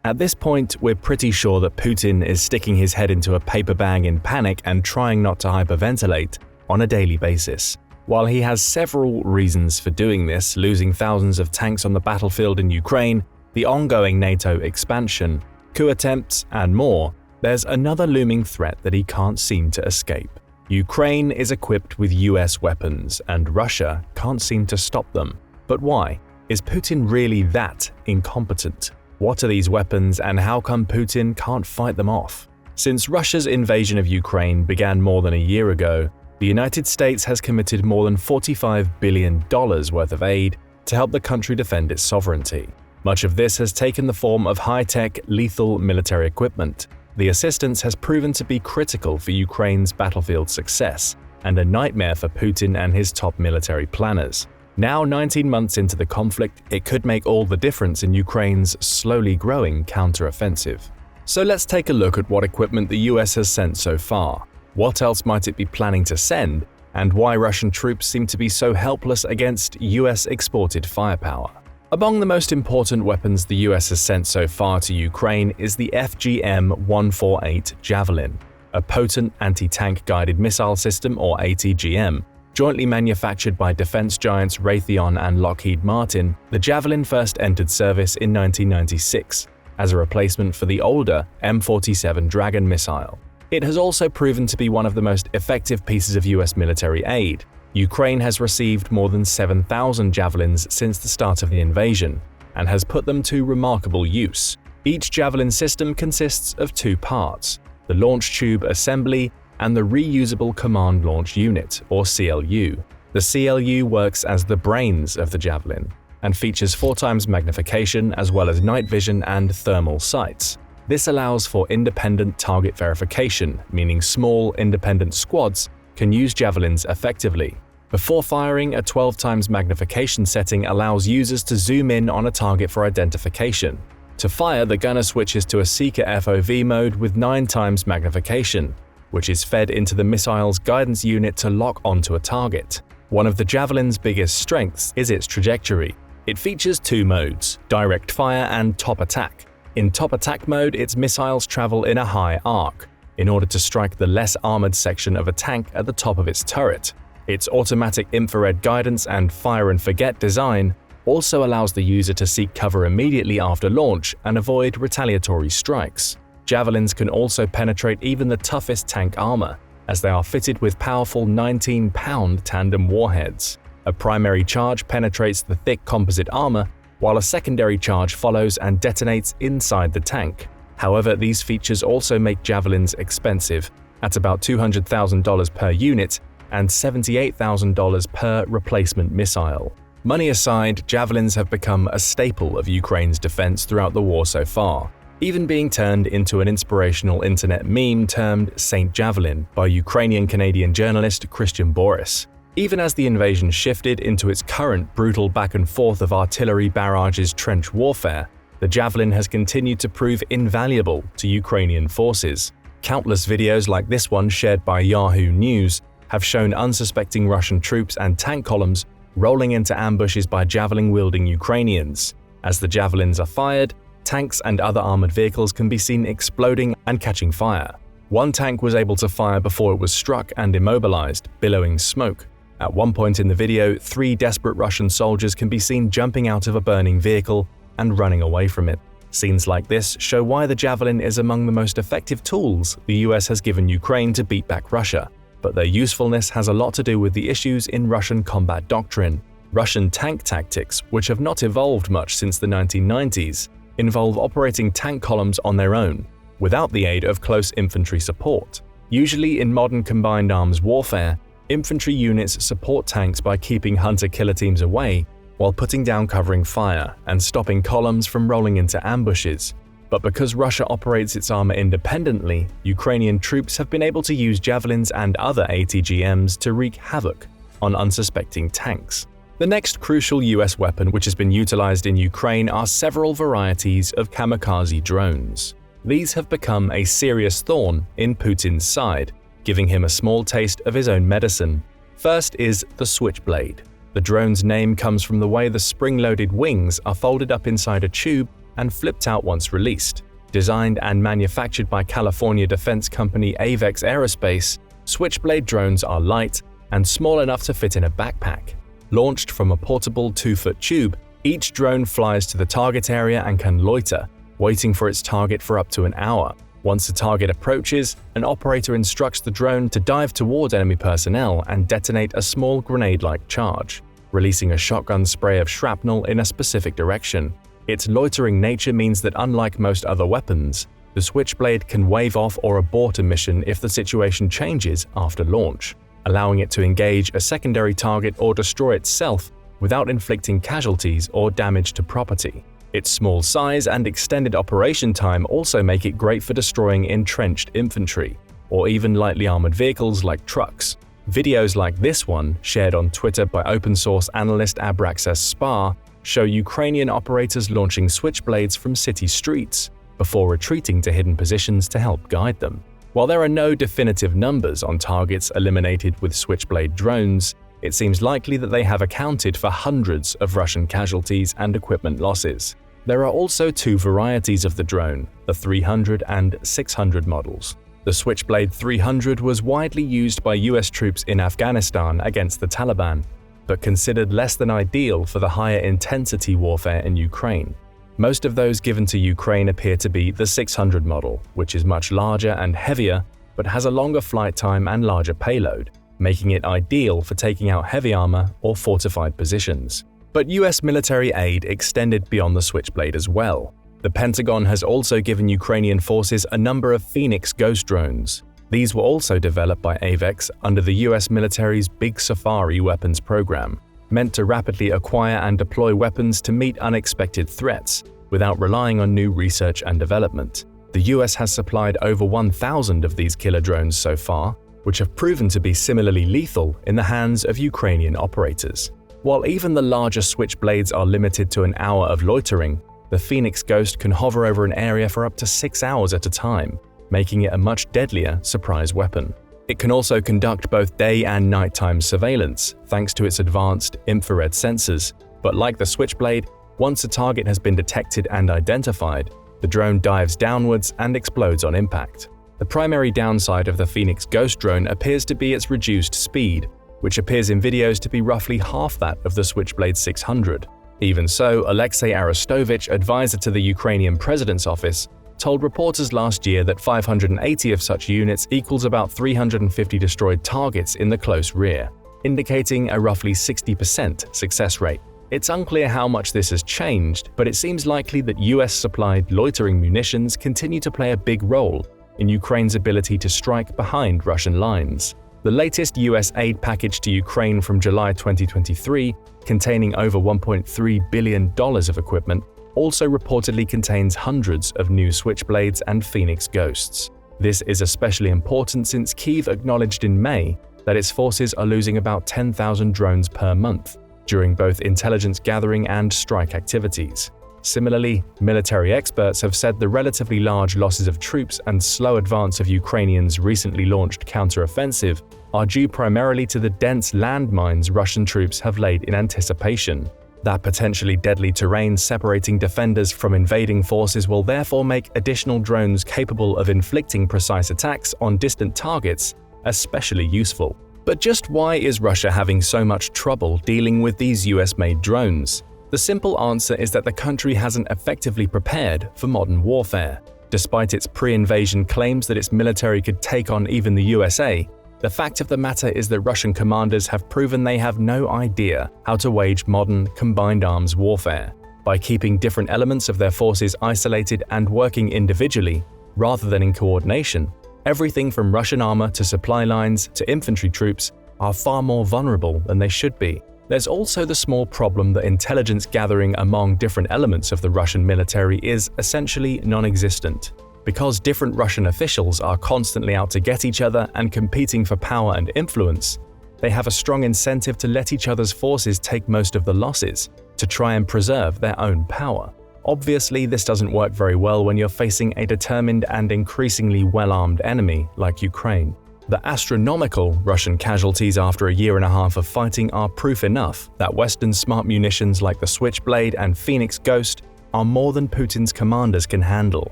At this point, we're pretty sure that Putin is sticking his head into a paper bag in panic and trying not to hyperventilate on a daily basis. While he has several reasons for doing this, losing thousands of tanks on the battlefield in Ukraine, the ongoing NATO expansion, coup attempts, and more, there's another looming threat that he can't seem to escape. Ukraine is equipped with US weapons, and Russia can't seem to stop them. But why? Is Putin really that incompetent? What are these weapons, and how come Putin can't fight them off? Since Russia's invasion of Ukraine began more than a year ago, the United States has committed more than $45 billion worth of aid to help the country defend its sovereignty. Much of this has taken the form of high-tech, lethal military equipment. The assistance has proven to be critical for Ukraine's battlefield success and a nightmare for Putin and his top military planners. Now, 19 months into the conflict, it could make all the difference in Ukraine's slowly growing counteroffensive. So let's take a look at what equipment the US has sent so far. What else might it be planning to send, and why Russian troops seem to be so helpless against US-exported firepower? Among the most important weapons the US has sent so far to Ukraine is the FGM-148 Javelin, a potent anti-tank guided missile system, or ATGM. Jointly manufactured by defense giants Raytheon and Lockheed Martin, the Javelin first entered service in 1996 as a replacement for the older M47 Dragon missile. It has also proven to be one of the most effective pieces of US military aid. Ukraine has received more than 7,000 Javelins since the start of the invasion, and has put them to remarkable use. Each Javelin system consists of two parts: the launch tube assembly and the reusable command launch unit, or CLU. The CLU works as the brains of the Javelin, and features 4 times magnification as well as night vision and thermal sights. This allows for independent target verification, meaning small, independent squads can use Javelins effectively. Before firing, a 12 times magnification setting allows users to zoom in on a target for identification. To fire, the gunner switches to a Seeker FOV mode with 9 times magnification, which is fed into the missile's guidance unit to lock onto a target. One of the Javelin's biggest strengths is its trajectory. It features 2 modes, direct fire and top attack. In top attack mode, its missiles travel in a high arc, in order to strike the less armored section of a tank at the top of its turret. Its automatic infrared guidance and fire-and-forget design also allows the user to seek cover immediately after launch and avoid retaliatory strikes. Javelins can also penetrate even the toughest tank armor, as they are fitted with powerful 19-pound tandem warheads. A primary charge penetrates the thick composite armor, while a secondary charge follows and detonates inside the tank. However, these features also make Javelins expensive, at about $200,000 per unit and $78,000 per replacement missile. Money aside, Javelins have become a staple of Ukraine's defense throughout the war so far, even being turned into an inspirational internet meme termed Saint Javelin by Ukrainian-Canadian journalist Christian Boris. Even as the invasion shifted into its current brutal back and forth of artillery barrages trench warfare, the Javelin has continued to prove invaluable to Ukrainian forces. Countless videos like this one shared by Yahoo News have shown unsuspecting Russian troops and tank columns rolling into ambushes by Javelin-wielding Ukrainians. As the Javelins are fired, tanks and other armored vehicles can be seen exploding and catching fire. One tank was able to fire before it was struck and immobilized, billowing smoke. At one point in the video, 3 desperate Russian soldiers can be seen jumping out of a burning vehicle and running away from it. Scenes like this show why the Javelin is among the most effective tools the US has given Ukraine to beat back Russia. But their usefulness has a lot to do with the issues in Russian combat doctrine. Russian tank tactics, which have not evolved much since the 1990s, involve operating tank columns on their own, without the aid of close infantry support. Usually in modern combined arms warfare, infantry units support tanks by keeping hunter-killer teams away, while putting down covering fire and stopping columns from rolling into ambushes. But because Russia operates its armor independently, Ukrainian troops have been able to use Javelins and other ATGMs to wreak havoc on unsuspecting tanks. The next crucial US weapon which has been utilized in Ukraine are several varieties of kamikaze drones. These have become a serious thorn in Putin's side, giving him a small taste of his own medicine. First is the Switchblade. The drone's name comes from the way the spring-loaded wings are folded up inside a tube and flipped out once released. Designed and manufactured by California defense company AbramsX Aerospace, Switchblade drones are light and small enough to fit in a backpack. Launched from a portable 2-foot tube, each drone flies to the target area and can loiter, waiting for its target for up to an hour. Once the target approaches, an operator instructs the drone to dive toward enemy personnel and detonate a small grenade-like charge, releasing a shotgun spray of shrapnel in a specific direction. Its loitering nature means that unlike most other weapons, the Switchblade can wave off or abort a mission if the situation changes after launch, allowing it to engage a secondary target or destroy itself without inflicting casualties or damage to property. Its small size and extended operation time also make it great for destroying entrenched infantry, or even lightly armored vehicles like trucks. Videos like this one, shared on Twitter by open-source analyst AbramsX, show Ukrainian operators launching Switchblades from city streets before retreating to hidden positions to help guide them. While there are no definitive numbers on targets eliminated with Switchblade drones, it seems likely that they have accounted for hundreds of Russian casualties and equipment losses. There are also two varieties of the drone, the 300 and 600 models. The Switchblade 300 was widely used by US troops in Afghanistan against the Taliban, but considered less than ideal for the higher intensity warfare in Ukraine. Most of those given to Ukraine appear to be the 600 model, which is much larger and heavier, but has a longer flight time and larger payload, making it ideal for taking out heavy armor or fortified positions. But US military aid extended beyond the Switchblade as well. The Pentagon has also given Ukrainian forces a number of Phoenix Ghost drones. These were also developed by AbramsX under the US military's Big Safari weapons program, meant to rapidly acquire and deploy weapons to meet unexpected threats without relying on new research and development. The US has supplied over 1,000 of these killer drones so far, which have proven to be similarly lethal in the hands of Ukrainian operators. While even the larger Switchblades are limited to an hour of loitering, the Phoenix Ghost can hover over an area for up to 6 hours at a time, making it a much deadlier surprise weapon. It can also conduct both day and nighttime surveillance, thanks to its advanced infrared sensors, but like the Switchblade, once a target has been detected and identified, the drone dives downwards and explodes on impact. The primary downside of the Phoenix Ghost drone appears to be its reduced speed, which appears in videos to be roughly half that of the Switchblade 600. Even so, Alexei Arestovich, advisor to the Ukrainian president's office, told reporters last year that 580 of such units equals about 350 destroyed targets in the close rear, indicating a roughly 60% success rate. It's unclear how much this has changed, but it seems likely that US-supplied loitering munitions continue to play a big role in Ukraine's ability to strike behind Russian lines. The latest US aid package to Ukraine from July 2023, containing over $1.3 billion of equipment, also reportedly contains hundreds of new Switchblades and Phoenix Ghosts. This is especially important since Kyiv acknowledged in May that its forces are losing about 10,000 drones per month during both intelligence gathering and strike activities. Similarly, military experts have said the relatively large losses of troops and slow advance of Ukrainians' recently launched counteroffensive are due primarily to the dense landmines Russian troops have laid in anticipation. That potentially deadly terrain separating defenders from invading forces will therefore make additional drones capable of inflicting precise attacks on distant targets especially useful. But just why is Russia having so much trouble dealing with these US-made drones? The simple answer is that the country hasn't effectively prepared for modern warfare. Despite its pre-invasion claims that its military could take on even the USA, the fact of the matter is that Russian commanders have proven they have no idea how to wage modern, combined arms warfare. By keeping different elements of their forces isolated and working individually, rather than in coordination, everything from Russian armor to supply lines to infantry troops are far more vulnerable than they should be. There's also the small problem that intelligence gathering among different elements of the Russian military is essentially non-existent. Because different Russian officials are constantly out to get each other and competing for power and influence, they have a strong incentive to let each other's forces take most of the losses, to try and preserve their own power. Obviously, this doesn't work very well when you're facing a determined and increasingly well-armed enemy like Ukraine. The astronomical Russian casualties after a year and a half of fighting are proof enough that Western smart munitions like the Switchblade and Phoenix Ghost are more than Putin's commanders can handle.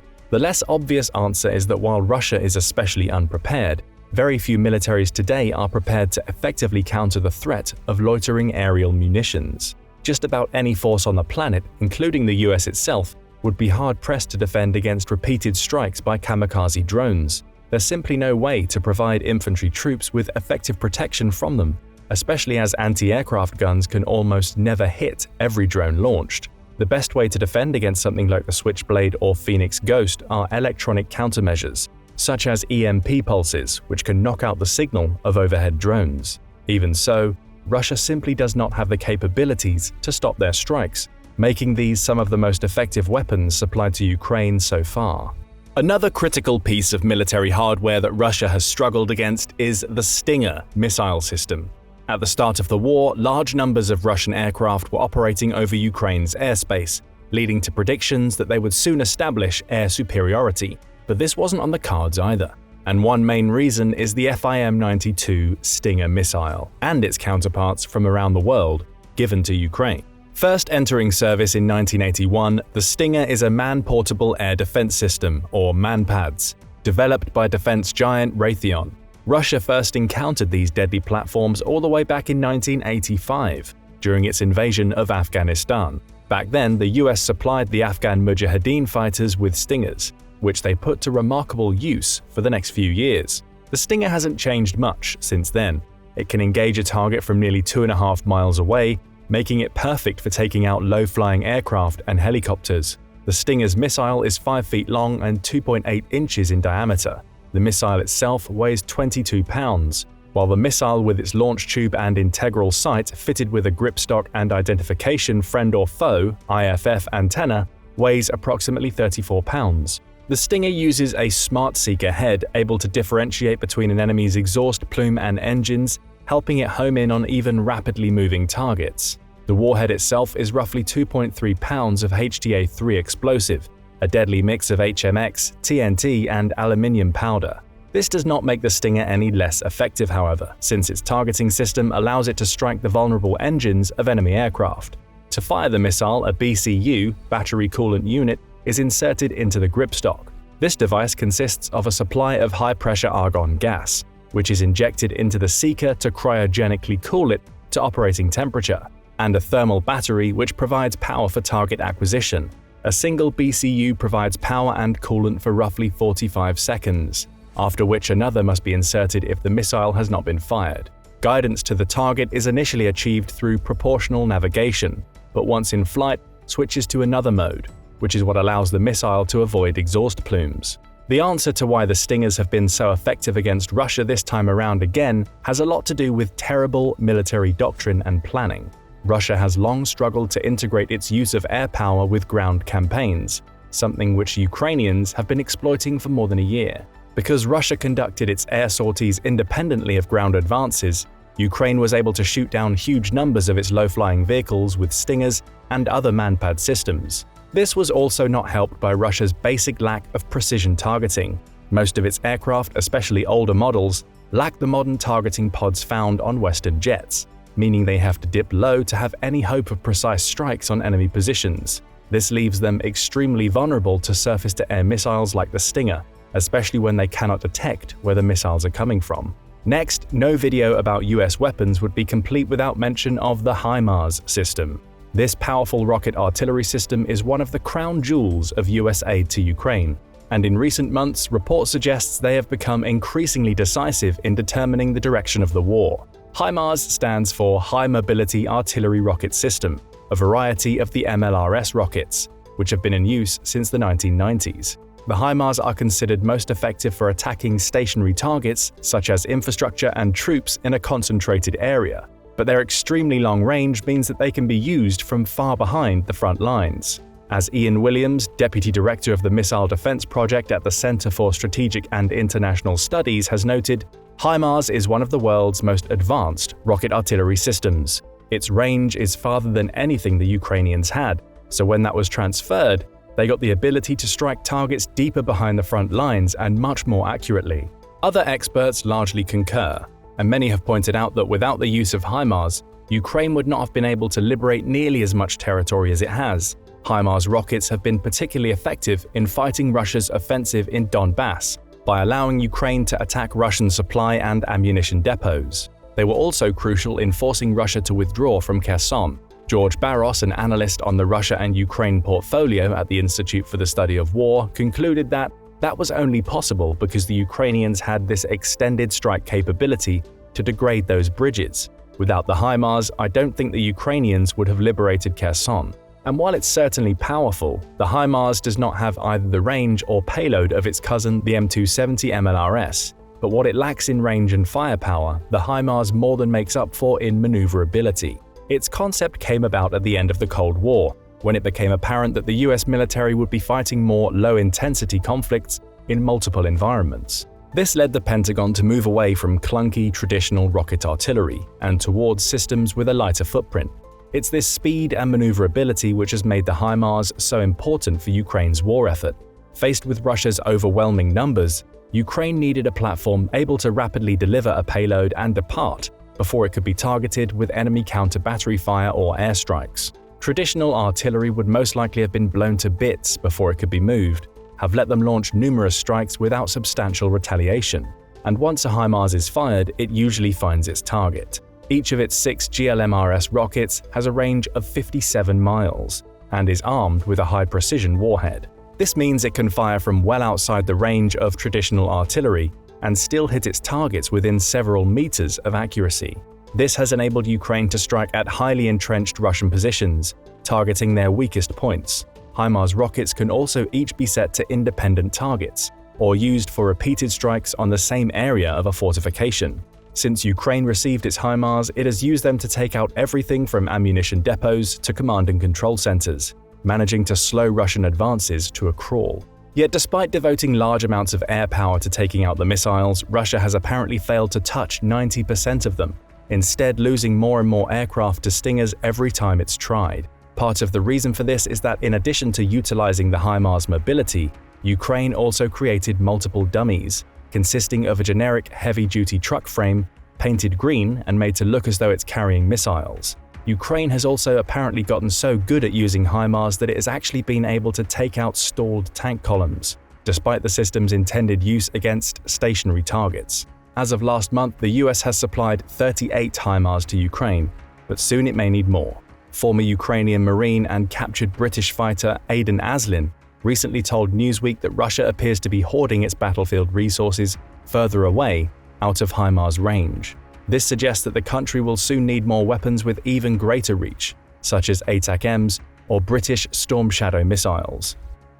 The less obvious answer is that while Russia is especially unprepared, very few militaries today are prepared to effectively counter the threat of loitering aerial munitions. Just about any force on the planet, including the US itself, would be hard-pressed to defend against repeated strikes by kamikaze drones. There's simply no way to provide infantry troops with effective protection from them, especially as anti-aircraft guns can almost never hit every drone launched. The best way to defend against something like the Switchblade or Phoenix Ghost are electronic countermeasures, such as EMP pulses, which can knock out the signal of overhead drones. Even so, Russia simply does not have the capabilities to stop their strikes, making these some of the most effective weapons supplied to Ukraine so far. Another critical piece of military hardware that Russia has struggled against is the Stinger missile system. At the start of the war, large numbers of Russian aircraft were operating over Ukraine's airspace, leading to predictions that they would soon establish air superiority. But this wasn't on the cards either. And one main reason is the FIM-92 Stinger missile and its counterparts from around the world given to Ukraine. First entering service in 1981, the Stinger is a man-portable air defense system, or MANPADS, developed by defense giant Raytheon. Russia first encountered these deadly platforms all the way back in 1985, during its invasion of Afghanistan. Back then, the US supplied the Afghan Mujahideen fighters with Stingers, which they put to remarkable use for the next few years. The Stinger hasn't changed much since then. It can engage a target from nearly 2.5 miles away, making it perfect for taking out low-flying aircraft and helicopters. The Stinger's missile is 5 feet long and 2.8 inches in diameter. The missile itself weighs 22 pounds, while the missile with its launch tube and integral sight fitted with a gripstock and identification friend or foe (IFF) antenna weighs approximately 34 pounds. The Stinger uses a smart seeker head able to differentiate between an enemy's exhaust plume and engines, helping it home in on even rapidly moving targets. The warhead itself is roughly 2.3 pounds of HTA-3 explosive, a deadly mix of HMX, TNT, and aluminium powder. This does not make the Stinger any less effective, however, since its targeting system allows it to strike the vulnerable engines of enemy aircraft. To fire the missile, a BCU, battery coolant unit, is inserted into the gripstock. This device consists of a supply of high-pressure argon gas, which is injected into the seeker to cryogenically cool it to operating temperature, and a thermal battery which provides power for target acquisition. A single BCU provides power and coolant for roughly 45 seconds, after which another must be inserted if the missile has not been fired. Guidance to the target is initially achieved through proportional navigation, but once in flight, switches to another mode, which is what allows the missile to avoid exhaust plumes. The answer to why the Stingers have been so effective against Russia this time around again has a lot to do with terrible military doctrine and planning. Russia has long struggled to integrate its use of air power with ground campaigns, something which Ukrainians have been exploiting for more than a year. Because Russia conducted its air sorties independently of ground advances, Ukraine was able to shoot down huge numbers of its low-flying vehicles with Stingers and other MANPAD systems. This was also not helped by Russia's basic lack of precision targeting. Most of its aircraft, especially older models, lack the modern targeting pods found on Western jets, meaning they have to dip low to have any hope of precise strikes on enemy positions. This leaves them extremely vulnerable to surface-to-air missiles like the Stinger, especially when they cannot detect where the missiles are coming from. Next, no video about US weapons would be complete without mention of the HIMARS system. This powerful rocket artillery system is one of the crown jewels of US aid to Ukraine, and in recent months, report suggests they have become increasingly decisive in determining the direction of the war. HIMARS stands for High Mobility Artillery Rocket System, a variety of the MLRS rockets, which have been in use since the 1990s. The HIMARS are considered most effective for attacking stationary targets, such as infrastructure and troops in a concentrated area, but their extremely long range means that they can be used from far behind the front lines. As Ian Williams, Deputy Director of the Missile Defense Project at the Center for Strategic and International Studies, has noted, HIMARS is one of the world's most advanced rocket artillery systems. Its range is farther than anything the Ukrainians had, so when that was transferred, they got the ability to strike targets deeper behind the front lines and much more accurately. Other experts largely concur, and many have pointed out that without the use of HIMARS, Ukraine would not have been able to liberate nearly as much territory as it has. HIMARS rockets have been particularly effective in fighting Russia's offensive in Donbass by allowing Ukraine to attack Russian supply and ammunition depots. They were also crucial in forcing Russia to withdraw from Kherson. George Barros, an analyst on the Russia and Ukraine portfolio at the Institute for the Study of War, concluded that was only possible because the Ukrainians had this extended strike capability to degrade those bridges. Without the HIMARS, I don't think the Ukrainians would have liberated Kherson. And while it's certainly powerful, the HIMARS does not have either the range or payload of its cousin, the M270 MLRS. But what it lacks in range and firepower, the HIMARS more than makes up for in maneuverability. Its concept came about at the end of the Cold War, when it became apparent that the US military would be fighting more low-intensity conflicts in multiple environments. This led the Pentagon to move away from clunky, traditional rocket artillery and towards systems with a lighter footprint. It's this speed and maneuverability which has made the HIMARS so important for Ukraine's war effort. Faced with Russia's overwhelming numbers, Ukraine needed a platform able to rapidly deliver a payload and depart before it could be targeted with enemy counter-battery fire or airstrikes. Traditional artillery would most likely have been blown to bits before it could be moved, have let them launch numerous strikes without substantial retaliation. And once a HIMARS is fired, it usually finds its target. Each of its 6 GLMRS rockets has a range of 57 miles and is armed with a high-precision warhead. This means it can fire from well outside the range of traditional artillery and still hit its targets within several meters of accuracy. This has enabled Ukraine to strike at highly entrenched Russian positions, targeting their weakest points. HIMARS rockets can also each be set to independent targets, or used for repeated strikes on the same area of a fortification. Since Ukraine received its HIMARS, it has used them to take out everything from ammunition depots to command and control centers, managing to slow Russian advances to a crawl. Yet despite devoting large amounts of air power to taking out the missiles, Russia has apparently failed to touch 90% of them, instead losing more and more aircraft to Stingers every time it's tried. Part of the reason for this is that in addition to utilizing the HIMARS mobility, Ukraine also created multiple dummies, consisting of a generic heavy-duty truck frame, painted green and made to look as though it's carrying missiles. Ukraine has also apparently gotten so good at using HIMARS that it has actually been able to take out stalled tank columns, despite the system's intended use against stationary targets. As of last month, the US has supplied 38 HIMARS to Ukraine, but soon it may need more. Former Ukrainian Marine and captured British fighter Aidan Aslin recently told Newsweek that Russia appears to be hoarding its battlefield resources further away, out of HIMARS range. This suggests that the country will soon need more weapons with even greater reach, such as ATACMS or British Storm Shadow missiles.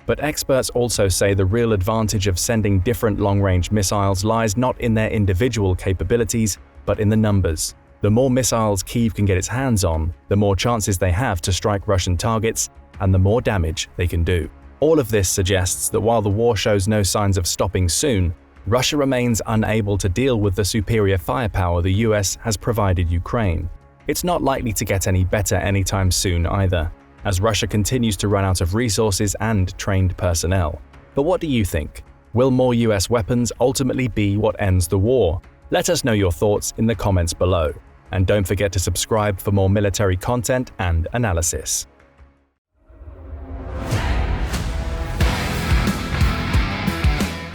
But experts also say the real advantage of sending different long-range missiles lies not in their individual capabilities, but in the numbers. The more missiles Kyiv can get its hands on, the more chances they have to strike Russian targets, and the more damage they can do. All of this suggests that while the war shows no signs of stopping soon, Russia remains unable to deal with the superior firepower the US has provided Ukraine. It's not likely to get any better anytime soon either, as Russia continues to run out of resources and trained personnel. But what do you think? Will more US weapons ultimately be what ends the war? Let us know your thoughts in the comments below. And don't forget to subscribe for more military content and analysis.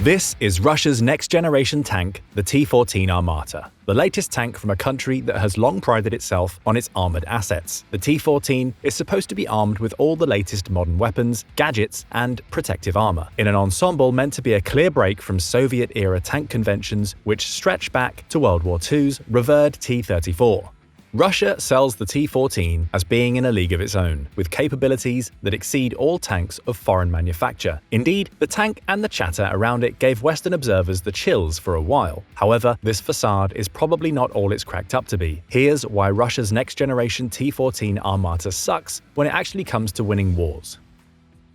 This is Russia's next-generation tank, the T-14 Armata, the latest tank from a country that has long prided itself on its armored assets. The T-14 is supposed to be armed with all the latest modern weapons, gadgets, and protective armor, in an ensemble meant to be a clear break from Soviet-era tank conventions which stretch back to World War II's revered T-34. Russia sells the T-14 as being in a league of its own, with capabilities that exceed all tanks of foreign manufacture. Indeed, the tank and the chatter around it gave Western observers the chills for a while. However, this facade is probably not all it's cracked up to be. Here's why Russia's next-generation T-14 Armata sucks when it actually comes to winning wars.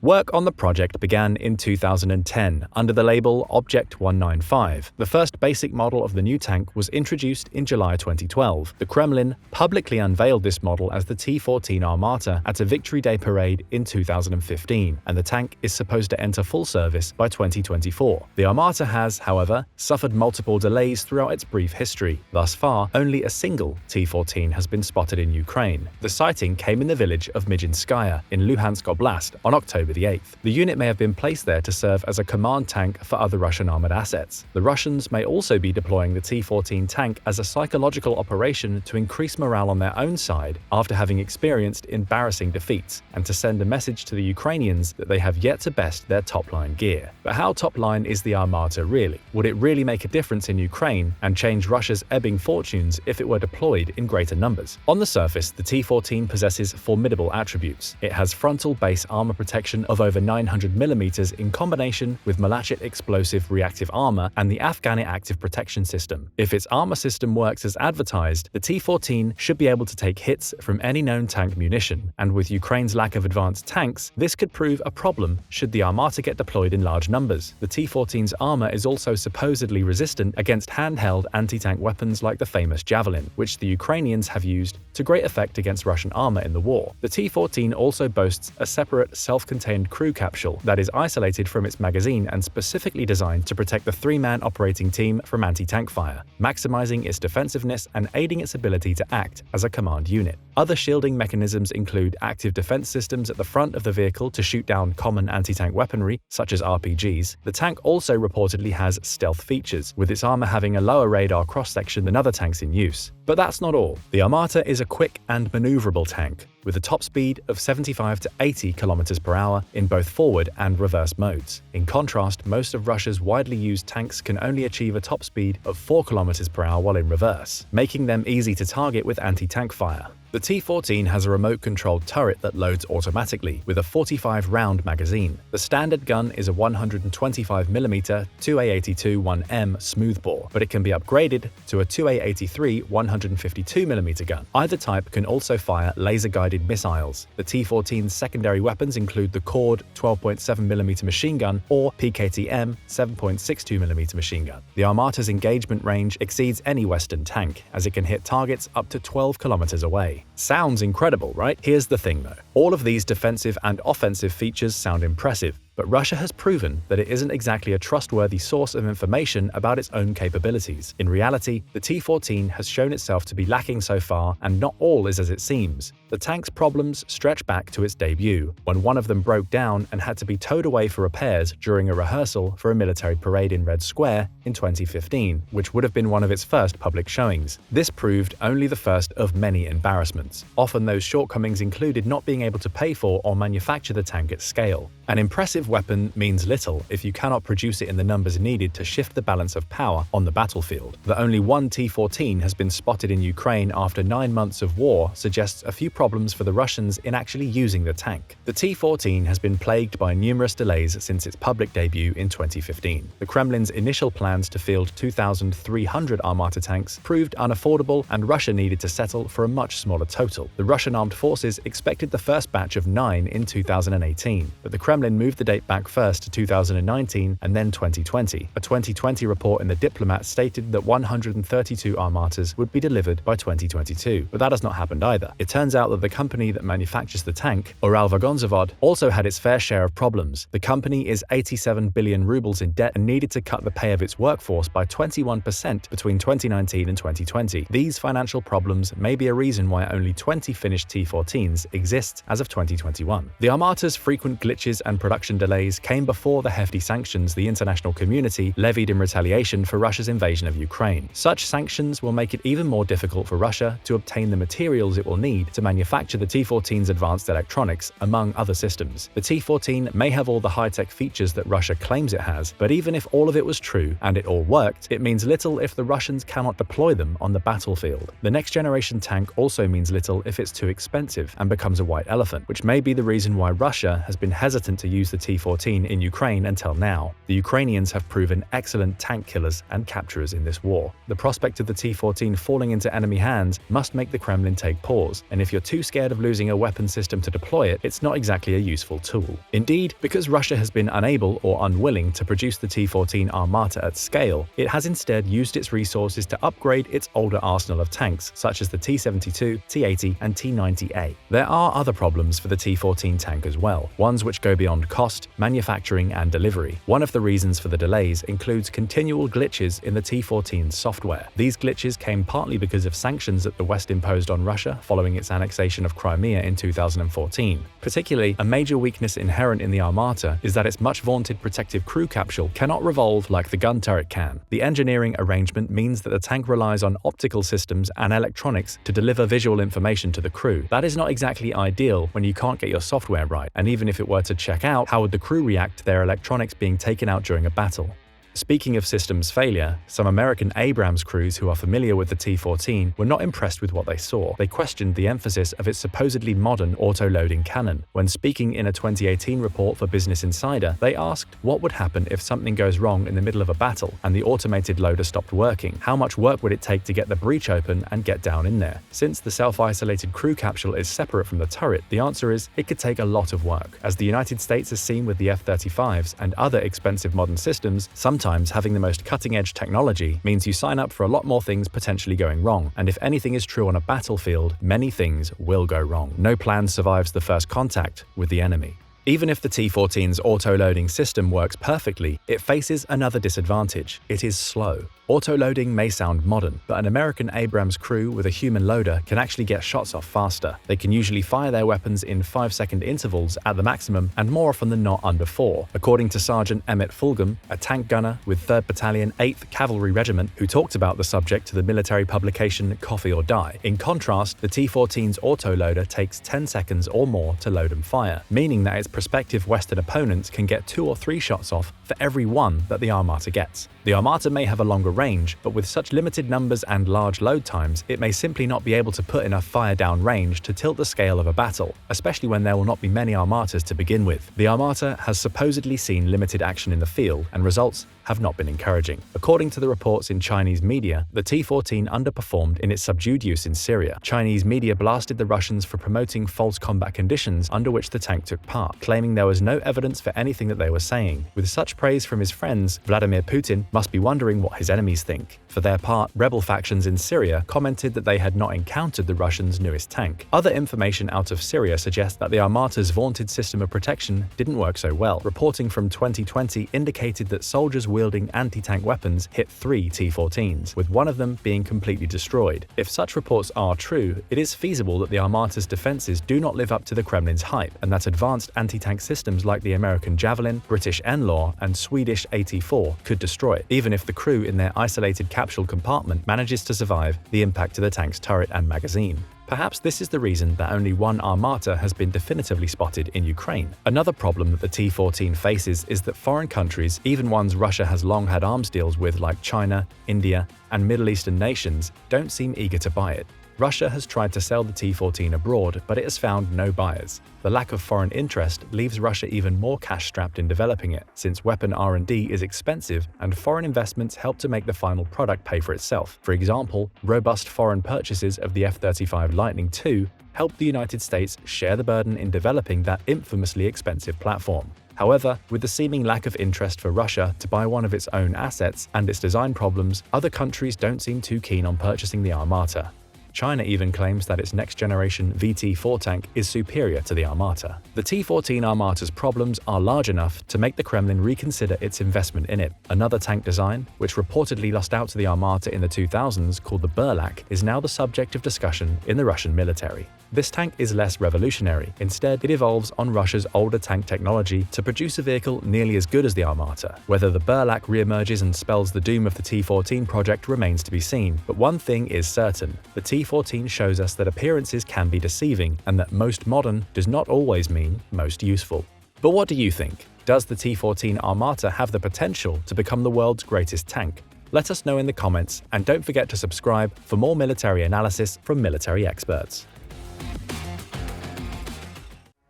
Work on the project began in 2010 under the label Object 195. The first basic model of the new tank was introduced in July 2012. The Kremlin publicly unveiled this model as the T-14 Armata at a Victory Day parade in 2015, and the tank is supposed to enter full service by 2024. The Armata has, however, suffered multiple delays throughout its brief history. Thus far, only a single T-14 has been spotted in Ukraine. The sighting came in the village of Mijinskaya in Luhansk Oblast on October the 8th. The unit may have been placed there to serve as a command tank for other Russian armored assets. The Russians may also be deploying the T-14 tank as a psychological operation to increase morale on their own side after having experienced embarrassing defeats, and to send a message to the Ukrainians that they have yet to best their top-line gear. But how top-line is the Armata really? Would it really make a difference in Ukraine and change Russia's ebbing fortunes if it were deployed in greater numbers? On the surface, the T-14 possesses formidable attributes. It has frontal base armor protection of over 900mm in combination with Malachit explosive reactive armor and the Afghani active protection system. If its armor system works as advertised, the T-14 should be able to take hits from any known tank munition, and with Ukraine's lack of advanced tanks, this could prove a problem should the Armata get deployed in large numbers. The T-14's armor is also supposedly resistant against handheld anti-tank weapons like the famous Javelin, which the Ukrainians have used to great effect against Russian armor in the war. The T-14 also boasts a separate self-contained crew capsule that is isolated from its magazine and specifically designed to protect the three-man operating team from anti-tank fire, maximizing its defensiveness and aiding its ability to act as a command unit. Other shielding mechanisms include active defense systems at the front of the vehicle to shoot down common anti-tank weaponry, such as RPGs. The tank also reportedly has stealth features, with its armor having a lower radar cross-section than other tanks in use. But that's not all. The Armata is a quick and maneuverable tank, with a top speed of 75 to 80 km per hour in both forward and reverse modes. In contrast, most of Russia's widely used tanks can only achieve a top speed of 4 km per hour while in reverse, making them easy to target with anti-tank fire. The T-14 has a remote-controlled turret that loads automatically with a 45-round magazine. The standard gun is a 125mm 2A82-1M smoothbore, but it can be upgraded to a 2A83 152mm gun. Either type can also fire laser-guided missiles. The T-14's secondary weapons include the Cord 12.7mm machine gun or PKTM 7.62mm machine gun. The Armata's engagement range exceeds any Western tank, as it can hit targets up to 12 kilometers away. Sounds incredible, right? Here's the thing though. All of these defensive and offensive features sound impressive, but Russia has proven that it isn't exactly a trustworthy source of information about its own capabilities. In reality, the T-14 has shown itself to be lacking so far, and not all is as it seems. The tank's problems stretch back to its debut, when one of them broke down and had to be towed away for repairs during a rehearsal for a military parade in Red Square in 2015, which would have been one of its first public showings. This proved only the first of many embarrassments. Often those shortcomings included not being able to pay for or manufacture the tank at scale. An impressive weapon means little if you cannot produce it in the numbers needed to shift the balance of power on the battlefield. That only one T-14 has been spotted in Ukraine after 9 months of war suggests a few problems for the Russians in actually using the tank. The T-14 has been plagued by numerous delays since its public debut in 2015. The Kremlin's initial plans to field 2,300 Armata tanks proved unaffordable, and Russia needed to settle for a much smaller total. The Russian armed forces expected the first batch of 9 in 2018, but the Kremlin moved the date back first to 2019 and then 2020. A 2020 report in The Diplomat stated that 132 Armatas would be delivered by 2022, but that has not happened either. It turns out that the company that manufactures the tank, Uralvagonzavod, also had its fair share of problems. The company is 87 billion rubles in debt and needed to cut the pay of its workforce by 21% between 2019 and 2020. These financial problems may be a reason why only 20 finished T-14s exist as of 2021. The Armata's frequent glitches and production delays came before the hefty sanctions the international community levied in retaliation for Russia's invasion of Ukraine. Such sanctions will make it even more difficult for Russia to obtain the materials it will need to manufacture the T-14's advanced electronics, among other systems. The T-14 may have all the high-tech features that Russia claims it has, but even if all of it was true and it all worked, it means little if the Russians cannot deploy them on the battlefield. The next-generation tank also means little if it's too expensive and becomes a white elephant, which may be the reason why Russia has been hesitant hesitant to use the T-14 in Ukraine until now. The Ukrainians have proven excellent tank killers and capturers in this war. The prospect of the T-14 falling into enemy hands must make the Kremlin take pause, and if you're too scared of losing a weapon system to deploy it, it's not exactly a useful tool. Indeed, because Russia has been unable or unwilling to produce the T-14 Armata at scale, it has instead used its resources to upgrade its older arsenal of tanks, such as the T-72, T-80, and T-90A. There are other problems for the T-14 tank as well, ones which go beyond cost, manufacturing, and delivery. One of the reasons for the delays includes continual glitches in the T-14's software. These glitches came partly because of sanctions that the West imposed on Russia following its annexation of Crimea in 2014. Particularly, a major weakness inherent in the Armata is that its much-vaunted protective crew capsule cannot revolve like the gun turret can. The engineering arrangement means that the tank relies on optical systems and electronics to deliver visual information to the crew. That is not exactly ideal when you can't get your software right, and even if it were to check out, how would the crew react to their electronics being taken out during a battle? Speaking of systems failure, some American Abrams crews who are familiar with the T-14 were not impressed with what they saw. They questioned the emphasis of its supposedly modern auto-loading cannon. When speaking in a 2018 report for Business Insider, they asked what would happen if something goes wrong in the middle of a battle and the automated loader stopped working. How much work would it take to get the breach open and get down in there? Since the self-isolated crew capsule is separate from the turret, the answer is it could take a lot of work. As the United States has seen with the F-35s and other expensive modern systems, sometimes having the most cutting-edge technology means you sign up for a lot more things potentially going wrong, and if anything is true on a battlefield, many things will go wrong. No plan survives the first contact with the enemy. Even if the T-14's auto-loading system works perfectly, it faces another disadvantage. It is slow. Auto-loading may sound modern, but an American Abrams crew with a human loader can actually get shots off faster. They can usually fire their weapons in 5-second intervals at the maximum, and more often than not under 4. According to Sergeant Emmett Fulgham, a tank gunner with 3rd Battalion, 8th Cavalry Regiment, who talked about the subject to the military publication Coffee or Die. In contrast, the T-14's auto-loader takes 10 seconds or more to load and fire, meaning that its prospective Western opponents can get 2 or 3 shots off for every one that the Armata gets. The Armata may have a longer range, but with such limited numbers and large load times, it may simply not be able to put enough fire down range to tilt the scale of a battle, especially when there will not be many Armatas to begin with. The Armata has supposedly seen limited action in the field, and results have not been encouraging. According to the reports in Chinese media, the T-14 underperformed in its subdued use in Syria. Chinese media blasted the Russians for promoting false combat conditions under which the tank took part, claiming there was no evidence for anything that they were saying. With such praise from his friends, Vladimir Putin must be wondering what his enemies think. For their part, rebel factions in Syria commented that they had not encountered the Russians' newest tank. Other information out of Syria suggests that the Armata's vaunted system of protection didn't work so well. Reporting from 2020 indicated that soldiers wielding anti-tank weapons hit 3 T-14s, with one of them being completely destroyed. If such reports are true, it is feasible that the Armata's defenses do not live up to the Kremlin's hype, and that advanced anti-tank systems like the American Javelin, British NLAW, and Swedish AT-4 could destroy it, even if the crew in their isolated capsule compartment manages to survive the impact of the tank's turret and magazine. Perhaps this is the reason that only one Armata has been definitively spotted in Ukraine. Another problem that the T-14 faces is that foreign countries, even ones Russia has long had arms deals with like China, India, and Middle Eastern nations, don't seem eager to buy it. Russia has tried to sell the T-14 abroad, but it has found no buyers. The lack of foreign interest leaves Russia even more cash-strapped in developing it, since weapon R&D is expensive and foreign investments help to make the final product pay for itself. For example, robust foreign purchases of the F-35 Lightning II helped the United States share the burden in developing that infamously expensive platform. However, with the seeming lack of interest for Russia to buy one of its own assets and its design problems, other countries don't seem too keen on purchasing the Armata. China even claims that its next-generation VT-4 tank is superior to the Armata. The T-14 Armata's problems are large enough to make the Kremlin reconsider its investment in it. Another tank design, which reportedly lost out to the Armata in the 2000s, called the Burlak, is now the subject of discussion in the Russian military. This tank is less revolutionary. Instead, it evolves on Russia's older tank technology to produce a vehicle nearly as good as the Armata. Whether the Burlak reemerges and spells the doom of the T-14 project remains to be seen, but one thing is certain: the T-14 shows us that appearances can be deceiving, and that most modern does not always mean most useful. But what do you think? Does the T-14 Armata have the potential to become the world's greatest tank? Let us know in the comments, and don't forget to subscribe for more military analysis from military experts.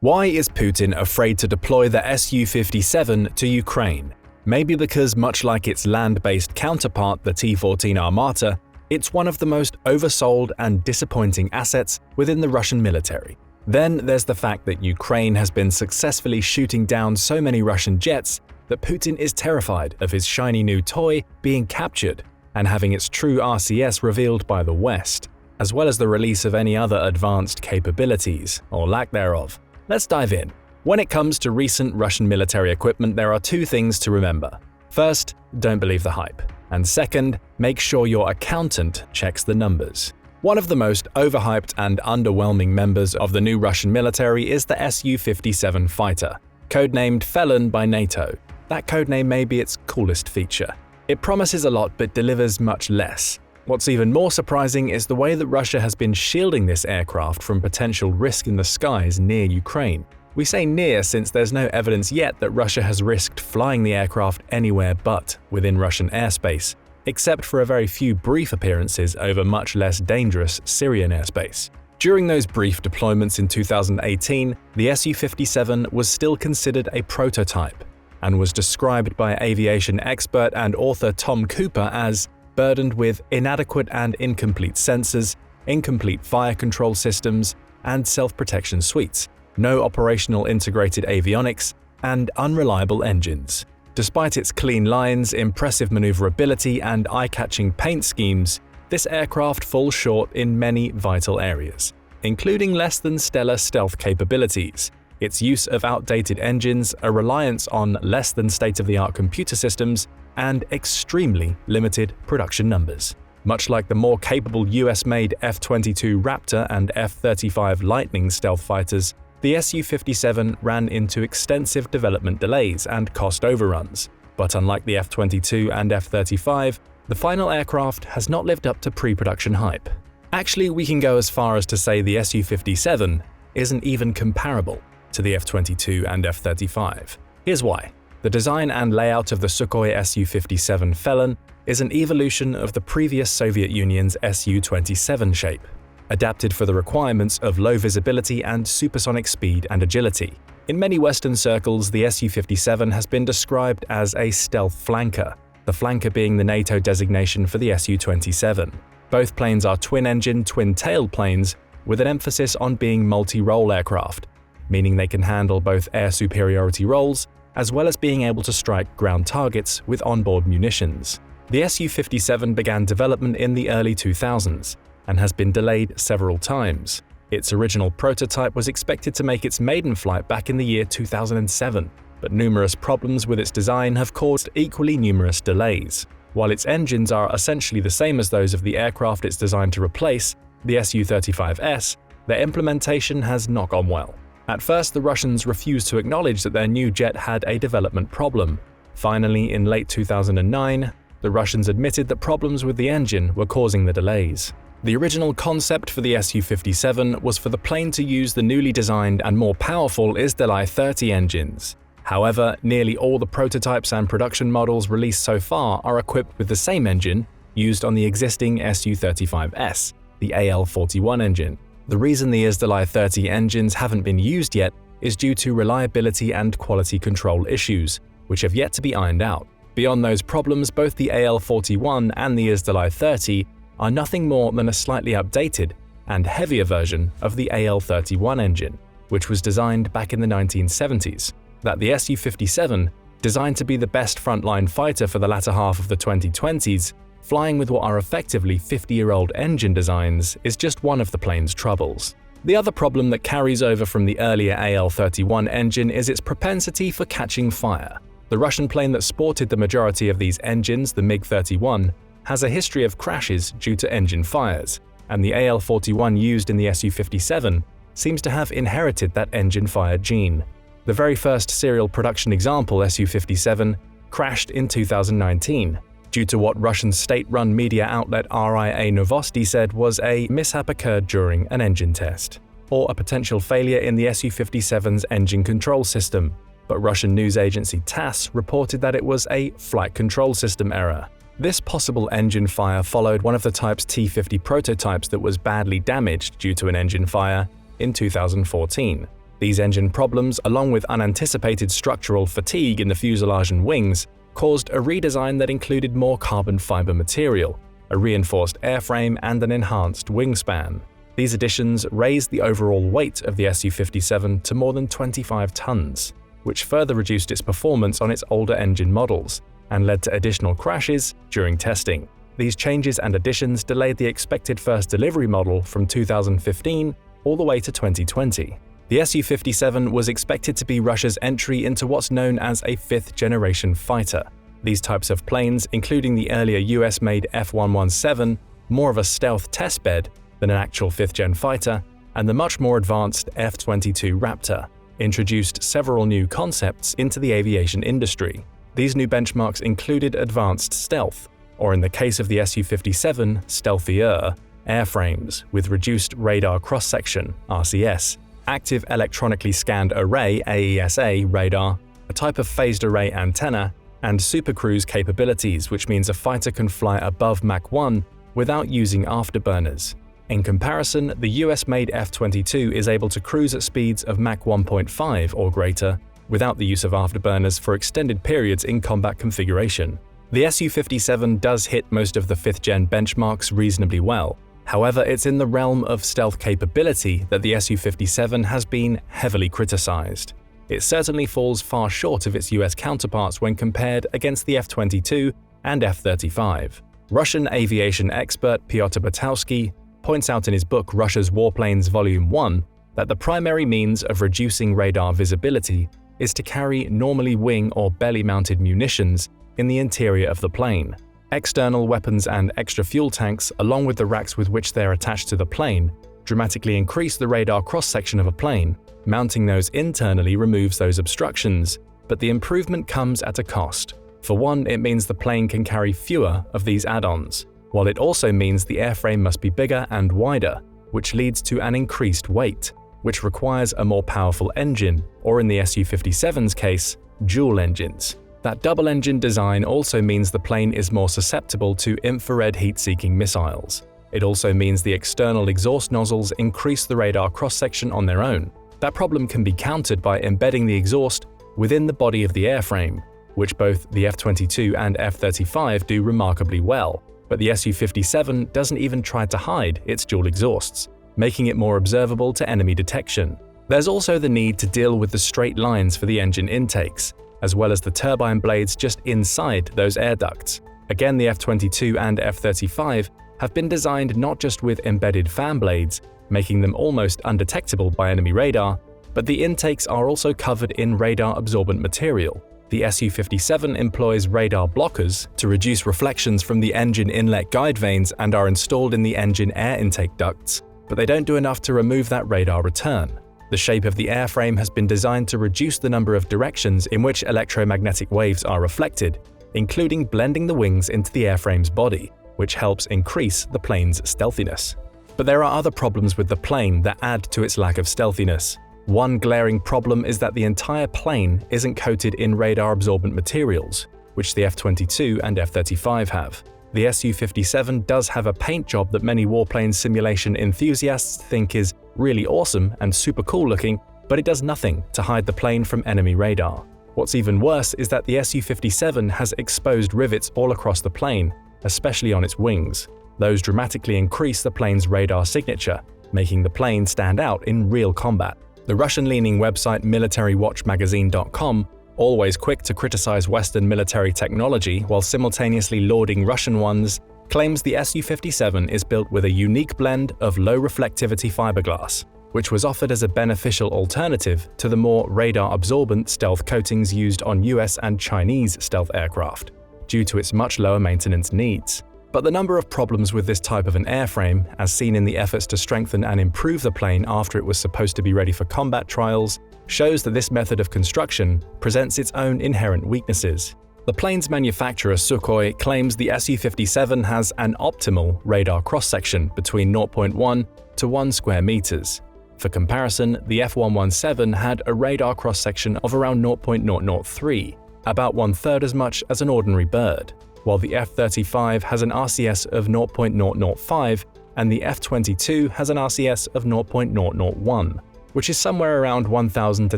Why is Putin afraid to deploy the Su-57 to Ukraine? Maybe because, much like its land-based counterpart, the T-14 Armata, it's one of the most oversold and disappointing assets within the Russian military. Then there's the fact that Ukraine has been successfully shooting down so many Russian jets that Putin is terrified of his shiny new toy being captured and having its true RCS revealed by the West, as well as the release of any other advanced capabilities, or lack thereof. Let's dive in. When it comes to recent Russian military equipment, there are two things to remember. First, don't believe the hype. And second, make sure your accountant checks the numbers. One of the most overhyped and underwhelming members of the new Russian military is the Su-57 fighter, codenamed Felon by NATO. That codename may be its coolest feature. It promises a lot but delivers much less. What's even more surprising is the way that Russia has been shielding this aircraft from potential risk in the skies near Ukraine. We say near since there's no evidence yet that Russia has risked flying the aircraft anywhere but within Russian airspace, except for a very few brief appearances over much less dangerous Syrian airspace. During those brief deployments in 2018, the Su-57 was still considered a prototype and was described by aviation expert and author Tom Cooper as burdened with inadequate and incomplete sensors, incomplete fire control systems, and self-protection suites, no operational integrated avionics, and unreliable engines. Despite its clean lines, impressive maneuverability, and eye-catching paint schemes, this aircraft falls short in many vital areas, including less than stellar stealth capabilities, its use of outdated engines, a reliance on less than state-of-the-art computer systems, and extremely limited production numbers. Much like the more capable US-made F-22 Raptor and F-35 Lightning stealth fighters, the Su-57 ran into extensive development delays and cost overruns. But unlike the F-22 and F-35, the final aircraft has not lived up to pre-production hype. Actually, we can go as far as to say the Su-57 isn't even comparable to the F-22 and F-35. Here's why. The design and layout of the Sukhoi Su-57 Felon is an evolution of the previous Soviet Union's Su-27 shape, adapted for the requirements of low visibility and supersonic speed and agility. In many Western circles, the Su-57 has been described as a stealth flanker, the flanker being the NATO designation for the Su-27. Both planes are twin-engine, twin-tailed planes with an emphasis on being multi-role aircraft, meaning they can handle both air superiority roles as well as being able to strike ground targets with onboard munitions. The Su-57 began development in the early 2000s and has been delayed several times. Its original prototype was expected to make its maiden flight back in the year 2007, but numerous problems with its design have caused equally numerous delays. While its engines are essentially the same as those of the aircraft it's designed to replace, the Su-35S, their implementation has not gone well. At first, the Russians refused to acknowledge that their new jet had a development problem. Finally, in late 2009, the Russians admitted that problems with the engine were causing the delays. The original concept for the Su-57 was for the plane to use the newly designed and more powerful Izdalai-30 engines. However, nearly all the prototypes and production models released so far are equipped with the same engine used on the existing Su-35S, the AL-41 engine. The reason the Izdalai-30 engines haven't been used yet is due to reliability and quality control issues, which have yet to be ironed out. Beyond those problems, both the AL-41 and the Izdalai-30 are nothing more than a slightly updated and heavier version of the AL-31 engine, which was designed back in the 1970s. That the Su-57, designed to be the best frontline fighter for the latter half of the 2020s, flying with what are effectively 50-year-old engine designs, is just one of the plane's troubles. The other problem that carries over from the earlier AL-31 engine is its propensity for catching fire. The Russian plane that sported the majority of these engines, the MiG-31, has a history of crashes due to engine fires, and the AL-41 used in the Su-57 seems to have inherited that engine fire gene. The very first serial production example, Su-57, crashed in 2019, due to what Russian state-run media outlet RIA Novosti said was a mishap occurred during an engine test, or a potential failure in the Su-57's engine control system. But Russian news agency TASS reported that it was a flight control system error. This possible engine fire followed one of the type's T-50 prototypes that was badly damaged due to an engine fire in 2014. These engine problems, along with unanticipated structural fatigue in the fuselage and wings, caused a redesign that included more carbon fiber material, a reinforced airframe, and an enhanced wingspan. These additions raised the overall weight of the Su-57 to more than 25 tons, which further reduced its performance on its older engine models and led to additional crashes during testing. These changes and additions delayed the expected first delivery model from 2015 all the way to 2020. The Su-57 was expected to be Russia's entry into what's known as a fifth-generation fighter. These types of planes, including the earlier US-made F-117, more of a stealth testbed than an actual fifth-gen fighter, and the much more advanced F-22 Raptor, introduced several new concepts into the aviation industry. These new benchmarks included advanced stealth, or in the case of the Su-57, stealthier, airframes with reduced radar cross-section (RCS), active electronically scanned array (AESA) radar, a type of phased array antenna, and supercruise capabilities, which means a fighter can fly above Mach 1 without using afterburners. In comparison, the US-made F-22 is able to cruise at speeds of Mach 1.5 or greater without the use of afterburners for extended periods in combat configuration. The Su-57 does hit most of the 5th-gen benchmarks reasonably well. However, it's in the realm of stealth capability that the Su-57 has been heavily criticized. It certainly falls far short of its US counterparts when compared against the F-22 and F-35. Russian aviation expert Pyotr Batowski points out in his book Russia's Warplanes Volume 1 that the primary means of reducing radar visibility is to carry normally wing or belly-mounted munitions in the interior of the plane. External weapons and extra fuel tanks, along with the racks with which they are attached to the plane, dramatically increase the radar cross-section of a plane. Mounting those internally removes those obstructions, but the improvement comes at a cost. For one, it means the plane can carry fewer of these add-ons, while it also means the airframe must be bigger and wider, which leads to an increased weight, which requires a more powerful engine, or in the Su-57's case, dual engines. That double-engine design also means the plane is more susceptible to infrared heat-seeking missiles. It also means the external exhaust nozzles increase the radar cross-section on their own. That problem can be countered by embedding the exhaust within the body of the airframe, which both the F-22 and F-35 do remarkably well, but the Su-57 doesn't even try to hide its dual exhausts, making it more observable to enemy detection. There's also the need to deal with the straight lines for the engine intakes, as well as the turbine blades just inside those air ducts. Again, the F-22 and F-35 have been designed not just with embedded fan blades, making them almost undetectable by enemy radar, but the intakes are also covered in radar-absorbent material. The Su-57 employs radar blockers to reduce reflections from the engine inlet guide vanes and are installed in the engine air intake ducts, but they don't do enough to remove that radar return. The shape of the airframe has been designed to reduce the number of directions in which electromagnetic waves are reflected, including blending the wings into the airframe's body, which helps increase the plane's stealthiness. But there are other problems with the plane that add to its lack of stealthiness. One glaring problem is that the entire plane isn't coated in radar-absorbent materials, which the F-22 and F-35 have. The Su-57 does have a paint job that many warplane simulation enthusiasts think is really awesome and super cool looking, but it does nothing to hide the plane from enemy radar. What's even worse is that the Su-57 has exposed rivets all across the plane, especially on its wings. Those dramatically increase the plane's radar signature, making the plane stand out in real combat. The Russian-leaning website militarywatchmagazine.com, always quick to criticize Western military technology while simultaneously lauding Russian ones, claims the Su-57 is built with a unique blend of low reflectivity fiberglass, which was offered as a beneficial alternative to the more radar-absorbent stealth coatings used on US and Chinese stealth aircraft, due to its much lower maintenance needs. But the number of problems with this type of an airframe, as seen in the efforts to strengthen and improve the plane after it was supposed to be ready for combat trials, shows that this method of construction presents its own inherent weaknesses. The plane's manufacturer Sukhoi claims the Su-57 has an optimal radar cross-section between 0.1 to 1 square meters. For comparison, the F-117 had a radar cross-section of around 0.003, about 1/3 as much as an ordinary bird, while the F-35 has an RCS of 0.005 and the F-22 has an RCS of 0.001. which is somewhere around 1,000 to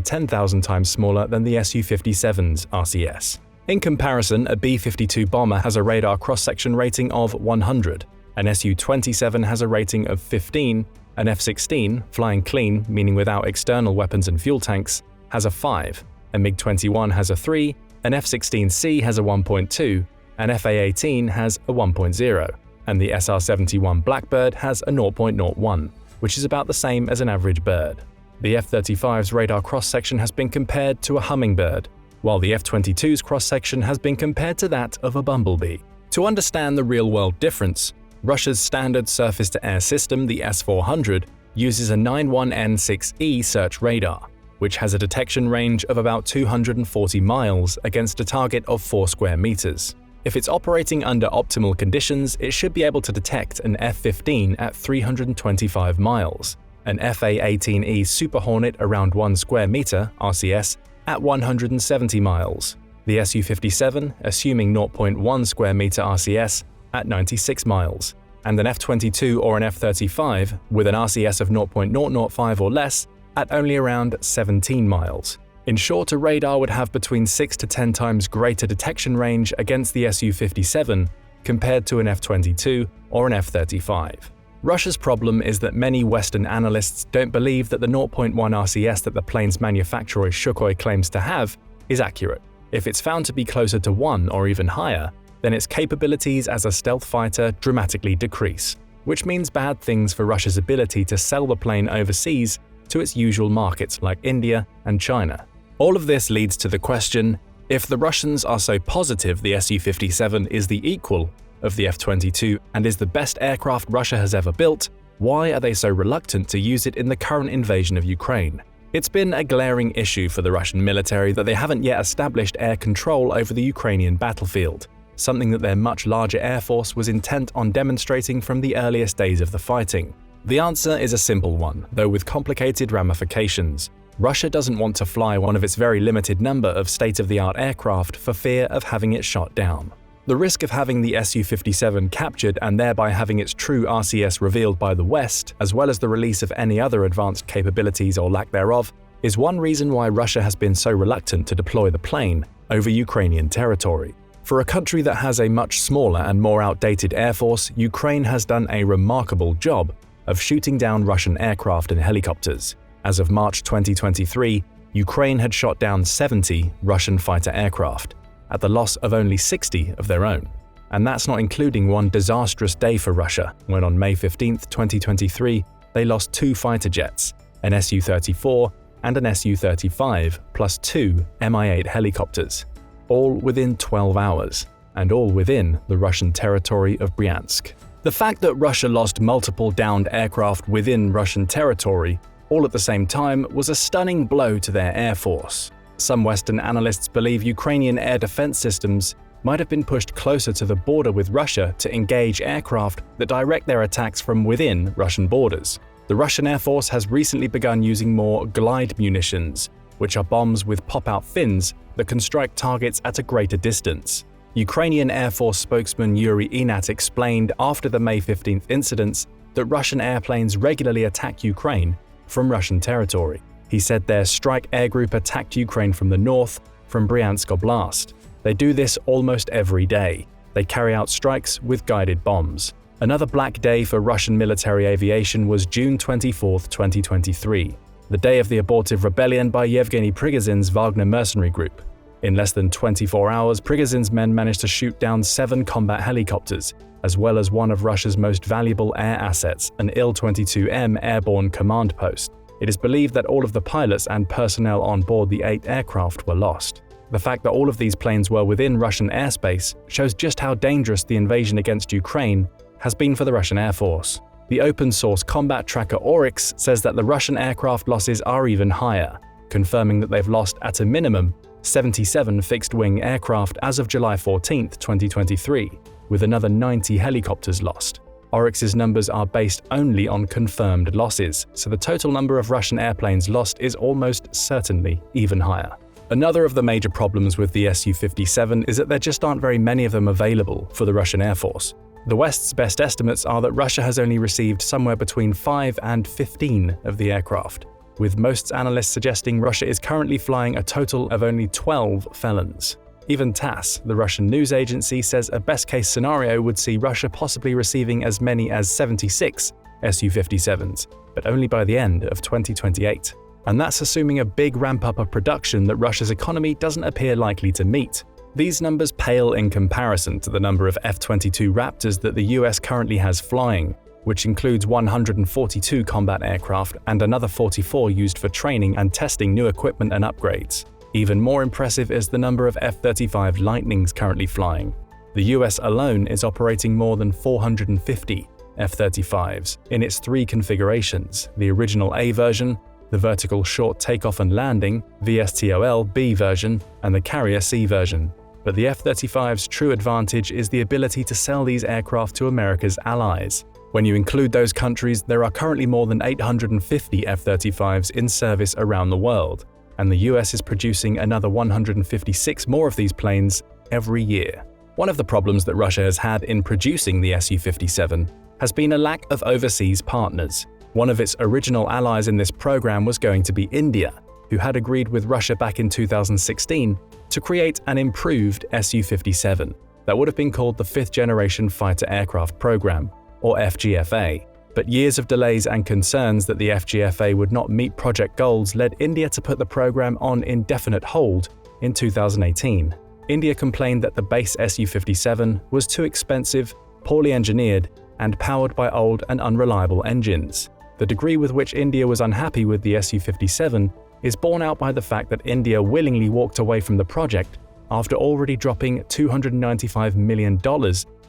10,000 times smaller than the Su-57's RCS. In comparison, a B-52 bomber has a radar cross-section rating of 100, an Su-27 has a rating of 15, an F-16, flying clean, meaning without external weapons and fuel tanks, has a 5, a MiG-21 has a 3, an F-16C has a 1.2, an FA-18 has a 1.0, and the SR-71 Blackbird has a 0.01, which is about the same as an average bird. The F-35's radar cross-section has been compared to a hummingbird, while the F-22's cross-section has been compared to that of a bumblebee. To understand the real-world difference, Russia's standard surface-to-air system, the S-400, uses a 91N6E search radar, which has a detection range of about 240 miles against a target of 4 square meters. If it's operating under optimal conditions, it should be able to detect an F-15 at 325 miles, an FA-18E Super Hornet around 1 square meter RCS at 170 miles, the Su-57, assuming 0.1 square meter RCS, at 96 miles, and an F-22 or an F-35 with an RCS of 0.005 or less at only around 17 miles. In short, a radar would have between 6 to 10 times greater detection range against the Su-57 compared to an F-22 or an F-35. Russia's problem is that many Western analysts don't believe that the 0.1 RCS that the plane's manufacturer Sukhoi claims to have is accurate. If it's found to be closer to 1 or even higher, then its capabilities as a stealth fighter dramatically decrease, which means bad things for Russia's ability to sell the plane overseas to its usual markets like India and China. All of this leads to the question, if the Russians are so positive the Su-57 is the equal of the F-22 and is the best aircraft Russia has ever built, why are they so reluctant to use it in the current invasion of Ukraine? It's been a glaring issue for the Russian military that they haven't yet established air control over the Ukrainian battlefield, something that their much larger air force was intent on demonstrating from the earliest days of the fighting. The answer is a simple one, though with complicated ramifications. Russia doesn't want to fly one of its very limited number of state-of-the-art aircraft for fear of having it shot down. The risk of having the Su-57 captured and thereby having its true RCS revealed by the West, as well as the release of any other advanced capabilities or lack thereof, is one reason why Russia has been so reluctant to deploy the plane over Ukrainian territory. For a country that has a much smaller and more outdated air force, Ukraine has done a remarkable job of shooting down Russian aircraft and helicopters. As of March 2023, Ukraine had shot down 70 Russian fighter aircraft, at the loss of only 60 of their own. And that's not including one disastrous day for Russia, when on May 15, 2023, they lost 2 fighter jets, an Su-34 and an Su-35, plus 2 Mi-8 helicopters, all within 12 hours, and all within the Russian territory of Bryansk. The fact that Russia lost multiple downed aircraft within Russian territory all at the same time was a stunning blow to their air force. Some Western analysts believe Ukrainian air defense systems might have been pushed closer to the border with Russia to engage aircraft that direct their attacks from within Russian borders. The Russian Air Force has recently begun using more glide munitions, which are bombs with pop-out fins that can strike targets at a greater distance. Ukrainian Air Force spokesman Yuri Inat explained after the May 15th incidents that Russian airplanes regularly attack Ukraine from Russian territory. He said their strike air group attacked Ukraine from the north, from Bryansk Oblast. They do this almost every day. They carry out strikes with guided bombs. Another black day for Russian military aviation was June 24, 2023, the day of the abortive rebellion by Yevgeny Prigozhin's Wagner mercenary group. In less than 24 hours, Prigozhin's men managed to shoot down 7 combat helicopters, as well as one of Russia's most valuable air assets, an Il-22M airborne command post. It is believed that all of the pilots and personnel on board the 8 aircraft were lost. The fact that all of these planes were within Russian airspace shows just how dangerous the invasion against Ukraine has been for the Russian Air Force. The open-source combat tracker Oryx says that the Russian aircraft losses are even higher, confirming that they've lost at a minimum 77 fixed-wing aircraft as of July 14, 2023, with another 90 helicopters lost. Oryx's numbers are based only on confirmed losses, so the total number of Russian airplanes lost is almost certainly even higher. Another of the major problems with the Su-57 is that there just aren't very many of them available for the Russian Air Force. The West's best estimates are that Russia has only received somewhere between 5 and 15 of the aircraft. with most analysts suggesting Russia is currently flying a total of only 12 Felons. Even TASS, the Russian news agency, says a best-case scenario would see Russia possibly receiving as many as 76 Su-57s, but only by the end of 2028. And that's assuming a big ramp-up of production that Russia's economy doesn't appear likely to meet. These numbers pale in comparison to the number of F-22 Raptors that the US currently has flying, which includes 142 combat aircraft and another 44 used for training and testing new equipment and upgrades. Even more impressive is the number of F-35 Lightnings currently flying. The US alone is operating more than 450 F-35s in its 3 configurations: the original A version, the vertical short takeoff and landing (VSTOL B version), and the carrier C version. But the F-35's true advantage is the ability to sell these aircraft to America's allies. When you include those countries, there are currently more than 850 F-35s in service around the world, and the US is producing another 156 more of these planes every year. One of the problems that Russia has had in producing the Su-57 has been a lack of overseas partners. One of its original allies in this program was going to be India, who had agreed with Russia back in 2016 to create an improved Su-57 that would have been called the 5th Generation Fighter Aircraft Program, or FGFA. But years of delays and concerns that the FGFA would not meet project goals led India to put the program on indefinite hold in 2018. India complained that the base Su-57 was too expensive, poorly engineered, and powered by old and unreliable engines. The degree with which India was unhappy with the Su-57 is borne out by the fact that India willingly walked away from the project after already dropping $295 million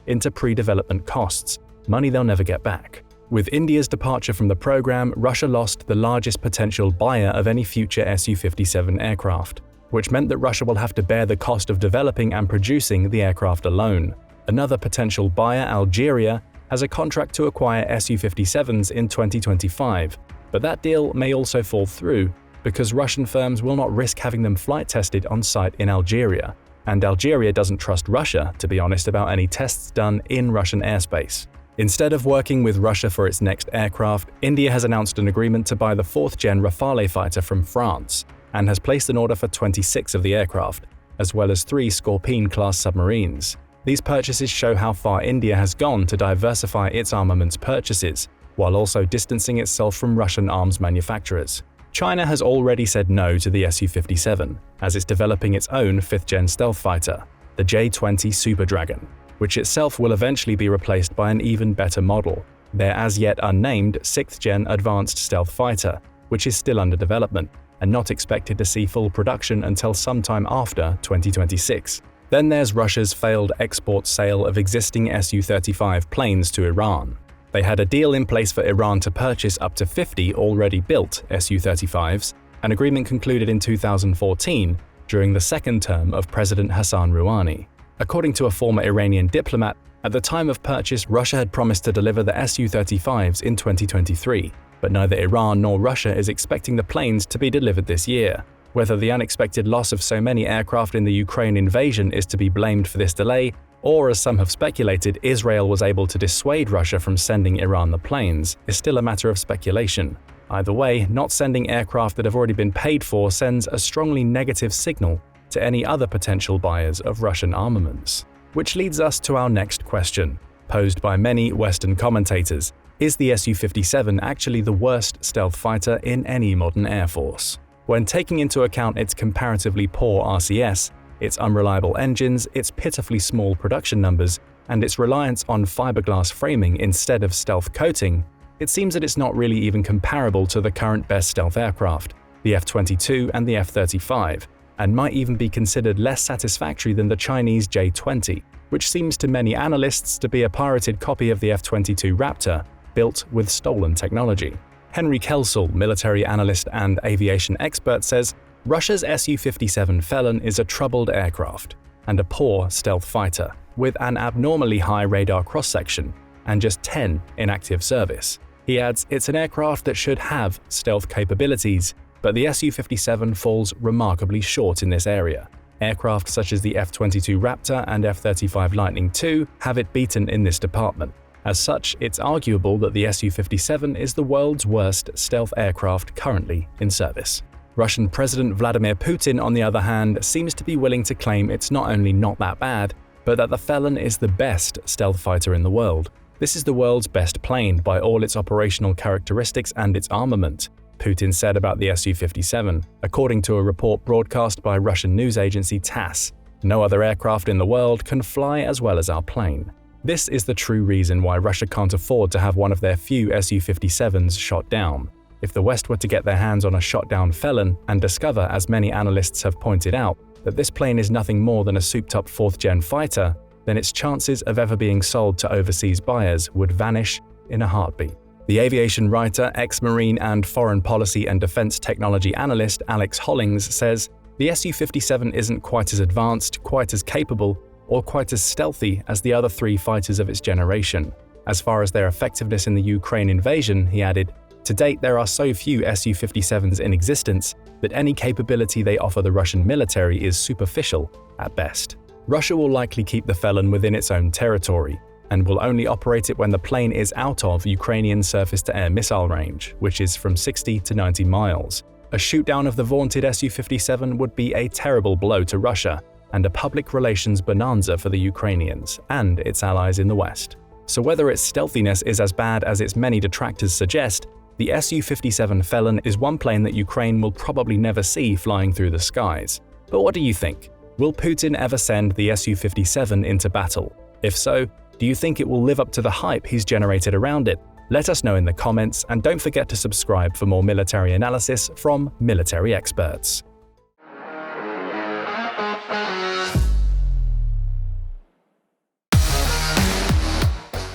into pre-development costs, money they'll never get back. With India's departure from the program, Russia lost the largest potential buyer of any future Su-57 aircraft, which meant that Russia will have to bear the cost of developing and producing the aircraft alone. Another potential buyer, Algeria, has a contract to acquire Su-57s in 2025, but that deal may also fall through because Russian firms will not risk having them flight tested on site in Algeria, and Algeria doesn't trust Russia, to be honest, about any tests done in Russian airspace. Instead of working with Russia for its next aircraft, India has announced an agreement to buy the 4th-gen Rafale fighter from France and has placed an order for 26 of the aircraft, as well as 3 Scorpene-class submarines. These purchases show how far India has gone to diversify its armaments purchases, while also distancing itself from Russian arms manufacturers. China has already said no to the Su-57, as it's developing its own 5th-gen stealth fighter, the J-20 Super Dragon, which itself will eventually be replaced by an even better model, their as-yet unnamed 6th-gen advanced stealth fighter, which is still under development and not expected to see full production until sometime after 2026. Then there's Russia's failed export sale of existing Su-35 planes to Iran. They had a deal in place for Iran to purchase up to 50 already built Su-35s, an agreement concluded in 2014 during the second term of President Hassan Rouhani. According to a former Iranian diplomat, at the time of purchase, Russia had promised to deliver the Su-35s in 2023, but neither Iran nor Russia is expecting the planes to be delivered this year. Whether the unexpected loss of so many aircraft in the Ukraine invasion is to be blamed for this delay, or as some have speculated, Israel was able to dissuade Russia from sending Iran the planes, is still a matter of speculation. Either way, not sending aircraft that have already been paid for sends a strongly negative signal to any other potential buyers of Russian armaments. Which leads us to our next question, posed by many Western commentators. Is the Su-57 actually the worst stealth fighter in any modern air force? When taking into account its comparatively poor RCS, its unreliable engines, its pitifully small production numbers, and its reliance on fiberglass framing instead of stealth coating, it seems that it's not really even comparable to the current best stealth aircraft, the F-22 and the F-35, and might even be considered less satisfactory than the Chinese J-20, which seems to many analysts to be a pirated copy of the F-22 Raptor, built with stolen technology. Henry Kelsall, military analyst and aviation expert, says, Russia's Su-57 Felon is a troubled aircraft and a poor stealth fighter, with an abnormally high radar cross-section and just 10 in active service. He adds, it's an aircraft that should have stealth capabilities, but the Su-57 falls remarkably short in this area. Aircraft such as the F-22 Raptor and F-35 Lightning II have it beaten in this department. As such, it's arguable that the Su-57 is the world's worst stealth aircraft currently in service. Russian President Vladimir Putin, on the other hand, seems to be willing to claim it's not only not that bad, but that the Felon is the best stealth fighter in the world. This is the world's best plane by all its operational characteristics and its armament, Putin said about the Su-57, according to a report broadcast by Russian news agency TASS. No other aircraft in the world can fly as well as our plane. This is the true reason why Russia can't afford to have one of their few Su-57s shot down. If the West were to get their hands on a shot-down Felon and discover, as many analysts have pointed out, that this plane is nothing more than a souped-up 4th-gen fighter, then its chances of ever being sold to overseas buyers would vanish in a heartbeat. The aviation writer, ex-Marine and foreign policy and defense technology analyst Alex Hollings says, "The Su-57 isn't quite as advanced, quite as capable, or quite as stealthy as the other three fighters of its generation. As far as their effectiveness in the Ukraine invasion," he added, "to date there are so few Su-57s in existence that any capability they offer the Russian military is superficial at best." Russia will likely keep the Felon within its own territory, and will only operate it when the plane is out of Ukrainian surface-to-air missile range, which is from 60 to 90 miles. A shootdown of the vaunted Su-57 would be a terrible blow to Russia, and a public relations bonanza for the Ukrainians and its allies in the West. So whether its stealthiness is as bad as its many detractors suggest, the Su-57 Felon is one plane that Ukraine will probably never see flying through the skies. But what do you think? Will Putin ever send the Su-57 into battle? If so, do you think it will live up to the hype he's generated around it? Let us know in the comments, and don't forget to subscribe for more military analysis from military experts.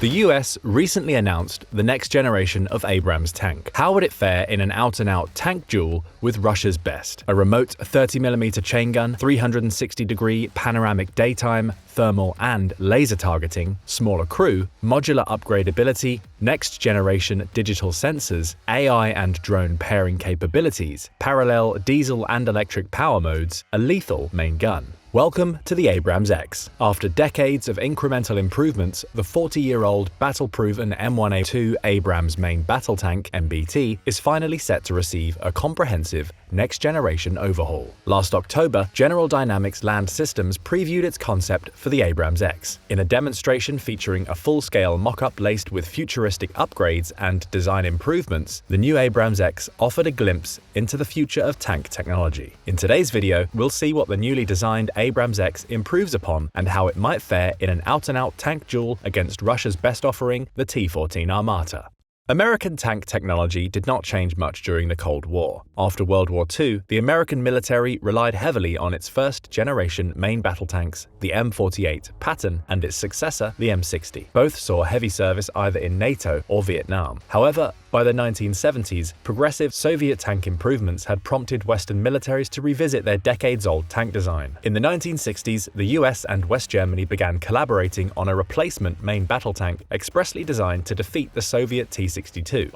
The US recently announced the next generation of Abrams tank. How would it fare in an out-and-out tank duel with Russia's best? A remote 30mm chain gun, 360-degree panoramic daytime, thermal and laser targeting, smaller crew, modular upgradability, next-generation digital sensors, AI and drone pairing capabilities, parallel diesel and electric power modes, a lethal main gun. Welcome to the AbramsX. After decades of incremental improvements, the 40-year-old battle-proven M1A2 Abrams main battle tank (MBT) is finally set to receive a comprehensive next-generation overhaul. Last October, General Dynamics Land Systems previewed its concept for the AbramsX. In a demonstration featuring a full-scale mock-up laced with futuristic upgrades and design improvements, the new AbramsX offered a glimpse into the future of tank technology. In today's video, we'll see what the newly designed AbramsX improves upon and how it might fare in an out-and-out tank duel against Russia's best offering, the T-14 Armata. American tank technology did not change much during the Cold War. After World War II, the American military relied heavily on its first-generation main battle tanks, the M48 Patton, and its successor, the M60. Both saw heavy service either in NATO or Vietnam. However, by the 1970s, progressive Soviet tank improvements had prompted Western militaries to revisit their decades-old tank design. In the 1960s, the US and West Germany began collaborating on a replacement main battle tank expressly designed to defeat the Soviet T-62.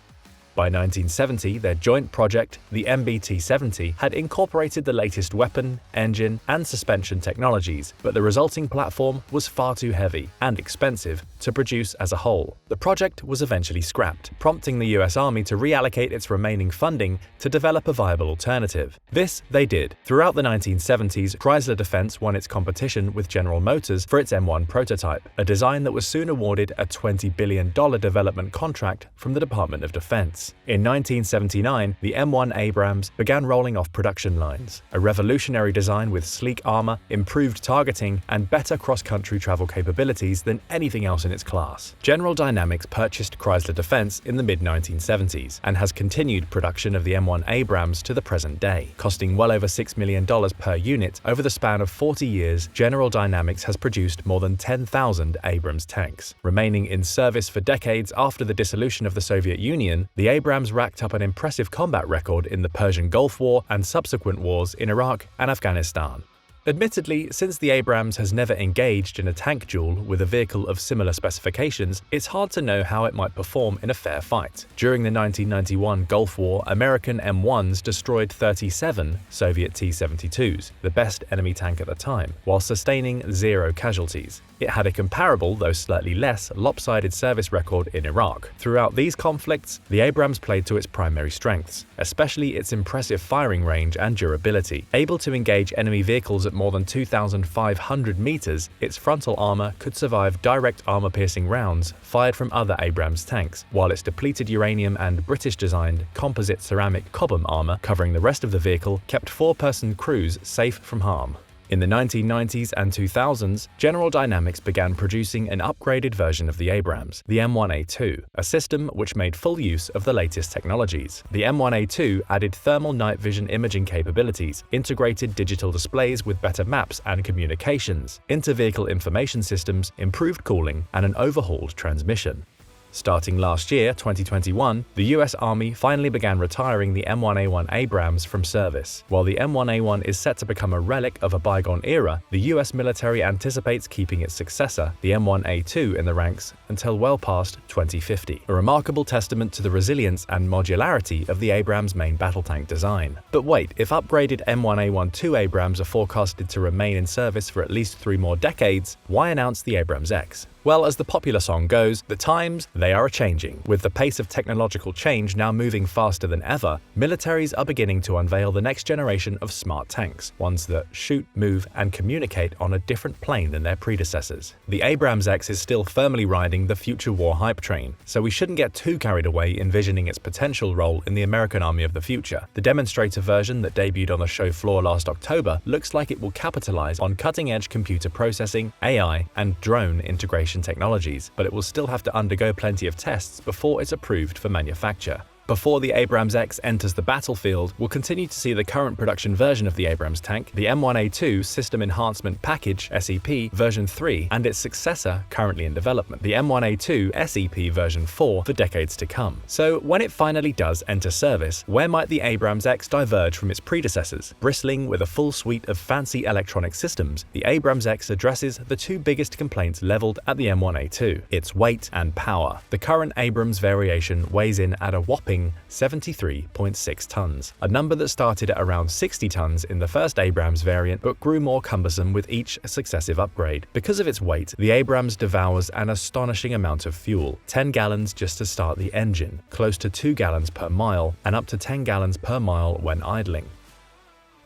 By 1970, their joint project, the MBT-70, had incorporated the latest weapon, engine, and suspension technologies, but the resulting platform was far too heavy and expensive to produce as a whole. The project was eventually scrapped, prompting the US Army to reallocate its remaining funding to develop a viable alternative. This they did. Throughout the 1970s, Chrysler Defense won its competition with General Motors for its M1 prototype, a design that was soon awarded a $20 billion development contract from the Department of Defense. In 1979, the M1 Abrams began rolling off production lines, a revolutionary design with sleek armor, improved targeting, and better cross-country travel capabilities than anything else in its class. General Dynamics purchased Chrysler Defense in the mid-1970s and has continued production of the M1 Abrams to the present day. Costing well over $6 million per unit, over the span of 40 years, General Dynamics has produced more than 10,000 Abrams tanks. Remaining in service for decades after the dissolution of the Soviet Union, the Abrams racked up an impressive combat record in the Persian Gulf War and subsequent wars in Iraq and Afghanistan. Admittedly, since the Abrams has never engaged in a tank duel with a vehicle of similar specifications, it's hard to know how it might perform in a fair fight. During the 1991 Gulf War, American M1s destroyed 37 Soviet T-72s, the best enemy tank at the time, while sustaining 0 casualties. It had a comparable, though slightly less, lopsided service record in Iraq. Throughout these conflicts, the Abrams played to its primary strengths, especially its impressive firing range and durability. Able to engage enemy vehicles at more than 2,500 meters, its frontal armor could survive direct armor-piercing rounds fired from other Abrams tanks, while its depleted uranium and British-designed composite ceramic cobham armor covering the rest of the vehicle kept 4-person crews safe from harm. In the 1990s and 2000s, General Dynamics began producing an upgraded version of the Abrams, the M1A2, a system which made full use of the latest technologies. The M1A2 added thermal night vision imaging capabilities, integrated digital displays with better maps and communications, inter-vehicle information systems, improved cooling, and an overhauled transmission. Starting last year, 2021, the US Army finally began retiring the M1A1 Abrams from service. While the M1A1 is set to become a relic of a bygone era, the US military anticipates keeping its successor, the M1A2, in the ranks until well past 2050, a remarkable testament to the resilience and modularity of the Abrams' main battle tank design. But wait, if upgraded M1A1-2 Abrams are forecasted to remain in service for at least 3 more decades, why announce the AbramsX? Well, as the popular song goes, the times, they are a-changing. With the pace of technological change now moving faster than ever, militaries are beginning to unveil the next generation of smart tanks, ones that shoot, move, and communicate on a different plane than their predecessors. The AbramsX is still firmly riding the future war hype train, so we shouldn't get too carried away envisioning its potential role in the American Army of the future. The demonstrator version that debuted on the show floor last October looks like it will capitalize on cutting-edge computer processing, AI, and drone integration technologies, but it will still have to undergo plenty of tests before it's approved for manufacture. Before the AbramsX enters the battlefield, we'll continue to see the current production version of the Abrams tank, the M1A2 System Enhancement Package (SEP) version 3, and its successor currently in development, the M1A2 SEP version 4, for decades to come. So when it finally does enter service, where might the AbramsX diverge from its predecessors? Bristling with a full suite of fancy electronic systems, the AbramsX addresses the 2 biggest complaints leveled at the M1A2: its weight and power. The current Abrams variation weighs in at a whopping 73.6 tons, a number that started at around 60 tons in the first Abrams variant but grew more cumbersome with each successive upgrade. Because of its weight, the Abrams devours an astonishing amount of fuel, 10 gallons just to start the engine, close to 2 gallons per mile, and up to 10 gallons per mile when idling.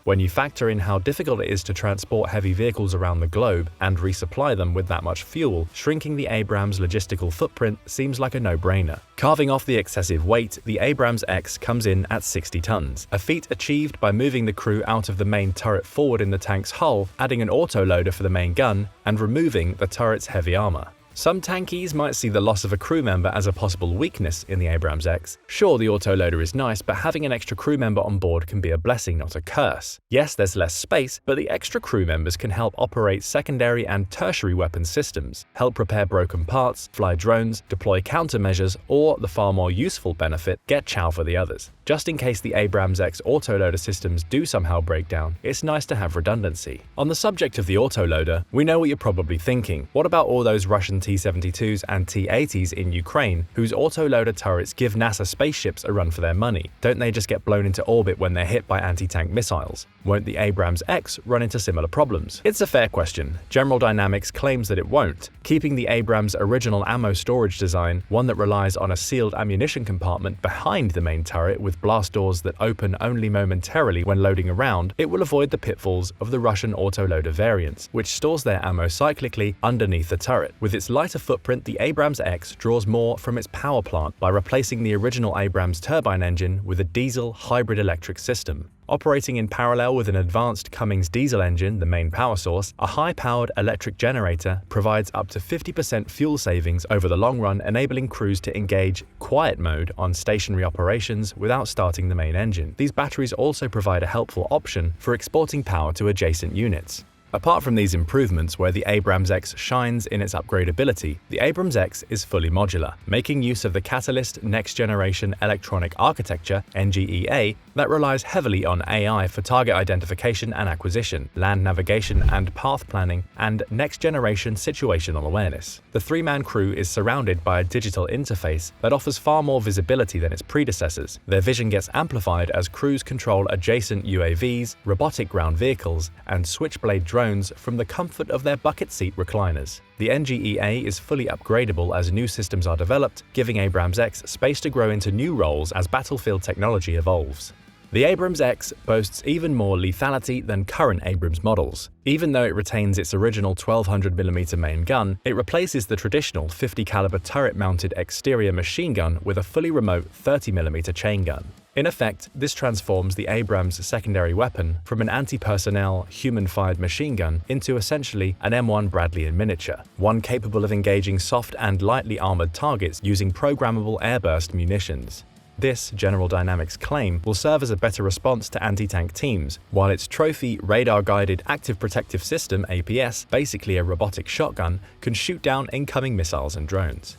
When you factor in how difficult it is to transport heavy vehicles around the globe and resupply them with that much fuel, shrinking the Abrams' logistical footprint seems like a no-brainer. Carving off the excessive weight, the AbramsX comes in at 60 tons, a feat achieved by moving the crew out of the main turret forward in the tank's hull, adding an autoloader for the main gun, and removing the turret's heavy armor. Some tankies might see the loss of a crew member as a possible weakness in the AbramsX. Sure, the autoloader is nice, but having an extra crew member on board can be a blessing, not a curse. Yes, there's less space, but the extra crew members can help operate secondary and tertiary weapons systems, help repair broken parts, fly drones, deploy countermeasures, or, the far more useful benefit, get chow for the others. Just in case the AbramsX autoloader systems do somehow break down, it's nice to have redundancy. On the subject of the autoloader, we know what you're probably thinking. What about all those Russian T-72s and T-80s in Ukraine whose autoloader turrets give NASA spaceships a run for their money? Don't they just get blown into orbit when they're hit by anti-tank missiles? Won't the AbramsX run into similar problems? It's a fair question. General Dynamics claims that it won't, keeping the Abrams' original ammo storage design, one that relies on a sealed ammunition compartment behind the main turret with blast doors that open only momentarily when loading around. It will avoid the pitfalls of the Russian autoloader variants, which stores their ammo cyclically underneath the turret. With its lighter footprint, the AbramsX draws more from its power plant by replacing the original Abrams turbine engine with a diesel hybrid electric system. Operating in parallel with an advanced Cummins diesel engine, the main power source, a high-powered electric generator provides up to 50% fuel savings over the long run, enabling crews to engage quiet mode on stationary operations without starting the main engine. These batteries also provide a helpful option for exporting power to adjacent units. Apart from these improvements where the AbramsX shines in its upgradability, the AbramsX is fully modular, making use of the Catalyst Next Generation Electronic Architecture (NGEA) that relies heavily on AI for target identification and acquisition, land navigation and path planning, and next-generation situational awareness. The three-man crew is surrounded by a digital interface that offers far more visibility than its predecessors. Their vision gets amplified as crews control adjacent UAVs, robotic ground vehicles, and switchblade drones from the comfort of their bucket seat recliners. The NGEA is fully upgradable as new systems are developed, giving AbramsX space to grow into new roles as battlefield technology evolves. The AbramsX boasts even more lethality than current Abrams models. Even though it retains its original 1200mm main gun, it replaces the traditional 50 caliber turret-mounted exterior machine gun with a fully remote 30mm chain gun. In effect, this transforms the Abrams secondary weapon from an anti-personnel, human-fired machine gun into essentially an M1 Bradley in miniature, one capable of engaging soft and lightly armored targets using programmable airburst munitions. This General Dynamics claim will serve as a better response to anti-tank teams, while its trophy radar-guided active protective system (APS), basically a robotic shotgun, can shoot down incoming missiles and drones.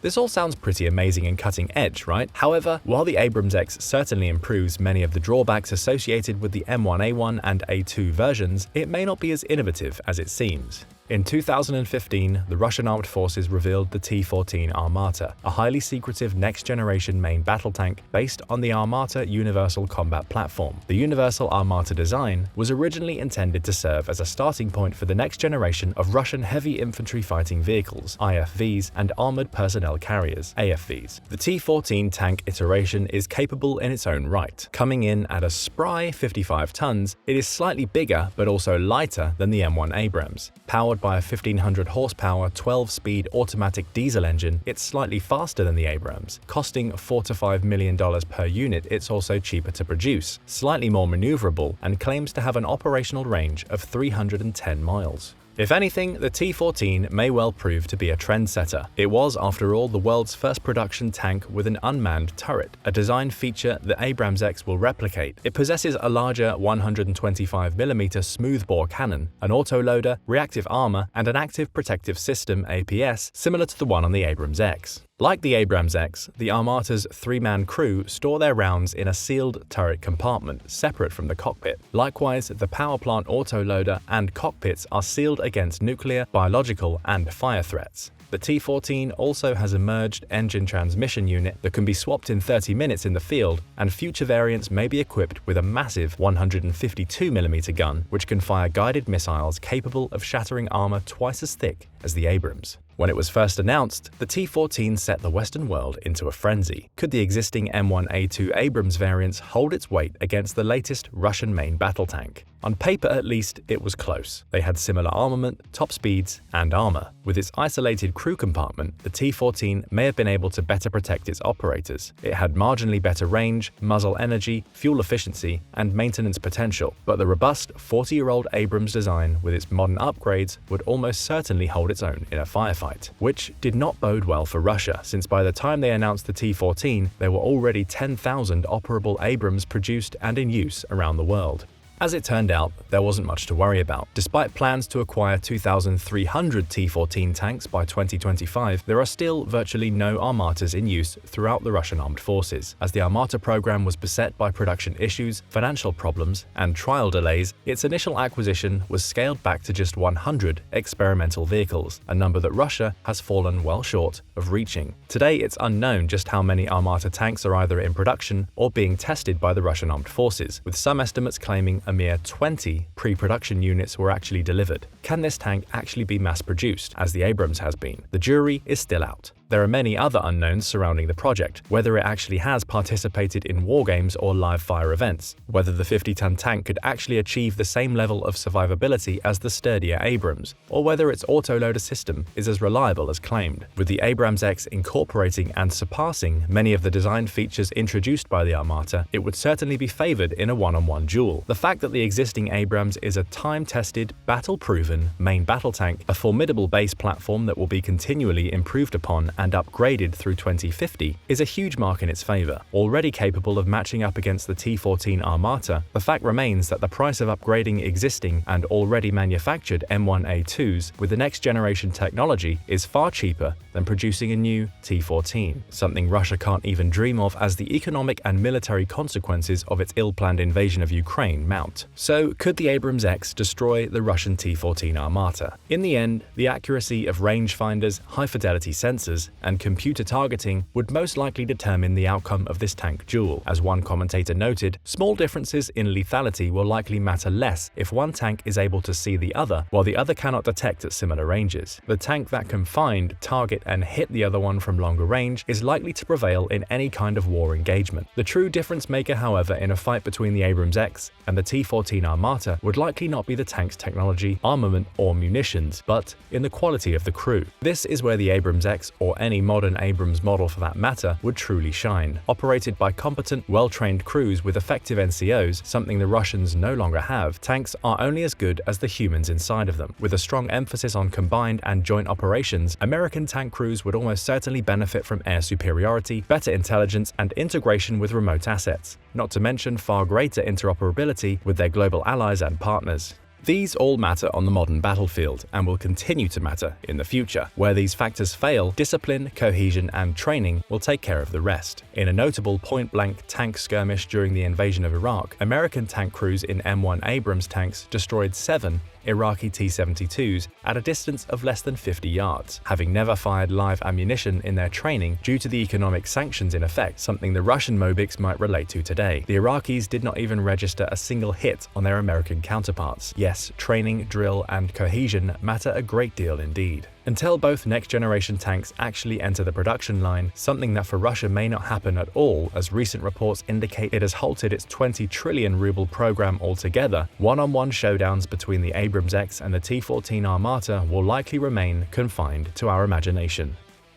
This all sounds pretty amazing and cutting edge, right? However, while the AbramsX certainly improves many of the drawbacks associated with the M1A1 and A2 versions, it may not be as innovative as it seems. In 2015, the Russian armed forces revealed the T-14 Armata, a highly secretive next-generation main battle tank based on the Armata Universal Combat Platform. The Universal Armata design was originally intended to serve as a starting point for the next generation of Russian heavy infantry fighting vehicles, IFVs, and armored personnel carriers, AFVs. The T-14 tank iteration is capable in its own right. Coming in at a spry 55 tons, it is slightly bigger but also lighter than the M1 Abrams. Powered by a 1500 horsepower 12-speed automatic diesel engine, it's slightly faster than the Abrams. Costing $4 to $5 million per unit, it's also cheaper to produce, slightly more maneuverable, and claims to have an operational range of 310 miles. If anything, the T-14 may well prove to be a trendsetter. It was, after all, the world's first production tank with an unmanned turret, a design feature that AbramsX will replicate. It possesses a larger 125mm smoothbore cannon, an autoloader, reactive armor, and an active protective system (APS) similar to the one on the AbramsX. Like the AbramsX, the Armata's three-man crew store their rounds in a sealed turret compartment separate from the cockpit. Likewise, the power plant autoloader and cockpits are sealed against nuclear, biological, and fire threats. The T-14 also has a merged engine transmission unit that can be swapped in 30 minutes in the field, and future variants may be equipped with a massive 152mm gun which can fire guided missiles capable of shattering armor twice as thick as the Abrams. When it was first announced, the T-14 set the Western world into a frenzy. Could the existing M1A2 Abrams variants hold its weight against the latest Russian main battle tank? On paper at least, it was close. They had similar armament, top speeds, and armor. With its isolated crew compartment, the T-14 may have been able to better protect its operators. It had marginally better range, muzzle energy, fuel efficiency, and maintenance potential, but the robust 40-year-old Abrams design with its modern upgrades would almost certainly hold its own in a firefight, which did not bode well for Russia, since by the time they announced the T-14, there were already 10,000 operable Abrams produced and in use around the world. As it turned out, there wasn't much to worry about. Despite plans to acquire 2,300 T-14 tanks by 2025, there are still virtually no Armatas in use throughout the Russian armed forces. As the Armata program was beset by production issues, financial problems, and trial delays, its initial acquisition was scaled back to just 100 experimental vehicles, a number that Russia has fallen well short of reaching. Today, it's unknown just how many Armata tanks are either in production or being tested by the Russian armed forces, with some estimates claiming a mere 20 pre-production units were actually delivered. Can this tank actually be mass-produced, as the Abrams has been? The jury is still out. There are many other unknowns surrounding the project, whether it actually has participated in wargames or live-fire events, whether the 50-ton tank could actually achieve the same level of survivability as the sturdier Abrams, or whether its autoloader system is as reliable as claimed. With the AbramsX incorporating and surpassing many of the design features introduced by the Armata, it would certainly be favored in a one-on-one duel. The fact that the existing Abrams is a time-tested, battle-proven main battle tank, a formidable base platform that will be continually improved upon and upgraded through 2050 is a huge mark in its favor. Already capable of matching up against the T-14 Armata, the fact remains that the price of upgrading existing and already manufactured M1A2s with the next generation technology is far cheaper than producing a new T-14, something Russia can't even dream of as the economic and military consequences of its ill-planned invasion of Ukraine mount. So, could the AbramsX destroy the Russian T-14 Armata? In the end, the accuracy of rangefinders, high-fidelity sensors, and computer targeting would most likely determine the outcome of this tank duel. As one commentator noted, small differences in lethality will likely matter less if one tank is able to see the other, while the other cannot detect at similar ranges. The tank that can find, target, and hit the other one from longer range is likely to prevail in any kind of war engagement. The true difference maker, however, in a fight between the AbramsX and the T-14 Armata would likely not be the tank's technology, armament, or munitions, but in the quality of the crew. This is where the AbramsX, or any modern Abrams model for that matter, would truly shine. Operated by competent, well-trained crews with effective NCOs, something the Russians no longer have, tanks are only as good as the humans inside of them. With a strong emphasis on combined and joint operations, American tank crews would almost certainly benefit from air superiority, better intelligence, and integration with remote assets, not to mention far greater interoperability with their global allies and partners. These all matter on the modern battlefield and will continue to matter in the future. Where these factors fail, discipline, cohesion, and training will take care of the rest. In a notable point-blank tank skirmish during the invasion of Iraq, American tank crews in M1 Abrams tanks destroyed 7 Iraqi T-72s at a distance of less than 50 yards, having never fired live ammunition in their training due to the economic sanctions in effect, something the Russian Mobics might relate to today. The Iraqis did not even register a single hit on their American counterparts. Yes, training, drill, and cohesion matter a great deal indeed. Until both next-generation tanks actually enter the production line, something that for Russia may not happen at all, as recent reports indicate it has halted its 20 trillion ruble program altogether, one-on-one showdowns between the AbramsX and the T-14 Armata will likely remain confined to our imagination.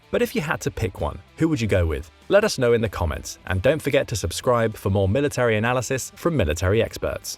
But if you had to pick one, who would you go with? Let us know in the comments, and don't forget to subscribe for more military analysis from military experts.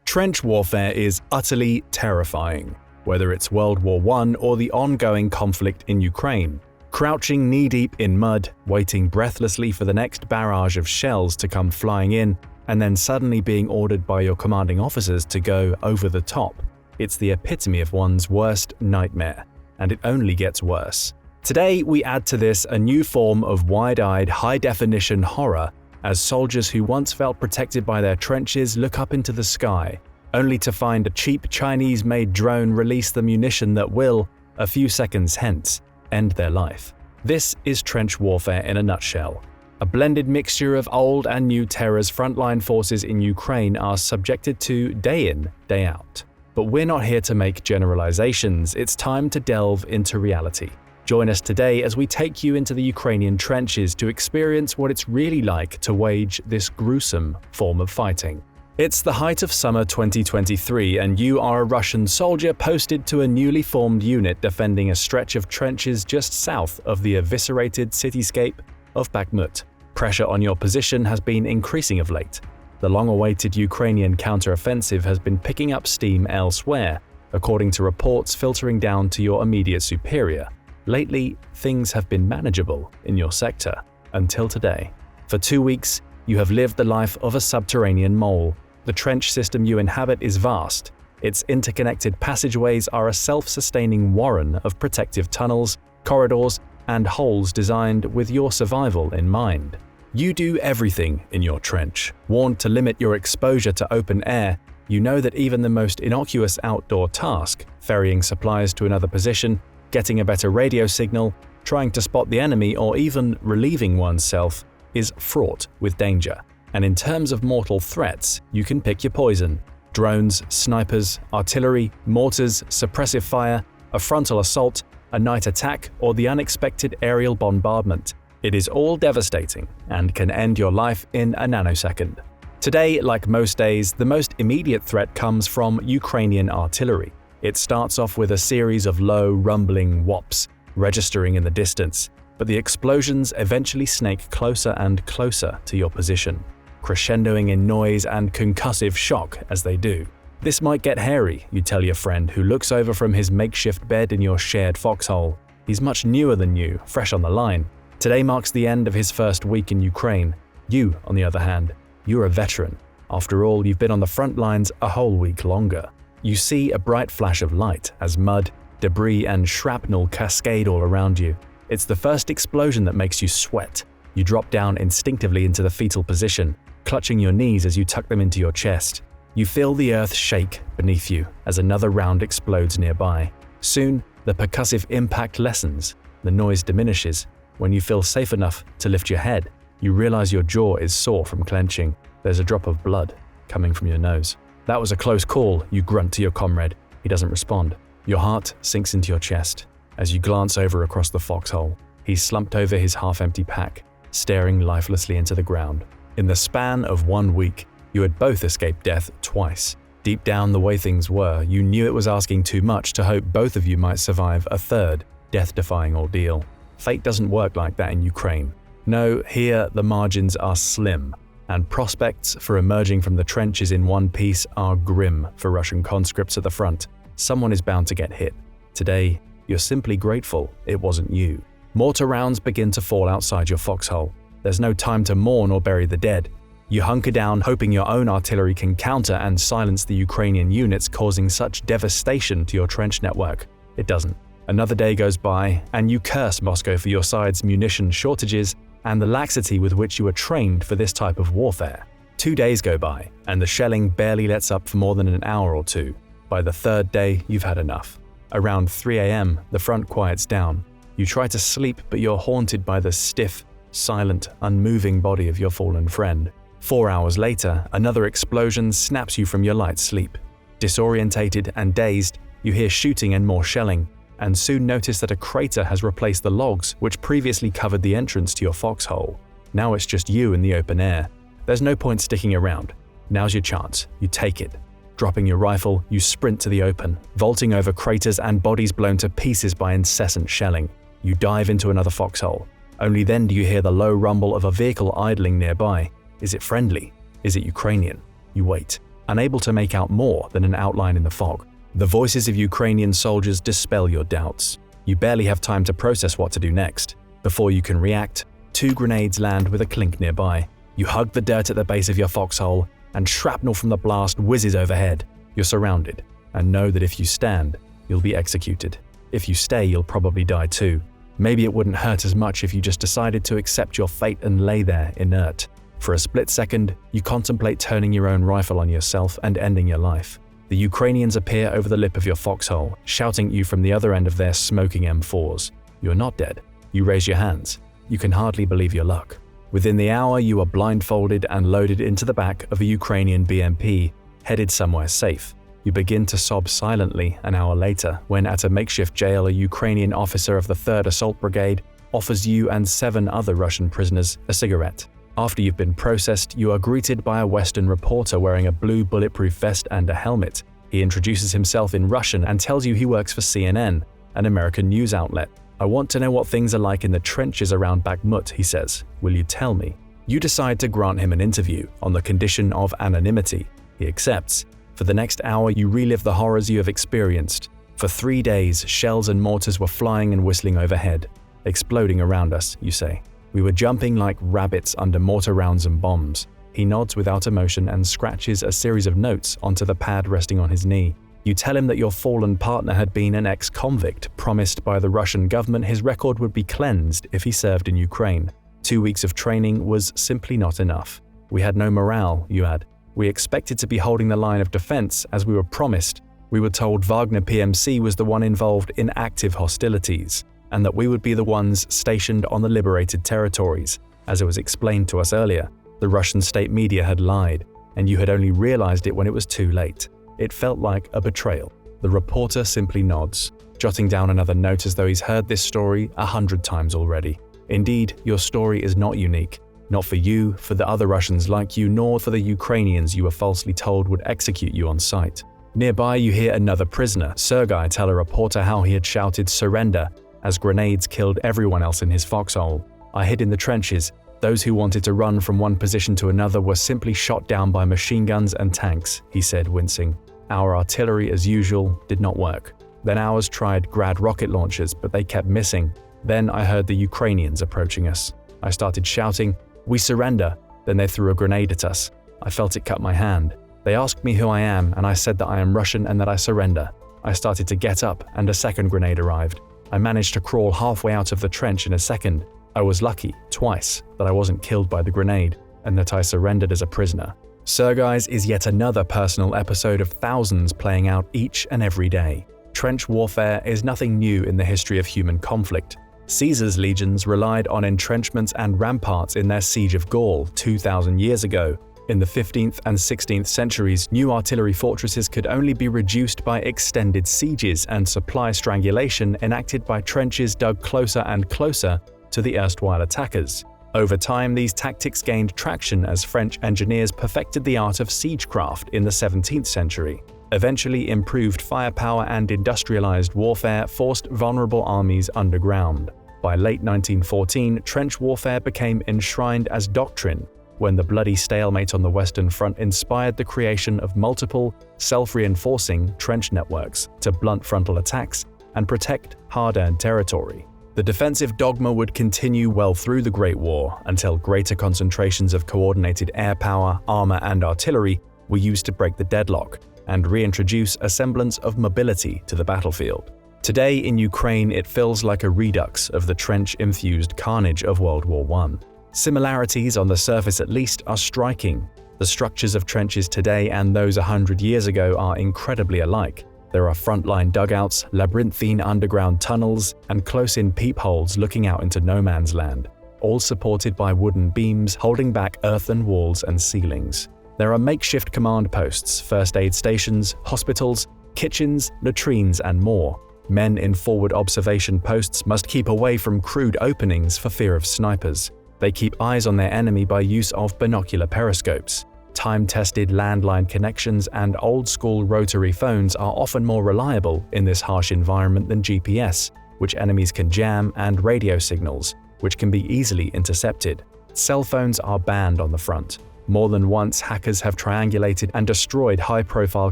Trench warfare is utterly terrifying. Whether it's World War I or the ongoing conflict in Ukraine. Crouching knee-deep in mud, waiting breathlessly for the next barrage of shells to come flying in, and then suddenly being ordered by your commanding officers to go over the top. It's the epitome of one's worst nightmare, and it only gets worse. Today, we add to this a new form of wide-eyed, high-definition horror as soldiers who once felt protected by their trenches look up into the sky, only to find a cheap Chinese-made drone release the munition that will, a few seconds hence, end their life. This is trench warfare in a nutshell. A blended mixture of old and new terrors frontline forces in Ukraine are subjected to day in, day out. But we're not here to make generalizations, it's time to delve into reality. Join us today as we take you into the Ukrainian trenches to experience what it's really like to wage this gruesome form of fighting. It's the height of summer 2023 and you are a Russian soldier posted to a newly formed unit defending a stretch of trenches just south of the eviscerated cityscape of Bakhmut. Pressure on your position has been increasing of late. The long-awaited Ukrainian counter-offensive has been picking up steam elsewhere, according to reports filtering down to your immediate superior. Lately, things have been manageable in your sector, until today. For 2 weeks, you have lived the life of a subterranean mole. The trench system you inhabit is vast. Its interconnected passageways are a self-sustaining warren of protective tunnels, corridors, and holes designed with your survival in mind. You do everything in your trench. Warned to limit your exposure to open air, you know that even the most innocuous outdoor task, ferrying supplies to another position, getting a better radio signal, trying to spot the enemy, or even relieving oneself, is fraught with danger. And in terms of mortal threats, you can pick your poison. Drones, snipers, artillery, mortars, suppressive fire, a frontal assault, a night attack, or the unexpected aerial bombardment. It is all devastating and can end your life in a nanosecond. Today, like most days, the most immediate threat comes from Ukrainian artillery. It starts off with a series of low, rumbling whops, registering in the distance, but the explosions eventually snake closer and closer to your position, crescendoing in noise and concussive shock as they do. This might get hairy, you tell your friend who looks over from his makeshift bed in your shared foxhole. He's much newer than you, fresh on the line. Today marks the end of his first week in Ukraine. You, on the other hand, you're a veteran. After all, you've been on the front lines a whole week longer. You see a bright flash of light as mud, debris, and shrapnel cascade all around you. It's the first explosion that makes you sweat. You drop down instinctively into the fetal position, clutching your knees as you tuck them into your chest. You feel the earth shake beneath you as another round explodes nearby. Soon, the percussive impact lessens, the noise diminishes. When you feel safe enough to lift your head, you realize your jaw is sore from clenching. There's a drop of blood coming from your nose. That was a close call, you grunt to your comrade. He doesn't respond. Your heart sinks into your chest as you glance over across the foxhole. He's slumped over his half-empty pack, staring lifelessly into the ground. In the span of 1 week, you had both escaped death twice. Deep down, the way things were, you knew it was asking too much to hope both of you might survive a third, death-defying ordeal. Fate doesn't work like that in Ukraine. No, here the margins are slim, and prospects for emerging from the trenches in one piece are grim for Russian conscripts at the front. Someone is bound to get hit. Today, you're simply grateful it wasn't you. Mortar rounds begin to fall outside your foxhole. There's no time to mourn or bury the dead. You hunker down, hoping your own artillery can counter and silence the Ukrainian units causing such devastation to your trench network. It doesn't. Another day goes by, and you curse Moscow for your side's munition shortages and the laxity with which you were trained for this type of warfare. 2 days go by, and the shelling barely lets up for more than an hour or two. By the third day, you've had enough. Around 3 a.m., the front quiets down. You try to sleep, but you're haunted by the stiff, silent, unmoving body of your fallen friend. 4 hours later, another explosion snaps you from your light sleep. Disorientated and dazed, you hear shooting and more shelling, and soon notice that a crater has replaced the logs which previously covered the entrance to your foxhole. Now it's just you in the open air. There's no point sticking around. Now's your chance. You take it. Dropping your rifle, you sprint to the open, vaulting over craters and bodies blown to pieces by incessant shelling. You dive into another foxhole. Only then do you hear the low rumble of a vehicle idling nearby. Is it friendly? Is it Ukrainian? You wait, unable to make out more than an outline in the fog. The voices of Ukrainian soldiers dispel your doubts. You barely have time to process what to do next. Before you can react, 2 grenades land with a clink nearby. You hug the dirt at the base of your foxhole, and shrapnel from the blast whizzes overhead. You're surrounded, and know that if you stand, you'll be executed. If you stay, you'll probably die too. Maybe it wouldn't hurt as much if you just decided to accept your fate and lay there inert. For a split second, you contemplate turning your own rifle on yourself and ending your life. The Ukrainians appear over the lip of your foxhole, shouting at you from the other end of their smoking M4s. You're not dead. You raise your hands. You can hardly believe your luck. Within the hour, you are blindfolded and loaded into the back of a Ukrainian BMP, headed somewhere safe. You begin to sob silently an hour later when at a makeshift jail a Ukrainian officer of the 3rd Assault Brigade offers you and 7 other Russian prisoners a cigarette. After you've been processed, you are greeted by a Western reporter wearing a blue bulletproof vest and a helmet. He introduces himself in Russian and tells you he works for CNN, an American news outlet. "I want to know what things are like in the trenches around Bakhmut," he says. "Will you tell me?" You decide to grant him an interview on the condition of anonymity. He accepts. For the next hour, you relive the horrors you have experienced. For 3 days, shells and mortars were flying and whistling overhead. "Exploding around us," you say. "We were jumping like rabbits under mortar rounds and bombs." He nods without emotion and scratches a series of notes onto the pad resting on his knee. You tell him that your fallen partner had been an ex-convict, promised by the Russian government his record would be cleansed if he served in Ukraine. 2 weeks of training was simply not enough. "We had no morale," you add. "We expected to be holding the line of defense as we were promised. We were told Wagner PMC was the one involved in active hostilities, and that we would be the ones stationed on the liberated territories. As it was explained to us earlier, the Russian state media had lied, and you had only realized it when it was too late. It felt like a betrayal." The reporter simply nods, jotting down another note as though he's heard this story 100 times already. Indeed, your story is not unique. Not for you, for the other Russians like you, nor for the Ukrainians you were falsely told would execute you on sight. Nearby, you hear another prisoner, Sergei, tell a reporter how he had shouted "surrender" as grenades killed everyone else in his foxhole. "I hid in the trenches. Those who wanted to run from one position to another were simply shot down by machine guns and tanks," he said, wincing. "Our artillery, as usual, did not work." Then ours tried Grad rocket launchers, but they kept missing. Then I heard the Ukrainians approaching us. I started shouting, "We surrender!" Then they threw a grenade at us. I felt it cut my hand. They asked me who I am, and I said that I am Russian and that I surrender. I started to get up, and a second grenade arrived. I managed to crawl halfway out of the trench in a second. I was lucky, twice, that I wasn't killed by the grenade, and that I surrendered as a prisoner. Sergei's is yet another personal episode of thousands playing out each and every day. Trench warfare is nothing new in the history of human conflict. Caesar's legions relied on entrenchments and ramparts in their siege of Gaul 2,000 years ago. In the 15th and 16th centuries, new artillery fortresses could only be reduced by extended sieges and supply strangulation enacted by trenches dug closer and closer to the erstwhile attackers. Over time, these tactics gained traction as French engineers perfected the art of siegecraft in the 17th century. Eventually, improved firepower and industrialized warfare forced vulnerable armies underground. By late 1914, trench warfare became enshrined as doctrine, when the bloody stalemate on the Western Front inspired the creation of multiple, self-reinforcing trench networks to blunt frontal attacks and protect hard-earned territory. The defensive dogma would continue well through the Great War until greater concentrations of coordinated air power, armor, and artillery were used to break the deadlock and reintroduce a semblance of mobility to the battlefield. Today in Ukraine, it feels like a redux of the trench-infused carnage of World War I. Similarities, on the surface at least, are striking. The structures of trenches today and those 100 years ago are incredibly alike. There are frontline dugouts, labyrinthine underground tunnels, and close-in peepholes looking out into no man's land, all supported by wooden beams holding back earthen walls and ceilings. There are makeshift command posts, first aid stations, hospitals, kitchens, latrines, and more. Men in forward observation posts must keep away from crude openings for fear of snipers. They keep eyes on their enemy by use of binocular periscopes. Time-tested landline connections and old-school rotary phones are often more reliable in this harsh environment than GPS, which enemies can jam, and radio signals, which can be easily intercepted. Cell phones are banned on the front. More than once, hackers have triangulated and destroyed high-profile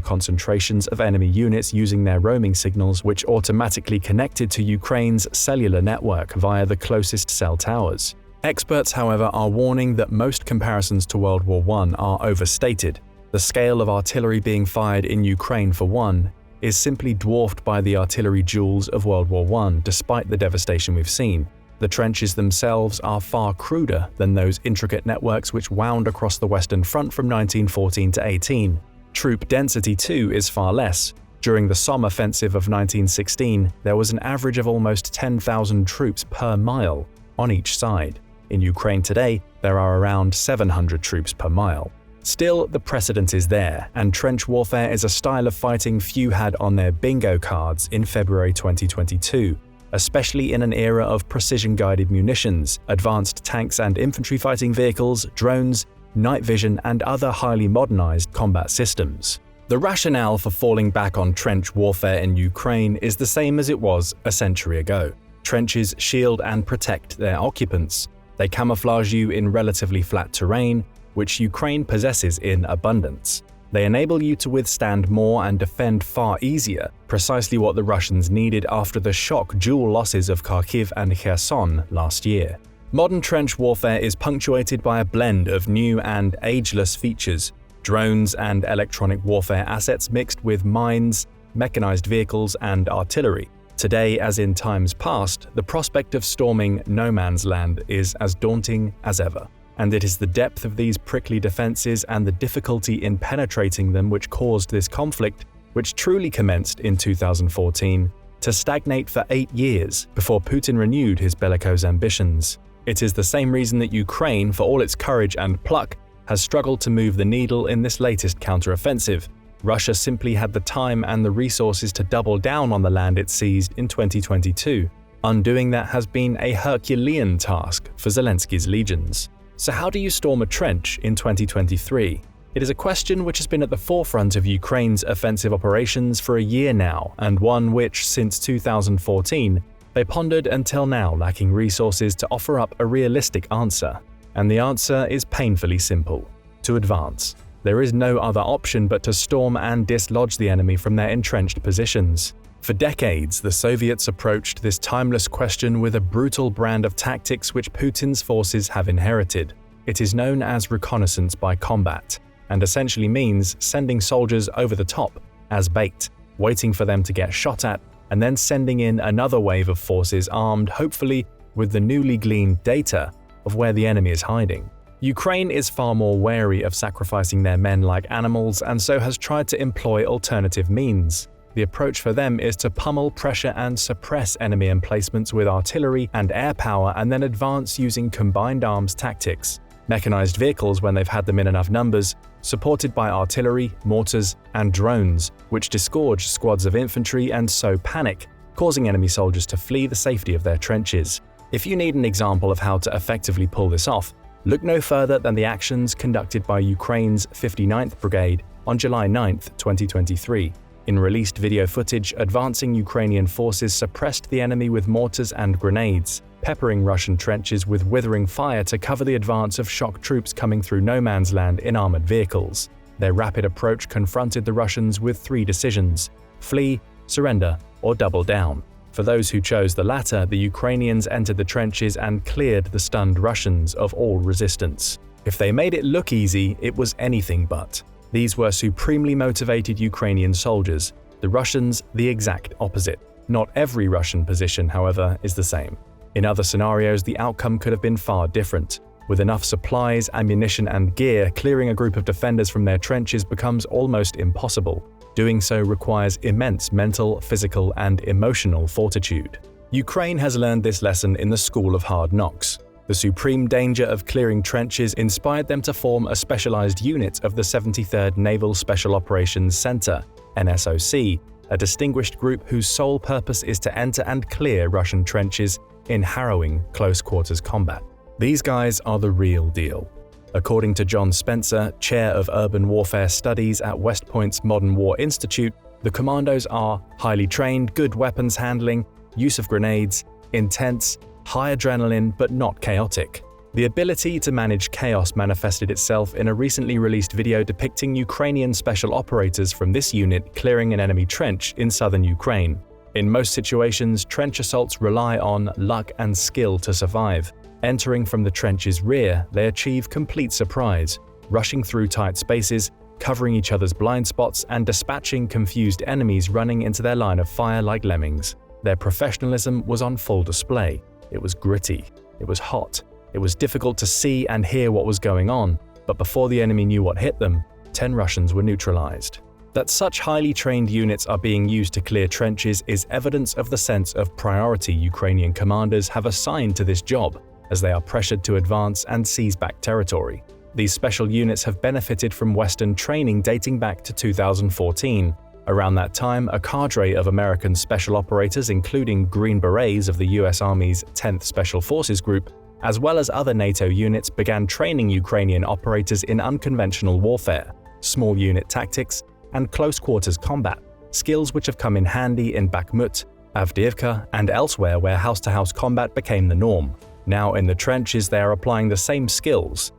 concentrations of enemy units using their roaming signals, which automatically connected to Ukraine's cellular network via the closest cell towers. Experts, however, are warning that most comparisons to World War I are overstated. The scale of artillery being fired in Ukraine, for one, is simply dwarfed by the artillery duels of World War I, despite the devastation we've seen. The trenches themselves are far cruder than those intricate networks which wound across the Western Front from 1914 to 18. Troop density, too, is far less. During the Somme offensive of 1916, there was an average of almost 10,000 troops per mile on each side. In Ukraine today, there are around 700 troops per mile. Still, the precedent is there, and trench warfare is a style of fighting few had on their bingo cards in February 2022, especially in an era of precision-guided munitions, advanced tanks and infantry fighting vehicles, drones, night vision, and other highly modernized combat systems. The rationale for falling back on trench warfare in Ukraine is the same as it was a century ago. Trenches shield and protect their occupants. They camouflage you in relatively flat terrain, which Ukraine possesses in abundance. They enable you to withstand more and defend far easier, precisely what the Russians needed after the shock dual losses of Kharkiv and Kherson last year. Modern trench warfare is punctuated by a blend of new and ageless features, drones and electronic warfare assets mixed with mines, mechanized vehicles, and artillery. Today, as in times past, the prospect of storming no man's land is as daunting as ever. And it is the depth of these prickly defenses and the difficulty in penetrating them which caused this conflict, which truly commenced in 2014, to stagnate for 8 years before Putin renewed his bellicose ambitions. It is the same reason that Ukraine, for all its courage and pluck, has struggled to move the needle in this latest counteroffensive. Russia simply had the time and the resources to double down on the land it seized in 2022. Undoing that has been a Herculean task for Zelensky's legions. So how do you storm a trench in 2023? It is a question which has been at the forefront of Ukraine's offensive operations for a year now, and one which, since 2014, they pondered until now, lacking resources to offer up a realistic answer. And the answer is painfully simple: to advance. There is no other option but to storm and dislodge the enemy from their entrenched positions. For decades, the Soviets approached this timeless question with a brutal brand of tactics which Putin's forces have inherited. It is known as reconnaissance by combat, and essentially means sending soldiers over the top as bait, waiting for them to get shot at, and then sending in another wave of forces armed, hopefully, with the newly gleaned data of where the enemy is hiding. Ukraine is far more wary of sacrificing their men like animals and so has tried to employ alternative means. The approach for them is to pummel, pressure, and suppress enemy emplacements with artillery and air power and then advance using combined arms tactics. Mechanized vehicles when they've had them in enough numbers, supported by artillery, mortars, and drones, which disgorge squads of infantry and sow panic, causing enemy soldiers to flee the safety of their trenches. If you need an example of how to effectively pull this off, look no further than the actions conducted by Ukraine's 59th Brigade on July 9, 2023. In released video footage, advancing Ukrainian forces suppressed the enemy with mortars and grenades, peppering Russian trenches with withering fire to cover the advance of shock troops coming through no man's land in armored vehicles. Their rapid approach confronted the Russians with 3 decisions: flee, surrender, or double down. For those who chose the latter, the Ukrainians entered the trenches and cleared the stunned Russians of all resistance. If they made it look easy, it was anything but. These were supremely motivated Ukrainian soldiers, the Russians the exact opposite. Not every Russian position, however, is the same. In other scenarios, the outcome could have been far different. With enough supplies, ammunition, and gear, clearing a group of defenders from their trenches becomes almost impossible. Doing so requires immense mental, physical, and emotional fortitude. Ukraine has learned this lesson in the School of Hard Knocks. The supreme danger of clearing trenches inspired them to form a specialized unit of the 73rd Naval Special Operations Center, NSOC, a distinguished group whose sole purpose is to enter and clear Russian trenches in harrowing close-quarters combat. These guys are the real deal. According to John Spencer, chair of urban warfare studies at West Point's Modern War Institute, the commandos are highly trained, good weapons handling, use of grenades, intense, high adrenaline but not chaotic. The ability to manage chaos manifested itself in a recently released video depicting Ukrainian special operators from this unit clearing an enemy trench in southern Ukraine. In most situations, trench assaults rely on luck and skill to survive. Entering from the trench's rear, they achieve complete surprise, rushing through tight spaces, covering each other's blind spots, and dispatching confused enemies running into their line of fire like lemmings. Their professionalism was on full display. It was gritty. It was hot. It was difficult to see and hear what was going on, but before the enemy knew what hit them, 10 Russians were neutralized. That such highly trained units are being used to clear trenches is evidence of the sense of priority Ukrainian commanders have assigned to this job, as they are pressured to advance and seize back territory. These special units have benefited from Western training dating back to 2014. Around that time, a cadre of American special operators, including Green Berets of the US Army's 10th Special Forces Group, as well as other NATO units, began training Ukrainian operators in unconventional warfare, small unit tactics, and close-quarters combat, skills which have come in handy in Bakhmut, Avdiivka, and elsewhere where house-to-house combat became the norm. Now in the trenches they are applying the same skills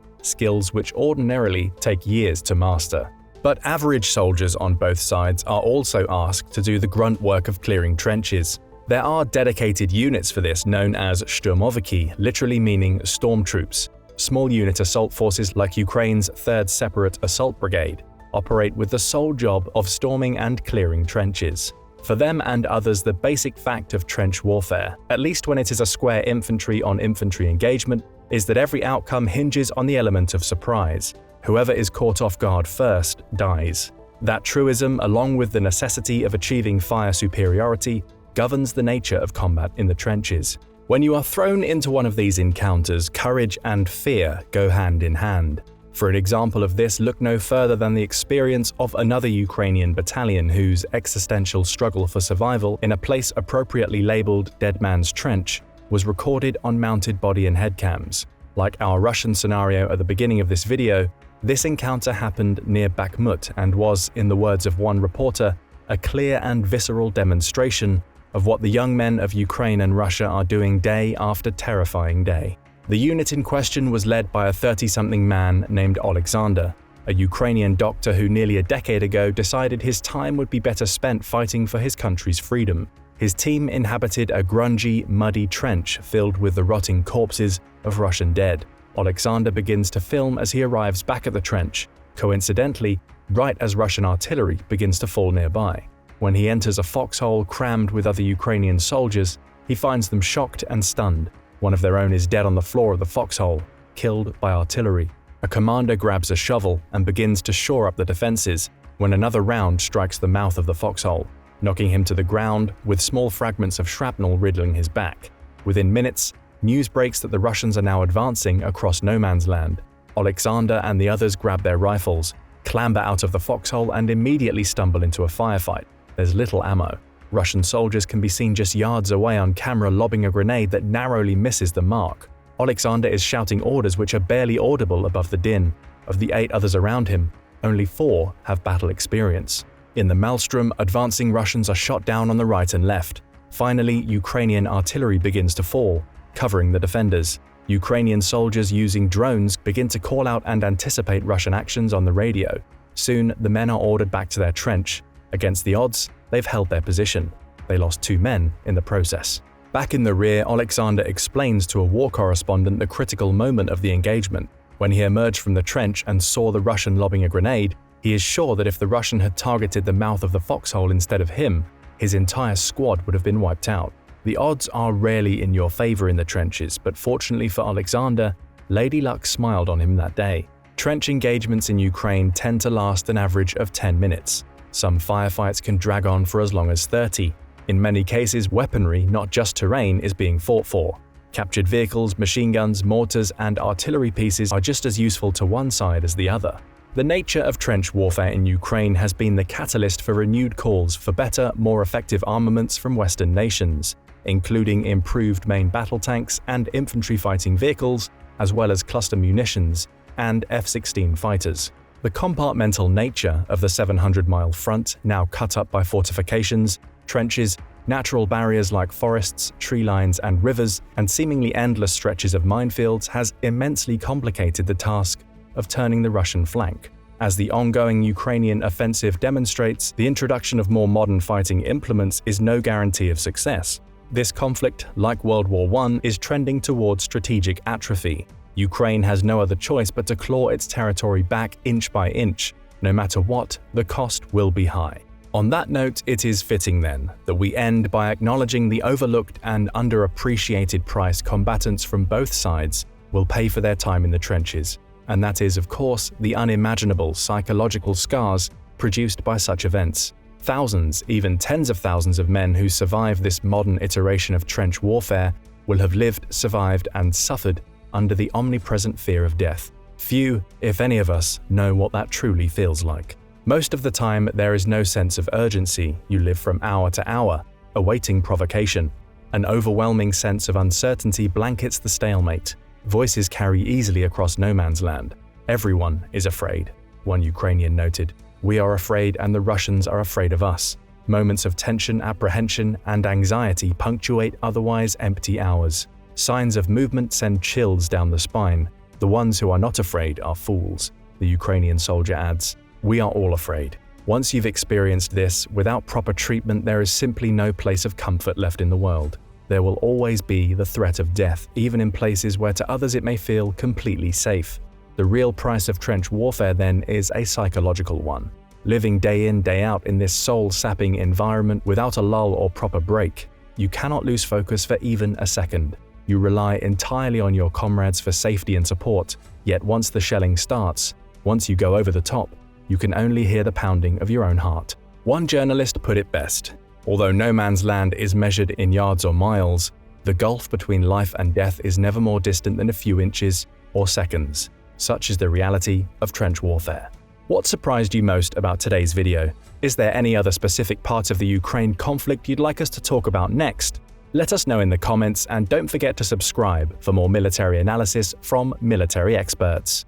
which ordinarily take years to master. But average soldiers on both sides are also asked to do the grunt work of clearing trenches. There are dedicated units for this known as Shturmoviki, literally meaning stormtroops. Small unit assault forces like Ukraine's 3rd Separate Assault Brigade operate with the sole job of storming and clearing trenches. For them and others, the basic fact of trench warfare, at least when it is a square infantry on infantry engagement, is that every outcome hinges on the element of surprise. Whoever is caught off guard first dies. That truism, along with the necessity of achieving fire superiority, governs the nature of combat in the trenches. When you are thrown into one of these encounters, courage and fear go hand in hand. For an example of this, look no further than the experience of another Ukrainian battalion whose existential struggle for survival in a place appropriately labeled Dead Man's Trench was recorded on mounted body and head cams. Like our Russian scenario at the beginning of this video, this encounter happened near Bakhmut and was, in the words of one reporter, a clear and visceral demonstration of what the young men of Ukraine and Russia are doing day after terrifying day. The unit in question was led by a 30-something man named Alexander. a Ukrainian doctor who nearly a decade ago decided his time would be better spent fighting for his country's freedom. His team inhabited a grungy, muddy trench filled with the rotting corpses of Russian dead. Alexander begins to film as he arrives back at the trench, coincidentally, right as Russian artillery begins to fall nearby. When he enters a foxhole crammed with other Ukrainian soldiers, he finds them shocked and stunned. One of their own is dead on the floor of the foxhole, killed by artillery. A commander grabs a shovel and begins to shore up the defenses when another round strikes the mouth of the foxhole, knocking him to the ground with small fragments of shrapnel riddling his back. Within minutes, news breaks that the Russians are now advancing across no man's land. Alexander and the others grab their rifles, clamber out of the foxhole and immediately stumble into a firefight. There's little ammo. Russian soldiers can be seen just yards away on camera lobbing a grenade that narrowly misses the mark. Alexander is shouting orders which are barely audible above the din. Of the 8 others around him, only 4 have battle experience. In the maelstrom, advancing Russians are shot down on the right and left. Finally, Ukrainian artillery begins to fall, covering the defenders. Ukrainian soldiers using drones begin to call out and anticipate Russian actions on the radio. Soon, the men are ordered back to their trench. Against the odds, they've held their position. They lost 2 men in the process. Back in the rear, Alexander explains to a war correspondent the critical moment of the engagement. When he emerged from the trench and saw the Russian lobbing a grenade, he is sure that if the Russian had targeted the mouth of the foxhole instead of him, his entire squad would have been wiped out. The odds are rarely in your favor in the trenches, but fortunately for Alexander, Lady Luck smiled on him that day. Trench engagements in Ukraine tend to last an average of 10 minutes. Some firefights can drag on for as long as 30. In many cases, weaponry, not just terrain, is being fought for. Captured vehicles, machine guns, mortars, and artillery pieces are just as useful to one side as the other. The nature of trench warfare in Ukraine has been the catalyst for renewed calls for better, more effective armaments from Western nations, including improved main battle tanks and infantry fighting vehicles, as well as cluster munitions and F-16 fighters. The compartmental nature of the 700-mile front, now cut up by fortifications, trenches, natural barriers like forests, tree lines, and rivers, and seemingly endless stretches of minefields has immensely complicated the task of turning the Russian flank. As the ongoing Ukrainian offensive demonstrates, the introduction of more modern fighting implements is no guarantee of success. This conflict, like World War I, is trending towards strategic atrophy. Ukraine has no other choice but to claw its territory back inch by inch. No matter what, the cost will be high. On that note, it is fitting then that we end by acknowledging the overlooked and underappreciated price combatants from both sides will pay for their time in the trenches. And that is, of course, the unimaginable psychological scars produced by such events. Thousands, even tens of thousands of men who survive this modern iteration of trench warfare will have lived, survived, and suffered under the omnipresent fear of death. Few, if any of us, know what that truly feels like. Most of the time, there is no sense of urgency. You live from hour to hour, awaiting provocation. An overwhelming sense of uncertainty blankets the stalemate. Voices carry easily across no man's land. Everyone is afraid, one Ukrainian noted. We are afraid and the Russians are afraid of us. Moments of tension, apprehension, and anxiety punctuate otherwise empty hours. Signs of movement send chills down the spine. The ones who are not afraid are fools, the Ukrainian soldier adds. We are all afraid. Once you've experienced this, without proper treatment, there is simply no place of comfort left in the world. There will always be the threat of death, even in places where to others it may feel completely safe. The real price of trench warfare, then, is a psychological one. Living day in, day out in this soul-sapping environment without a lull or proper break, you cannot lose focus for even a second. You rely entirely on your comrades for safety and support, yet once the shelling starts, once you go over the top, you can only hear the pounding of your own heart. One journalist put it best. Although no man's land is measured in yards or miles, the gulf between life and death is never more distant than a few inches or seconds. Such is the reality of trench warfare. What surprised you most about today's video? Is there any other specific part of the Ukraine conflict you'd like us to talk about next? Let us know in the comments and don't forget to subscribe for more military analysis from military experts.